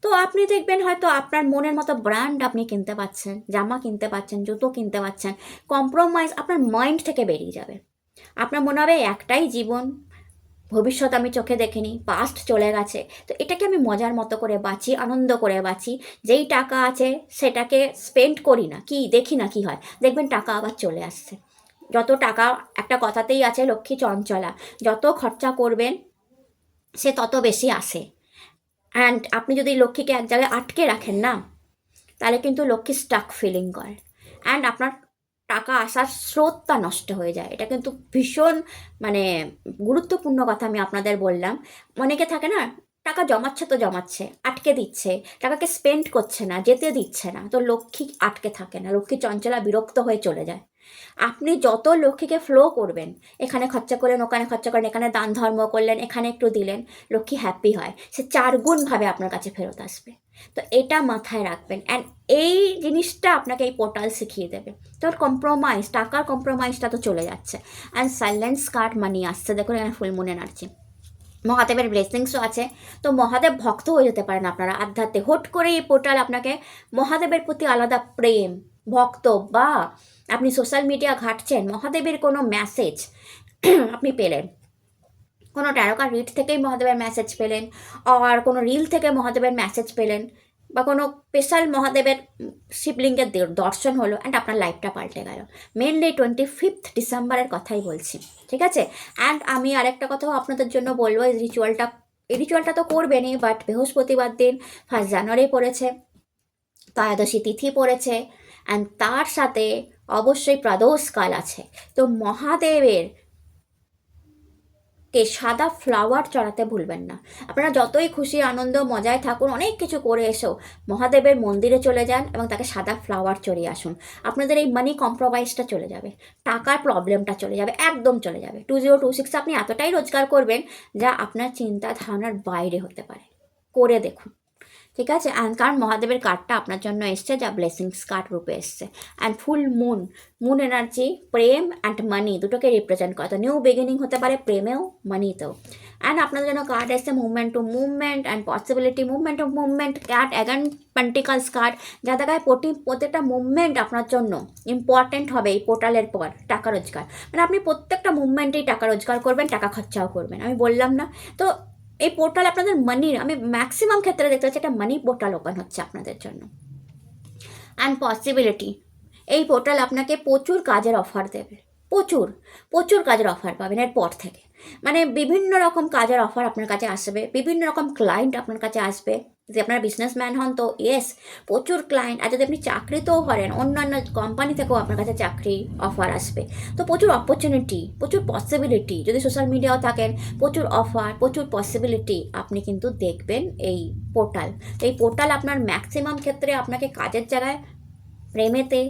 Speaker 1: তো আপনি দেখবেন হয়তো আপনার মনের মতো ব্র্যান্ড আপনি কিনতে পাচ্ছেন, জামা কিনতে পাচ্ছেন, জুতো কিনতে পাচ্ছেন। কম্প্রোমাইজ আপনার মাইন্ড থেকে বেরিয়ে যাবে। আপনার মনে হবে একটাই জীবন, ভবিষ্যৎ আমি চোখে দেখিনি, পাস্ট চলে গেছে, তো এটাকে আমি মজার মতো করে বাঁচি, আনন্দ করে বাঁচি। যেই টাকা আছে সেটাকে স্পেন্ড করি না, কি দেখি না কি হয়, দেখবেন টাকা আবার চলে আসছে। যত টাকা, একটা কথাতেই আছে লক্ষ্মী চঞ্চলা, যত খরচা করবেন সে তত বেশি আসে। অ্যান্ড আপনি যদি লক্ষ্মীকে এক জায়গায় আটকে রাখেন না, তাহলে কিন্তু লক্ষ্মী স্টাক ফিলিং করে, অ্যান্ড আপনার টাকা আসার স্রোতটা নষ্ট হয়ে যায়। এটা কিন্তু ভীষণ মানে গুরুত্বপূর্ণ কথা আমি আপনাদের বললাম। অনেকে থাকে না, টাকা জমাচ্ছে তো জমাচ্ছে, আটকে দিচ্ছে, টাকাকে স্পেন্ড করছে না, যেতে দিচ্ছে না, তো লক্ষ্মী আটকে থাকে না, লক্ষ্মী চঞ্চলা বিরক্ত হয়ে চলে যায়। আপনি যত লক্ষ্মীকে ফ্লো করবেন, এখানে খরচা করলেন, ওখানে খরচা করেন, এখানে দান ধর্ম করলেন, এখানে একটু দিলেন, লক্ষ্মী হ্যাপি হয়, সে 4 গুণভাবে আপনার কাছে ফেরত আসবে। তো এটা মাথায় রাখবেন, অ্যান্ড এই জিনিসটা আপনাকে এই পোর্টাল শিখিয়ে দেবে। তো কম্প্রোমাইজ, টাকার কম্প্রোমাইজটা তো চলে যাচ্ছে, অ্যান্ড সাইলেন্স কার্ড মানি আসছে। দেখুন এখানে ফুল মুন এনার্জি, মহাদেবের ব্লেসিংসও আছে। তো মহাদেব ভক্ত হয়ে যেতে পারেন আপনারা আধ্যাত্মিক, হুট করে এই পোর্টাল আপনাকে মহাদেবের প্রতি আলাদা প্রেম, ভক্ত, বা আপনি সোশ্যাল মিডিয়া ঘাঁটছেন, মহাদেবের কোনো মেসেজ আপনি পেলেন, কোনো ট্যারোকার রিড থেকেই মহাদেবের মেসেজ পেলেন, আর কোনো রিল থেকে মহাদেবের মেসেজ পেলেন, বা কোনো স্পেশাল মহাদেবের শিবলিঙ্গের দর্শন হলো, অ্যান্ড আপনার লাইফটা পাল্টে গেল। মেনলি 25 ডিসেম্বরের কথাই বলছি, ঠিক আছে? অ্যান্ড আমি আরেকটা কথাও আপনাদের জন্য বলবো, এই রিচুয়ালটা তো করবেনই, বাট বৃহস্পতিবার দিন 1 জানুয়ারি পড়েছে, ত্রয়োদশী তিথি পড়েছে, অ্যান্ড তার সাথে অবশ্যই প্রদোষকাল আছে। তো মহাদেবের কে সাদা ফ্লাওয়ার চড়াতে ভুলবেন না। আপনারা যতই খুশি আনন্দ মজায় থাকুন, অনেক কিছু করে এসো, মহাদেবের মন্দিরে চলে যান এবং তাকে সাদা ফ্লাওয়ার চড়িয়ে আসুন। আপনাদের এই মানি কম্প্রোমাইজটা চলে যাবে, টাকার প্রবলেমটা চলে যাবে, একদম চলে যাবে। 2026 আপনি এতটাই রোজগার করবেন যা আপনার চিন্তা ধারণার বাইরে হতে পারে। করে দেখুন, ঠিক আছে? অ্যান্ড কারণ মহাদেবের কার্ডটা আপনার জন্য এসছে, যা ব্লেসিংস কার্ড রূপে এসছে। And full moon, moon energy Prem and money দুটোকে রিপ্রেজেন্ট করে। তো নিউ বিগিনিং হতে পারে প্রেমেও, মানিতেও। অ্যান্ড আপনাদের জন্য কার্ড এসছে movement to movement and possibility, movement to movement card, again pentacles card, যা দেখায় প্রত্যেকটা মুভমেন্ট আপনার জন্য ইম্পর্টেন্ট হবে এই পোর্টালের পর। টাকা রোজগার মানে আপনি প্রত্যেকটা মুভমেন্টেই টাকা রোজগার করবেন, টাকা খরচাও করবেন, আমি বললাম না? তো এই পোর্টাল আপনাদের মানির, আমি ম্যাক্সিমাম ক্ষেত্রে দেখতে পাচ্ছি একটা মানি পোর্টাল ওপেন হচ্ছে আপনাদের জন্য। অ্যান্ড পসিবিলিটি, এই পোর্টাল আপনাকে প্রচুর কাজের অফার দেবে, প্রচুর প্রচুর কাজের অফার পাবেন এরপর থেকে। মানে বিভিন্ন রকম কাজের অফার আপনার কাছে আসবে, বিভিন্ন রকম ক্লায়েন্ট আপনার কাছে আসবে। যদি আপনারা বিজনেসম্যান হন তো ইয়েস, প্রচুর ক্লায়েন্ট। আর যদি আপনি চাকরিতেও করেন, অন্যান্য কোম্পানি থেকেও আপনার কাছে চাকরি অফার আসবে। তো প্রচুর অপরচুনিটি, প্রচুর পসিবিলিটি। যদি সোশ্যাল মিডিয়াও থাকেন, প্রচুর অফার, প্রচুর পসিবিলিটি আপনি কিন্তু দেখবেন এই পোর্টাল। এই পোর্টাল আপনার ম্যাক্সিমাম ক্ষেত্রে আপনাকে কাজের জায়গায়, প্রেমেতে,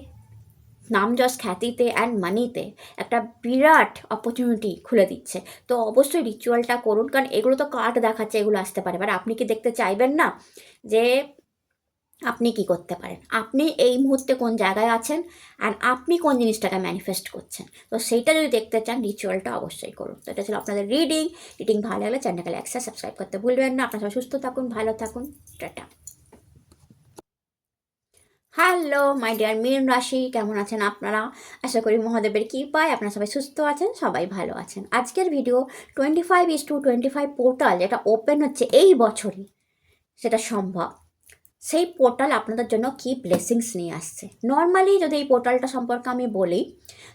Speaker 1: নাম যশ খ্যাতিতে অ্যান্ড মানিতে একটা বিরাট অপরচুনিটি খুলে দিচ্ছে। তো অবশ্যই রিচুয়ালটা করুন, কারণ এগুলো তো কার্ড দেখাচ্ছে, এগুলো আসতে পারে। এবার আপনি কি দেখতে চাইবেন না যে আপনি কি করতে পারেন, আপনি এই মুহূর্তে কোন জায়গায় আছেন, অ্যান্ড আপনি কোন জিনিসটাকে ম্যানিফেস্ট করছেন? তো সেইটা যদি দেখতে চান, রিচুয়ালটা অবশ্যই করুন। তো এটা ছিল আপনাদের রিডিং ভালো লাগলে চ্যানেলটাকে লাইক সাবস্ক্রাইব করতে ভুলবেন না। আপনারা সবাই সুস্থ থাকুন, ভালো থাকুন, টাটা। হ্যালো মাই ডিয়ার মীন রাশি, কেমন আছেন আপনারা? আশা করি মহাদেবের কৃপায় আপনারা সবাই সুস্থ আছেন, সবাই ভালো আছেন। আজকের ভিডিও 25/25 পোর্টাল যেটা ওপেন হচ্ছে এই বছরই, সেটা সম্ভব, সেই পোর্টাল আপনাদের জন্য কি ব্লেসিংস নিয়ে আসছে। নর্মালি যদি এই পোর্টালটা সম্পর্কে আমি বলি,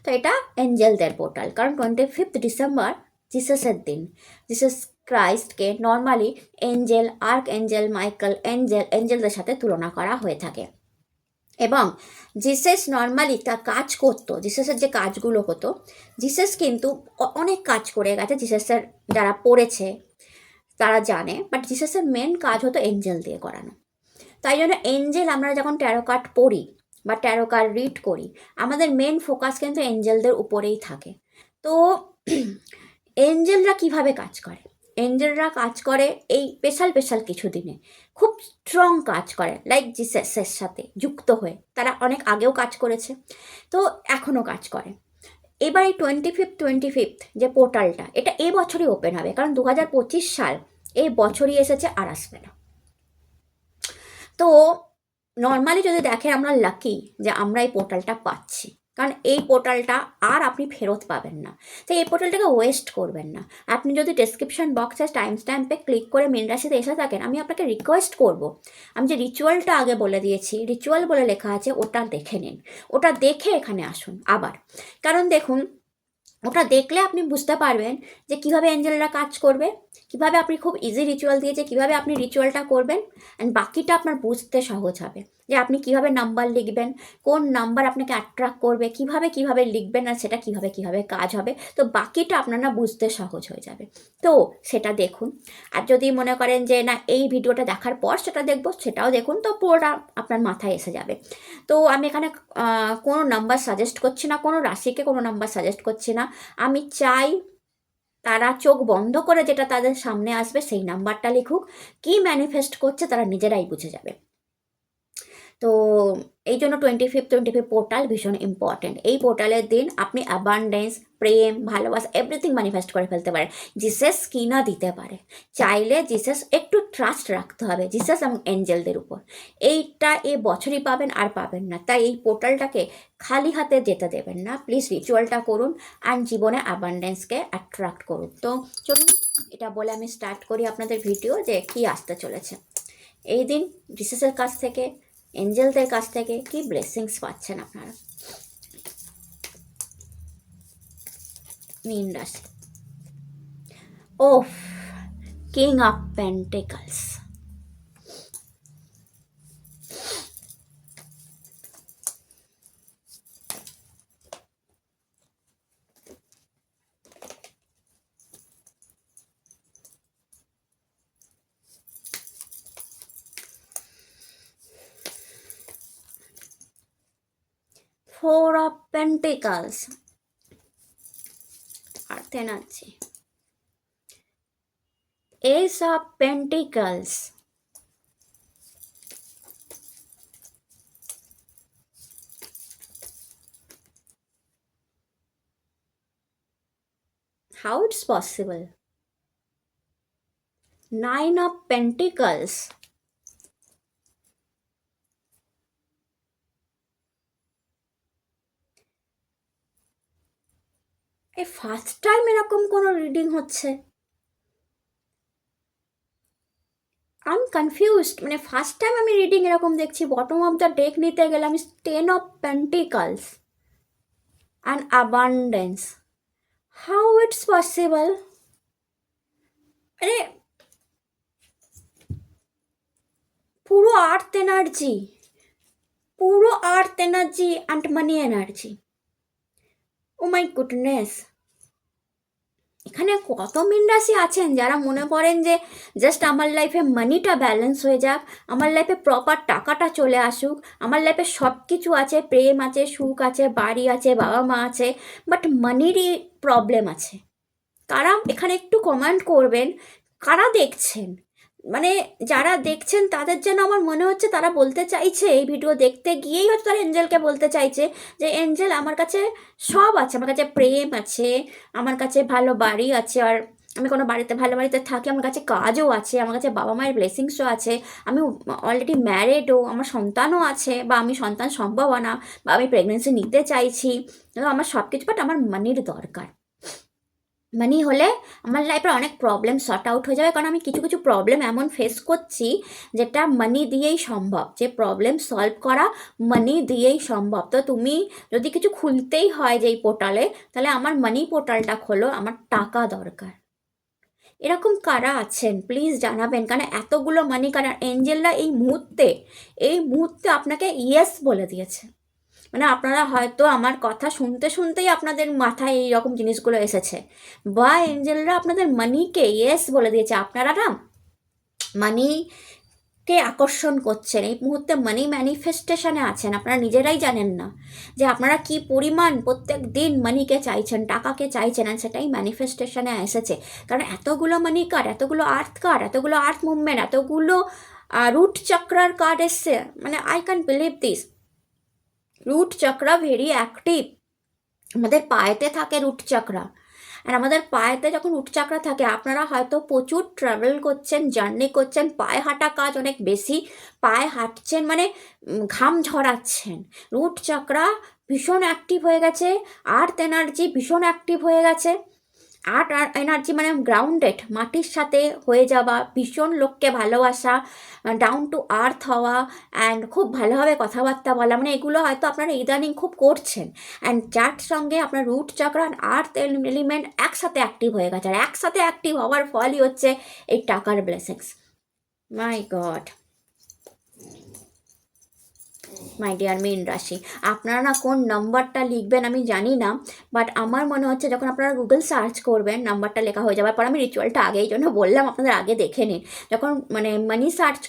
Speaker 1: তো এটা এঞ্জেলদের পোর্টাল। কারণ 25 ডিসেম্বর জিসাসের দিন। জিসাস ক্রাইস্টকে normally angel, archangel Michael, এঞ্জেলদের সাথে তুলনা করা হয়ে থাকে। এবং জিসাস নর্মালি তার কাজ করতো, জিসাসের যে কাজগুলো হতো, জিসাস কিন্তু অনেক কাজ করে গেছে। জিসাসের যারা পড়েছে তারা জানে, বাট জিসাসের মেন কাজ হতো এঞ্জেল দিয়ে করানো। তাই জন্য এঞ্জেল, আমরা যখন ট্যারো কার্ড পড়ি বা ট্যারো কার্ড রিড করি, আমাদের মেন ফোকাস কিন্তু এঞ্জেলদের উপরেই থাকে। তো এঞ্জেলরা কিভাবে কাজ করে? এঞ্জেলরা কাজ করে এই স্পেশাল কিছু দিনে, খুব স্ট্রং কাজ করে, লাইক জিসাসের সাথে যুক্ত হয়ে। তারা অনেক আগেও কাজ করেছে, তো এখনও কাজ করে। এবার এই 25 যে পোর্টালটা, এটা এবছরই ওপেন হবে, কারণ 2025 সাল এই বছরই এসেছে, আর আসবে না। তো নর্মালি যদি দেখেন আমরা লাকি যে আমরা এই পোর্টালটা পাচ্ছি, কারণ এই পোর্টালটা আর আপনি ফেরত পাবেন না। তো এই পোর্টালটাকে ওয়েস্ট করবেন না। আপনি যদি ডেসক্রিপশন বক্সে টাইম স্ট্যাম্পে ক্লিক করে মীন রাশিতে এসে থাকেন, আমি আপনাকে রিকোয়েস্ট করব, আমি যে রিচুয়ালটা আগে বলে দিয়েছি, রিচুয়াল বলে লেখা আছে, ওটা দেখে নিন। ওটা দেখে এখানে আসুন আবার। কারণ দেখুন, ওটা দেখলে আপনি বুঝতে পারবেন যে কীভাবে অ্যাঞ্জেলরা কাজ করবে, কীভাবে আপনি খুব ইজি রিচুয়াল দিয়েছে, কীভাবে আপনি রিচুয়ালটা করবেন, অ্যান্ড বাকিটা আপনার বুঝতে সহজ হবে যে আপনি কীভাবে নাম্বার লিখবেন, কোন নাম্বার আপনাকে অ্যাট্রাক্ট করবে, কীভাবে লিখবেন, আর সেটা কীভাবে কাজ হবে। তো বাকিটা আপনার না বুঝতে সহজ হয়ে যাবে। তো সেটা দেখুন। আর যদি মনে করেন যে না এই ভিডিওটা দেখার পর সেটা দেখবো, সেটাও দেখুন, তো পুরোটা আপনার মাথায় এসে যাবে। তো আমি এখানে কোনো নাম্বার সাজেস্ট করছি না, কোনো রাশিকে কোনো নাম্বার সাজেস্ট করছি না। আমি চাই তারা চোখ বন্ধ করে যেটা তাদের সামনে আসবে সেই নাম্বারটা লিখুক, কি ম্যানিফেস্ট করছে তারা নিজেরাই বুঝে যাবে। তো এই জন্য 25 পোর্টাল ভীষণ ইম্পর্টেন্ট। এই পোর্টালের দিন আপনি অ্যাবান্ডেন্স, প্রেম, ভালোবাসা এভরিথিং ম্যানিফেস্ট করে ফেলতে পারে। জিসাস কি না দিতে পারে, চাইলে জিসাস একটু ট্রাস্ট রাখতে হবে জিসাস এবং এঞ্জেলদের উপর। এইটা এ বছরই পাবেন আর পাবেন না, তাই এই পোর্টালটাকে খালি হাতে যেতে দেবেন না। প্লিজ রিচুয়ালটা করুন অ্যান্ড জীবনে অ্যাবান্ডেন্সকে অ্যাট্রাক্ট করুন। তো চলুন এটা বলে আমি স্টার্ট করি আপনাদের ভিডিও যে কি আসতে চলেছে। এই দিন জিসাসের কাছ থেকে, এঞ্জেলদের কাছ থেকে কি ব্লেসিংস পাচ্ছেন আপনারা। মীন রাশি, ওফ, king of pentacles, Four of Pentacles, Earth energy, Ace of Pentacles, how it's possible, Nine of Pentacles, এই ফার্স্ট টাইম এরকম কোনো রিডিং হচ্ছে। আমি কনফিউজড, মানে ফার্স্ট টাইম আমি রিডিং এরকম দেখছি। বটম অফ দ্য ডেক নিতে গেলে আমি 10 of Pentacles and abundance, how it's possible, মানে পুরো আর্থ এনার্জি, পুরো earth energy and money energy. Oh my goodness, এখানে কত মীন রাশি আছেন যারা মনে করেন যে জাস্ট আমার লাইফে মানিটা ব্যালেন্স হয়ে যাক, আমার লাইফে প্রপার টাকাটা চলে আসুক, আমার লাইফে সব কিছু আছে, প্রেম আছে, সুখ আছে, বাড়ি আছে, বাবা মা আছে, বাট মানিরই প্রবলেম আছে। কারা এখানে একটু কমেন্ট করবেন, কারা দেখছেন, মানে যারা দেখছেন তাদের যেন আমার মনে হচ্ছে তারা বলতে চাইছে, এই ভিডিও দেখতে গিয়েই হয়তো তারা এঞ্জেলকে বলতে চাইছে যে এঞ্জেল আমার কাছে সব আছে, আমার কাছে প্রেম আছে, আমার কাছে ভালো বাড়ি আছে, আর আমি কোনো বাড়িতে ভালো বাড়িতে থাকি, আমার কাছে কাজও আছে, আমার কাছে বাবা মায়ের ব্লেসিংসও আছে, আমি অলরেডি ম্যারিডও, আমার সন্তানও আছে, বা আমি সন্তান সম্ভাবনা, বা আমি প্রেগনেন্সি নিতে চাইছি, আমার সব কিছু, বাট আমার মানির দরকার। মানি হলে আমার লাইফের অনেক প্রবলেম সর্ট আউট হয়ে যাবে, কারণ আমি কিছু কিছু প্রবলেম এমন ফেস করছি যেটা মানি দিয়েই সম্ভব, যে প্রবলেম সলভ করা মানি দিয়েই সম্ভব। তো তুমি যদি কিছু খুলতেই হয় যেই পোর্টালে, তাহলে আমার মানি পোর্টালটা খোলো, আমার টাকা দরকার। এরকম কারা আছেন প্লিজ জানাবেন, কারণ এতগুলো মানি, কারণ এঞ্জেলরা এই মুহূর্তে আপনাকে ইয়েস বলে দিয়েছে। মানে আপনারা হয়তো আমার কথা শুনতে শুনতেই আপনাদের মাথায় এই রকম জিনিসগুলো এসেছে, বা এঞ্জেলরা আপনাদের মানিকে ইয়েস বলে দিয়েছে। আপনারা না মানিকে আকর্ষণ করছেন, এই মুহূর্তে মানি ম্যানিফেস্টেশনে আছেন, আপনারা নিজেরাই জানেন না যে আপনারা কি পরিমাণ প্রত্যেক দিন মানিকে চাইছেন, টাকাকে চাইছেন, আর সেটাই ম্যানিফেস্টেশনে এসেছে। কারণ এতগুলো মানি কার্ড, এতগুলো আর্থ মুভমেন্ট, এতগুলো রুট চক্রার কার্ড এসছে, মানে I can believe this. Root chakra very active, আমাদের পায়েতে থাকে রুট চক্রা, আর আমাদের পায়েতে যখন রুট চাকরা থাকে, আপনারা হয়তো প্রচুর ট্রাভেল করছেন, জার্নি করছেন, পায়ে হাঁটা কাজ অনেক বেশি, পায়ে হাঁটছেন মানে ঘাম ঝরাচ্ছেন, রুট চাকরা ভীষণ অ্যাক্টিভ হয়ে গেছে, আর্থ এনার্জি ভীষণ অ্যাক্টিভ হয়ে গেছে। আর্ট আর এনার্জি মানে গ্রাউন্ডেড, মাটির সাথে হয়ে যাওয়া, ভীষণ লোককে ভালোবাসা, ডাউন টু আর্থ হওয়া, অ্যান্ড খুব ভালোভাবে কথাবার্তা বলা, মানে এগুলো হয়তো আপনারা ইদানিং খুব করছেন। অ্যান্ড যার সঙ্গে আপনার রুট চাকরা আর আর্থ এলিমেন্ট একসাথে অ্যাক্টিভ হয়ে গেছে, আর একসাথে অ্যাক্টিভ হওয়ার ফলই হচ্ছে এই টাকার blessings. My God, my dear মীন রাশি, আপনারা না কোন নাম্বারটা লিখবেন আমি জানি না, বাট আমার মনে হচ্ছে যখন আপনারা গুগল সার্চ করবেন, নাম্বারটা লেখা হয়ে যাওয়ার পর, আমি রিচুয়ালটা আগেই জন্য বললাম আপনাদের আগে দেখে নিন, যখন মানে মানি সার্চ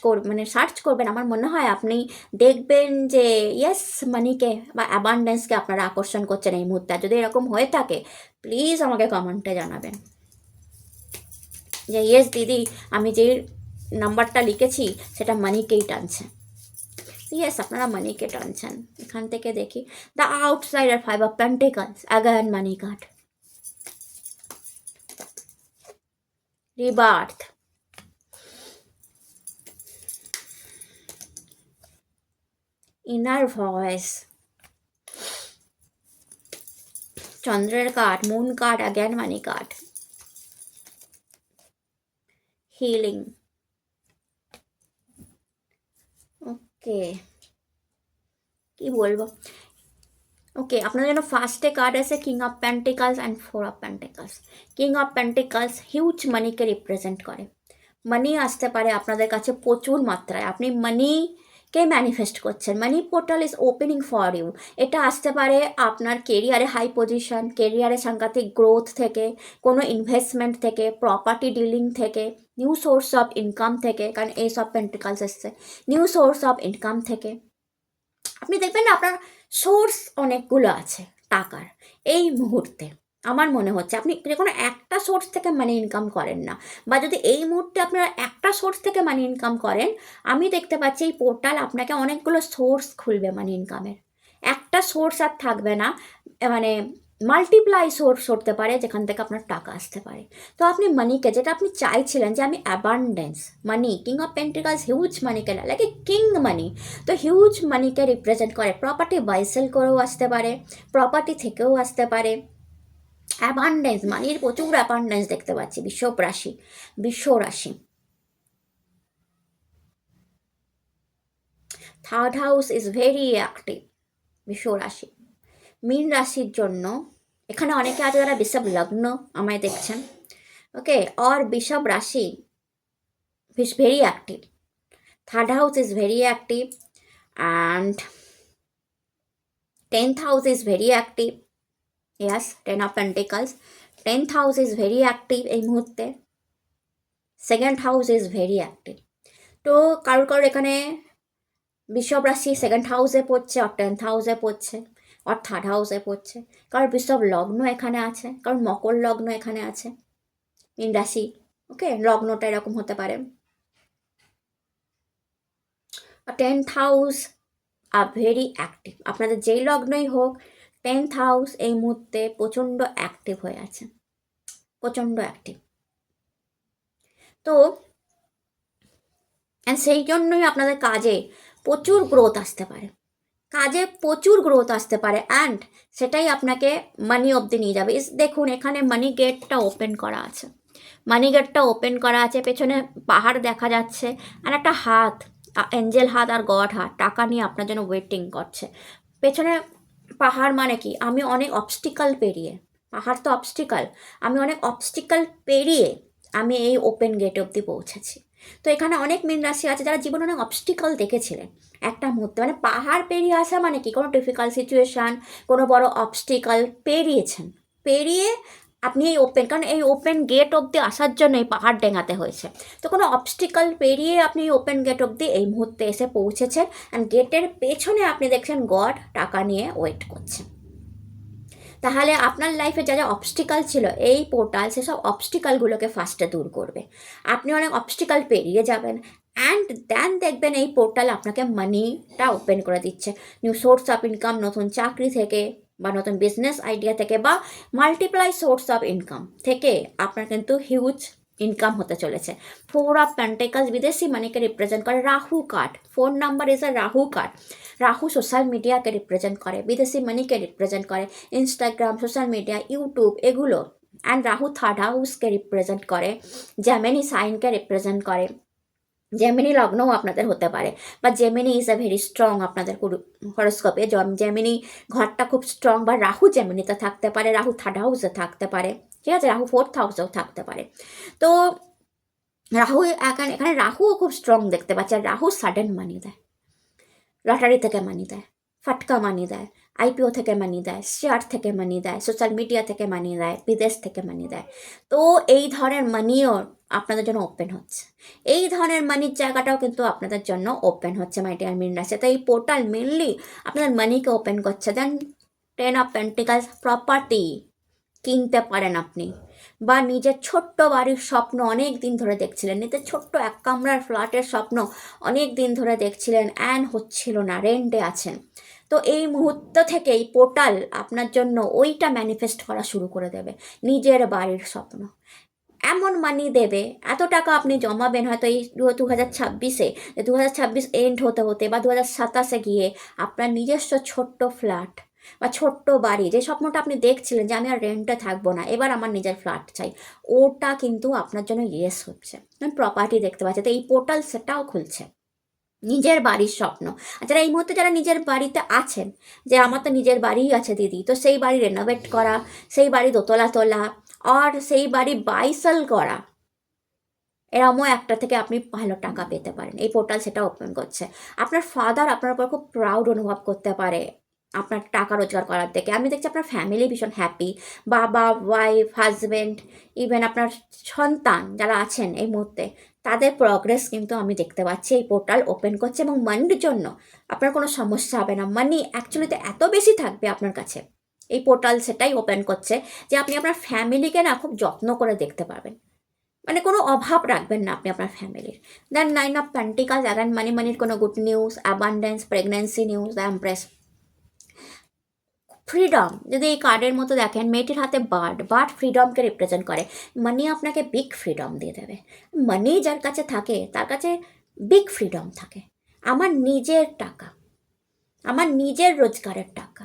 Speaker 1: করবেন, আমার মনে হয় আপনি দেখবেন যে ইয়েস মানিকে বা অ্যাবান্ডেন্সকে আপনারা আকর্ষণ করছেন এই মুহূর্তে। আর যদি এরকম হয়ে থাকে প্লিজ আমাকে কমেন্টে জানাবেন যে ইয়েস দিদি, আমি যে নাম্বারটা লিখেছি সেটা মানিকেই টানছে। ইয়েস, আপনারা মানিকে টানছেন। এখান থেকে দেখি the outsider, 5 of pentacles, again money card, rebirth, inner voice, চন্দ্রের card, moon card, again money card, healing. Okay, কি বলবো, ওকে আপনার জন্য ফার্স্টে কার্ড আছে king of pentacles and 4 of pentacles. King of pentacles huge মানিকে রিপ্রেজেন্ট করে, money আসতে পারে আপনাদের কাছে প্রচুর মাত্রায়, আপনি মানিকে ম্যানিফেস্ট করছেন, money portal is opening for you. এটা আসতে পারে আপনার কেরিয়ারে হাই পজিশন, কেরিয়ারে সাংঘাতিক গ্রোথ থেকে, কোনো ইনভেস্টমেন্ট থেকে, প্রপার্টি ডিলিং থেকে, নিউ সোর্স অফ ইনকাম থেকে, কারণ এই সব পেন্টিকলস এসছে, নিউ সোর্স অফ ইনকাম থেকে। আপনি দেখবেন না আপনার সোর্স অনেকগুলো আছে টাকার এই মুহূর্তে। আমার মনে হচ্ছে আপনি যে কোনো একটা সোর্স থেকে মানি ইনকাম করেন না, বা যদি এই মুহূর্তে আপনারা একটা সোর্স থেকে মানি ইনকাম করেন, আমি দেখতে পাচ্ছি এই পোর্টাল আপনাকে অনেকগুলো সোর্স খুলবে মানি ইনকামের। একটা সোর্স আর থাকবে না, মানে মাল্টিপ্লাই সোর্স হতে পারে যেখান থেকে আপনার টাকা আসতে পারে। তো আপনি মানিকে, যেটা আপনি চাইছিলেন যে আমি abundance, money, king of pentacles huge মানিকে লাগে, কিং মানি, তো হিউজ মানিকে রিপ্রেজেন্ট করে। প্রপার্টি বাইসেল করেও আসতে পারে, প্রপার্টি থেকেও আসতে পারে, অ্যাবান্ডেন্স, মানির প্রচুর অ্যাবান্ডেন্স দেখতে পাচ্ছি। বিশ্ব রাশি, third house is very active. বিশ্ব রাশি, মীন রাশির জন্য এখানে অনেকে আছে যারা বৃষভ লগ্ন আমায় দেখছেন, ওকে, और বৃষভ রাশি is very active, third house is very active, and 10th house is very active. Yes, 10 of pentacles, 10th house is very active এই মুহূর্তে, second house is very active. তো কারোর এখানে বৃষভ রাশি সেকেন্ড হাউসে পড়ছে, আর 10th হাউসে পড়ছে, আর থার্ড হাউসে পড়ছে, কারণ বৃষভ লগ্ন এখানে আছে, কারণ মকর লগ্ন এখানে আছে, মীন রাশি, ওকে, লগ্নটা এরকম হতে পারে। 10th house are very active, আপনাদের যেই লগ্নই হোক 10th হাউস এই মুহূর্তে প্রচণ্ড অ্যাক্টিভ হয়ে আছে, প্রচণ্ড অ্যাক্টিভ। তো সেই জন্যই আপনাদের কাজে প্রচুর গ্রোথ আসতে পারে, কাজে প্রচুর গ্রোথ আসতে পারে, অ্যান্ড সেটাই আপনাকে মানি অবধি নিয়ে যাবে। দেখুন এখানে মানি গেটটা ওপেন করা আছে, মানি গেটটা ওপেন করা আছে, পেছনে পাহাড় দেখা যাচ্ছে, আর একটা হাত, এঞ্জেল হাত আর গড হাত টাকা নিয়ে আপনার জন্য ওয়েটিং করছে। পেছনে পাহাড় মানে কি, আমি অনেক অবস্টিকাল পেরিয়ে, পাহাড় তো অবস্টিকাল, আমি অনেক অবস্টিকাল পেরিয়ে আমি এই ওপেন গেট অবধি পৌঁছেছি। তো এখানে অনেক মীন রাশি আছে যারা জীবনে অনেক অবস্টিকাল দেখেছিলেন একটা মুহূর্তে, মানে পাহাড় পেরিয়ে আসা মানে কি, কোনো ডিফিকাল্ট সিচুয়েশান, কোনো বড় অবস্টিকাল পেরিয়েছেন, পেরিয়ে আপনি এই ওপেন, কারণ এই ওপেন গেট অবধি আসার জন্য এই পাহাড় ডেঙাতে হয়েছে, তো কোনো অবস্টিকাল পেরিয়ে আপনি এই ওপেন গেট অবধি এই মুহূর্তে এসে পৌঁছেছেন, অ্যান্ড গেটের পেছনে আপনি দেখছেন গড টাকা নিয়ে ওয়েট করছেন। তাহলে আপনার লাইফে যা যা অবস্টিকাল ছিল এই পোর্টাল সেসব অবস্টিকালগুলোকে ফার্স্টে দূর করবে, আপনি অনেক অবস্টিকাল পেরিয়ে যাবেন, অ্যান্ড দেন দেখবেন এই পোর্টাল আপনাকে মানিটা ওপেন করে দিচ্ছে, নিউ সোর্স অফ ইনকাম, নতুন চাকরি থেকে, বা নতুন বিজনেস আইডিয়া থেকে বা মাল্টিপ্লাই সোর্স অফ ইনকাম থেকে আপনার কিন্তু হিউজ ইনকাম হতে চলেছে। 4 অফ পেন্টিকলস বিদেশি মানিকে রিপ্রেজেন্ট করে। Rahu card, 4 number is a Rahu card. Rahu social মিডিয়াকে রিপ্রেজেন্ট করে, বিদেশি মানিকে রিপ্রেজেন্ট করে, ইনস্টাগ্রাম, সোশ্যাল মিডিয়া, ইউটিউব এগুলো। অ্যান্ড রাহু 3rd হাউসকে রিপ্রেজেন্ট করে, জেমিনি সাইনকে রিপ্রেজেন্ট করে। জেমিনি লগ্নও আপনাদের হতে পারে, বা Gemini is a very strong আপনাদের হরস্কোপে। জেমিনি ঘরটা খুব স্ট্রং, বা রাহু জেমিনিতে থাকতে পারে, রাহু 3rd হাউসে থাকতে পারে, ঠিক আছে, রাহু 4th হাউসেও থাকতে পারে। তো রাহু এখানে রাহুও খুব স্ট্রং দেখতে পাচ্ছে। আর রাহু সাডেন মানি দেয়, লটারি থেকে মানি দেয়, ফাটকা মানি দেয়, আইপিও থেকে মানি দেয়, শেয়ার থেকে মানি দেয়, সোশ্যাল মিডিয়া থেকে মানি দেয়, বিদেশ থেকে মানি দেয়। তো এই ধরনের মানিও আপনাদের জন্য ওপেন হচ্ছে, এই ধরনের মানির জায়গাটাও কিন্তু আপনাদের জন্য ওপেন হচ্ছে মাই ডিয়ার মীন রাশি। তো এই পোর্টাল মেনলি আপনাদের মানিকে ওপেন করছে। দেন 10 অফ পেন্টিকলস, প্রপার্টি কিনতে পারেন আপনি, বা নিজের ছোট্ট বাড়ির স্বপ্ন অনেক দিন ধরে দেখছিলেন, নিজের ছোট্ট 1 কামরার ফ্ল্যাটের স্বপ্ন অনেক দিন ধরে দেখছিলেন, অ্যান্ড হচ্ছিল না, রেন্টে আছেন। তো এই মুহূর্ত থেকে এই পোর্টাল আপনার জন্য ওইটা ম্যানিফেস্ট করা শুরু করে দেবে, নিজের বাড়ির স্বপ্ন। এমন মানি দেবে, এত টাকা আপনি জমাবেন হয়তো এই 2026-এ, 2026 এন্ড হতে হতে বা 2027-এ গিয়ে আপনার নিজস্ব ছোট্ট ফ্ল্যাট বা ছোট্ট বাড়ি, যে স্বপ্নটা আপনি দেখছিলেন যে আমি আর রেন্টে থাকবো না, এবার আমার নিজের ফ্ল্যাট চাই, ওটা কিন্তু আপনার জন্য ইয়েস হচ্ছে। প্রপার্টি দেখতে পাচ্ছে। তো এই পোর্টাল সেটাও খুলছে, নিজের বাড়ির স্বপ্ন। আর যারা এই মুহূর্তে যারা নিজের বাড়িতে আছেন, যে আমার তো নিজের বাড়িই আছে দিদি, তো সেই বাড়ি রেনোভেট করা, সেই বাড়ি দোতলা তোলা, আর সেই বাড়ি বাইসেল করা, এরমও একটা থেকে আপনি ভালো টাকা পেতে পারেন। এই পোর্টাল সেটা ওপেন করছে। আপনার ফাদার আপনার উপর খুব প্রাউড অনুভব করতে পারে আপনার টাকা রোজগার করার থেকে। আমি দেখছি আপনার ফ্যামিলি ভীষণ হ্যাপি, বাবা, ওয়াইফ, হাজব্যান্ড, ইভেন আপনার সন্তান যারা আছেন এই মুহূর্তে, তাদের প্রগ্রেস কিন্তু আমি দেখতে পাচ্ছি এই পোর্টাল ওপেন করছে। এবং মানির জন্য আপনার কোনো সমস্যা হবে না, মানি অ্যাকচুয়ালিতে এত বেশি থাকবে আপনার কাছে। এই পোর্টাল সেটাই ওপেন করছে যে আপনি আপনার ফ্যামিলিকে না খুব যত্ন করে দেখতে পারবেন, মানে কোনো অভাব রাখবেন না আপনি আপনার ফ্যামিলির। দেন 9 অফ পেন্টিকলস, অ্যাগান মানির কোনো good news, abundance, pregnancy news, the empress, freedom. যদি এই কার্ডের মতো দেখেন, মেয়েটির হাতে বার্ড, বার্ড ফ্রিডমকে রিপ্রেজেন্ট করে। মানি আপনাকে বিগ ফ্রিডম দিয়ে দেবে। মানি যার কাছে থাকে তার কাছে বিগ ফ্রিডম থাকে। আমার নিজের টাকা, আমার নিজের রোজগারের টাকা,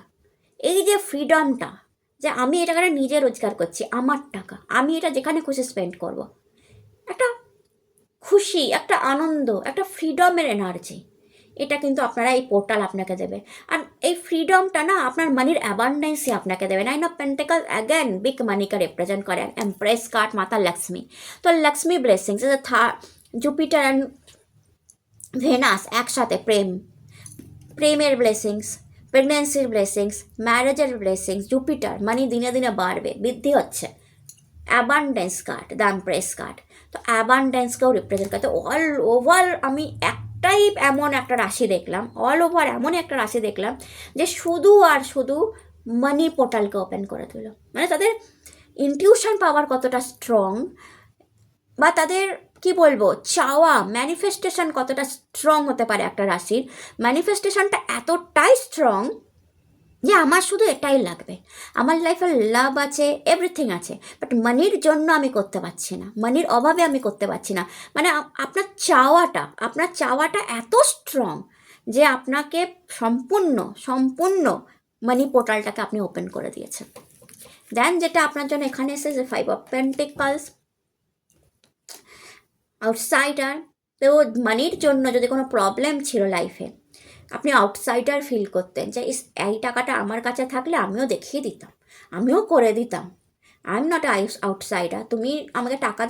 Speaker 1: এই যে ফ্রিডমটা, যে আমি এটা করে নিজে রোজগার করছি, আমার টাকা, আমি এটা যেখানে খুশি স্পেন্ড করব, একটা খুশি, একটা আনন্দ, একটা ফ্রিডমের এনার্জি, এটা কিন্তু আপনারা এই পোর্টাল আপনাকে দেবে। আর এই ফ্রিডমটা না আপনার মানির অ্যাবান্ডেন্সই আপনাকে দেবে। 9 অফ পেন্টিকল অ্যাগেন বিগ মানিকে রিপ্রেজেন্ট করে। Empress card, Mata Lakshmi. তো Lakshmi blessings, Jupiter and Venus একসাথে, প্রেমের ব্লেসিংস, প্রেগনেন্সির ব্লেসিংস, ম্যারেজের ব্লেসিংস, জুপিটার, মানি দিনে দিনে বাড়বে, বৃদ্ধি হচ্ছে। Abundance card, the empress card, তো অ্যাবান্ডেন্সকেও রিপ্রেজেন্ট করে। তো অল ওভার আমি একটাই এমন একটা রাশি দেখলাম, অল ওভার এমন একটা রাশি দেখলাম যে শুধু আর শুধু মানি পোর্টালকে ওপেন করে দিল। মানে তাদের ইনটিউশন পাওয়ার কতটা স্ট্রং, বা তাদের কি বলবো, চাওয়া, ম্যানিফেস্টেশন কতটা স্ট্রং হতে পারে একটা রাশির। ম্যানিফেস্টেশনটা এতটাই স্ট্রং যে আমার শুধু এটাই লাগবে, আমার লাইফে লাভ আছে, এভরিথিং আছে, বাট মানির জন্য আমি করতে পারছি না, মানির অভাবে আমি করতে পারছি না। মানে আপনার চাওয়াটা এত স্ট্রং যে আপনাকে সম্পূর্ণ সম্পূর্ণ মানি পোর্টালটাকে আপনি ওপেন করে দিয়েছেন। দেন যেটা আপনার জন্য এখানে এসে যে 5 অফ পেন্টিকলস, আউটসাইডার। তো মানির জন্য যদি কোনো প্রবলেম ছিল লাইফে, আপনি আউটসাইডার ফিল করতেন, যে এই টাকাটা আমার কাছে থাকলে আমিও দেখিয়ে দিতাম, আমিও করে দিতাম, আই এম নট আউটসাইডার, তুমি আমাকে টাকা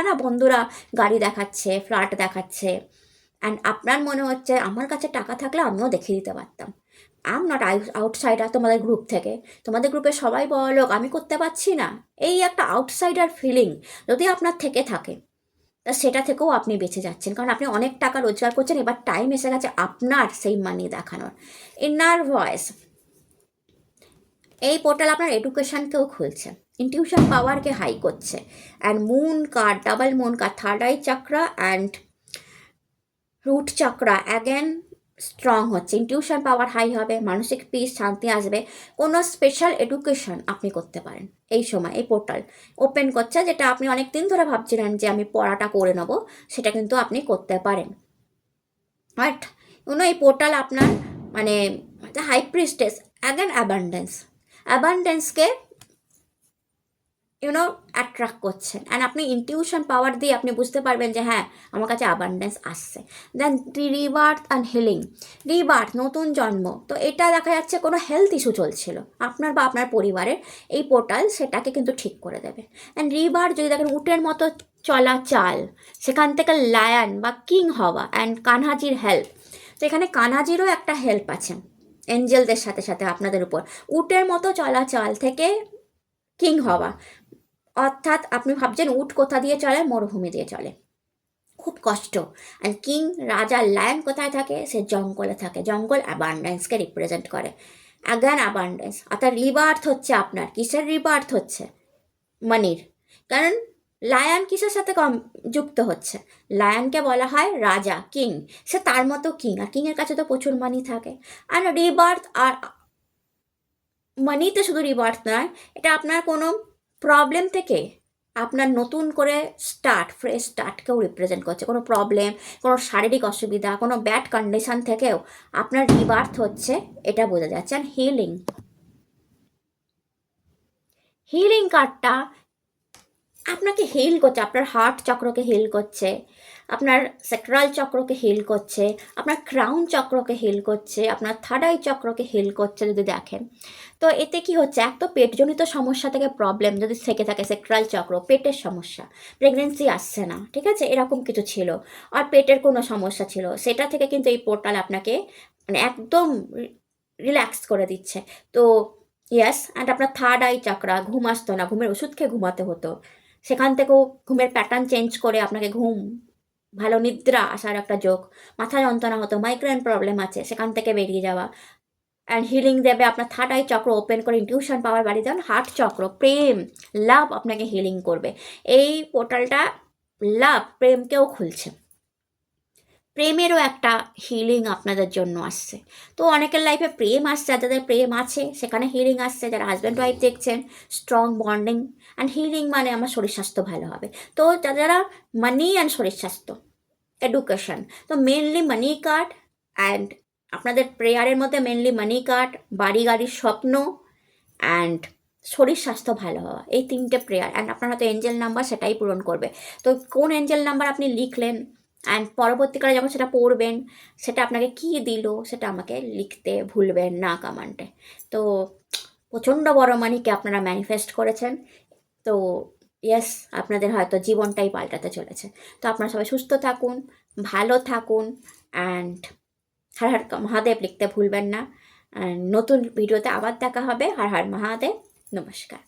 Speaker 1: না, বন্ধুরা গাড়ি দেখাচ্ছে, ফ্ল্যাট দেখাচ্ছে, অ্যান্ড আপনার মনে হচ্ছে আমার কাছে টাকা থাকলে আমিও দেখিয়ে দিতে পারতাম, আই এম নট আউটসাইডার তোমাদের গ্রুপ থেকে, তোমাদের গ্রুপে সবাই বড়লোক, আমি করতে পারছি না, এই একটা আউটসাইডার ফিলিং যদি আপনার থেকে থাকে, তা সেটা থেকেও আপনি বেঁচে যাচ্ছেন, কারণ আপনি অনেক টাকা রোজগার করছেন। এবার টাইম এসে গেছে আপনার সেই মানি দেখানোর। ইনার ভয়েস, এই পোর্টাল আপনার এডুকেশনকেও খুলছে, ইনটিউশন পাওয়ারকে হাই করছে। And moon card, double moon card, third eye chakra and root chakra, again strong হচ্ছে, ইনটিউশন পাওয়ার হাই হবে, মানসিক পিস শান্তি আসবে। কোনো স্পেশাল এডুকেশন আপনি করতে পারেন এই সময়। এই পোর্টাল ওপেন করছে, যেটা আপনি অনেক দিন ধরে ভাবছিলেন যে আমি পড়াটা করে নেবো, সেটা কিন্তু আপনি করতে পারেন। রাইট, এই পোর্টাল আপনার মানে হাই প্রিস্টেস অ্যাগেন অ্যাবান্ডেন্সকে অ্যাট্রাক্ট করছেন। অ্যান্ড আপনি ইনটিউশন পাওয়ার দিয়ে আপনি বুঝতে পারবেন যে হ্যাঁ, আমার কাছে অ্যাবান্ডেন্স আসছে। দেন রিবার্থ অ্যান্ড হিলিং, রিবার্থ নতুন জন্ম। তো এটা দেখা যাচ্ছে কোনো হেলথ ইস্যু চলছিল আপনার বা আপনার পরিবারের, এই পোর্টাল সেটাকে কিন্তু ঠিক করে দেবে। অ্যান্ড রিবার্থ যদি দেখেন উটের মতো চলা চাল, সেখান থেকে লায়ন বা কিং হওয়া, অ্যান্ড কানহাজির হেল্প। তো এখানে কানহাজিরও একটা হেল্প আছে এঞ্জেলদের সাথে সাথে আপনাদের উপর। উটের মতো চলা চাল থেকে কিং হওয়া, অর্থাৎ আপনি ভাবছেন উট কোথা দিয়ে চলে? মরুভূমি দিয়ে চলে, খুব কষ্ট। আর কিং রাজা লায়ন কোথায় থাকে? সে জঙ্গলে থাকে। জঙ্গল অ্যাবান্ডেন্সকে রিপ্রেজেন্ট করে। অ্যাগান অ্যাবান্ডেন্স, অর্থাৎ রিবার্থ হচ্ছে আপনার। কিসের রিবার্থ হচ্ছে? মানির। কারণ লায়ন কিসের সাথে যুক্ত হচ্ছে? লায়নকে বলা হয় রাজা, কিং। সে তার মতো কিং, আর কিংয়ের কাছে তো প্রচুর মানি থাকে। আর রিবার্থ আর মানিতে শুধু রিবার্থ নয়, এটা আপনার কোনো প্রবলেম থেকে আপনার নতুন করে ফ্রেশ স্টার্টকেও রিপ্রেজেন্ট করছে। কোনো প্রবলেম, কোনো শারীরিক অসুবিধা, কোনো ব্যাড কন্ডিশন থেকেও আপনার রিবার্থ হচ্ছে, এটা বোঝা যাচ্ছে। আর হিলিং কার্ডটা আপনাকে হিল করছে, আপনার হার্ট চক্রকে হিল করছে, আপনার সেক্রাল চক্রকে হিল করছে, আপনার ক্রাউন চক্রকে হিল করছে, আপনার থার্ড আই চক্রকে হিল করছে যদি দেখেন। তো এতে কি হচ্ছে? এক তো পেটজনিত সমস্যা থেকে প্রবলেম যদি থেকে থাকে, সেক্রাল চক্র, পেটের সমস্যা, প্রেগনেন্সি আসছে না, ঠিক আছে, এরকম কিছু ছিল, আর পেটের কোনো সমস্যা ছিল, সেটা থেকে কিন্তু এই পোর্টাল আপনাকে মানে একদম রিল্যাক্স করে দিচ্ছে। তো ইয়েস, অ্যান্ড আপনার থার্ড আই চক্রা, ঘুম আসতো না, ঘুমের ওষুধ খেয়ে ঘুমাতে হতো, সেখান থেকেও ঘুমের প্যাটার্ন চেঞ্জ করে আপনাকে ভালো নিদ্রা আসার একটা যোগ। মাথা যন্ত্রণা হতো, মাইগ্রেন প্রবলেম আছে, সেখান থেকে বেরিয়ে যাওয়া। অ্যান্ড হিলিং দেবে আপনার থার্ড আই চক্র ওপেন করে, ইনটিউশন পাওয়ার বাড়িয়ে দেন। হার্ট চক্র, প্রেম, লাভ আপনাকে হিলিং করবে। এই পোর্টালটা প্রেমকেও খুলছে। প্রেমেরও একটা হিলিং আপনাদের জন্য আসছে। তো অনেকের লাইফে প্রেম আসছে, যাদের প্রেম আছে সেখানে হিলিং আসছে। যারা হাজব্যান্ড ওয়াইফ দেখছেন, স্ট্রং বন্ডিং অ্যান্ড হিলিং, মানে আমার শরীর স্বাস্থ্য ভালো হবে। তো যারা মানি অ্যান্ড শরীর স্বাস্থ্য, এডুকেশন, তো মেনলি মানি কার্ড। অ্যান্ড আপনাদের প্রেয়ারের মধ্যে মেনলি মানি কার্ড, বাড়ি গাড়ির স্বপ্ন, অ্যান্ড শরীর স্বাস্থ্য ভালো হওয়া, এই তিনটে প্রেয়ার। অ্যান্ড আপনার হয়তো এঞ্জেল নাম্বার সেটাই পূরণ করবে। তো কোন এঞ্জেল নাম্বার আপনি লিখলেন, অ্যান্ড পরবর্তীকালে যখন সেটা পড়বেন, সেটা আপনাকে কী দিল সেটা আমাকে লিখতে ভুলবেন না কমেন্টে। তো প্রচণ্ড বড় মানিকে আপনারা ম্যানিফেস্ট করেছেন। তো ইয়েস, আপনাদের হয়তো জীবনটাই পাল্টাতে চলেছে। তো আপনারা সবাই সুস্থ থাকুন, ভালো থাকুন, অ্যান্ড হর হর মহাদেব লিখতে ভুলবেন না। নতুন ভিডিওতে আবার দেখা হবে। হর হর মহাদেব, নমস্কার।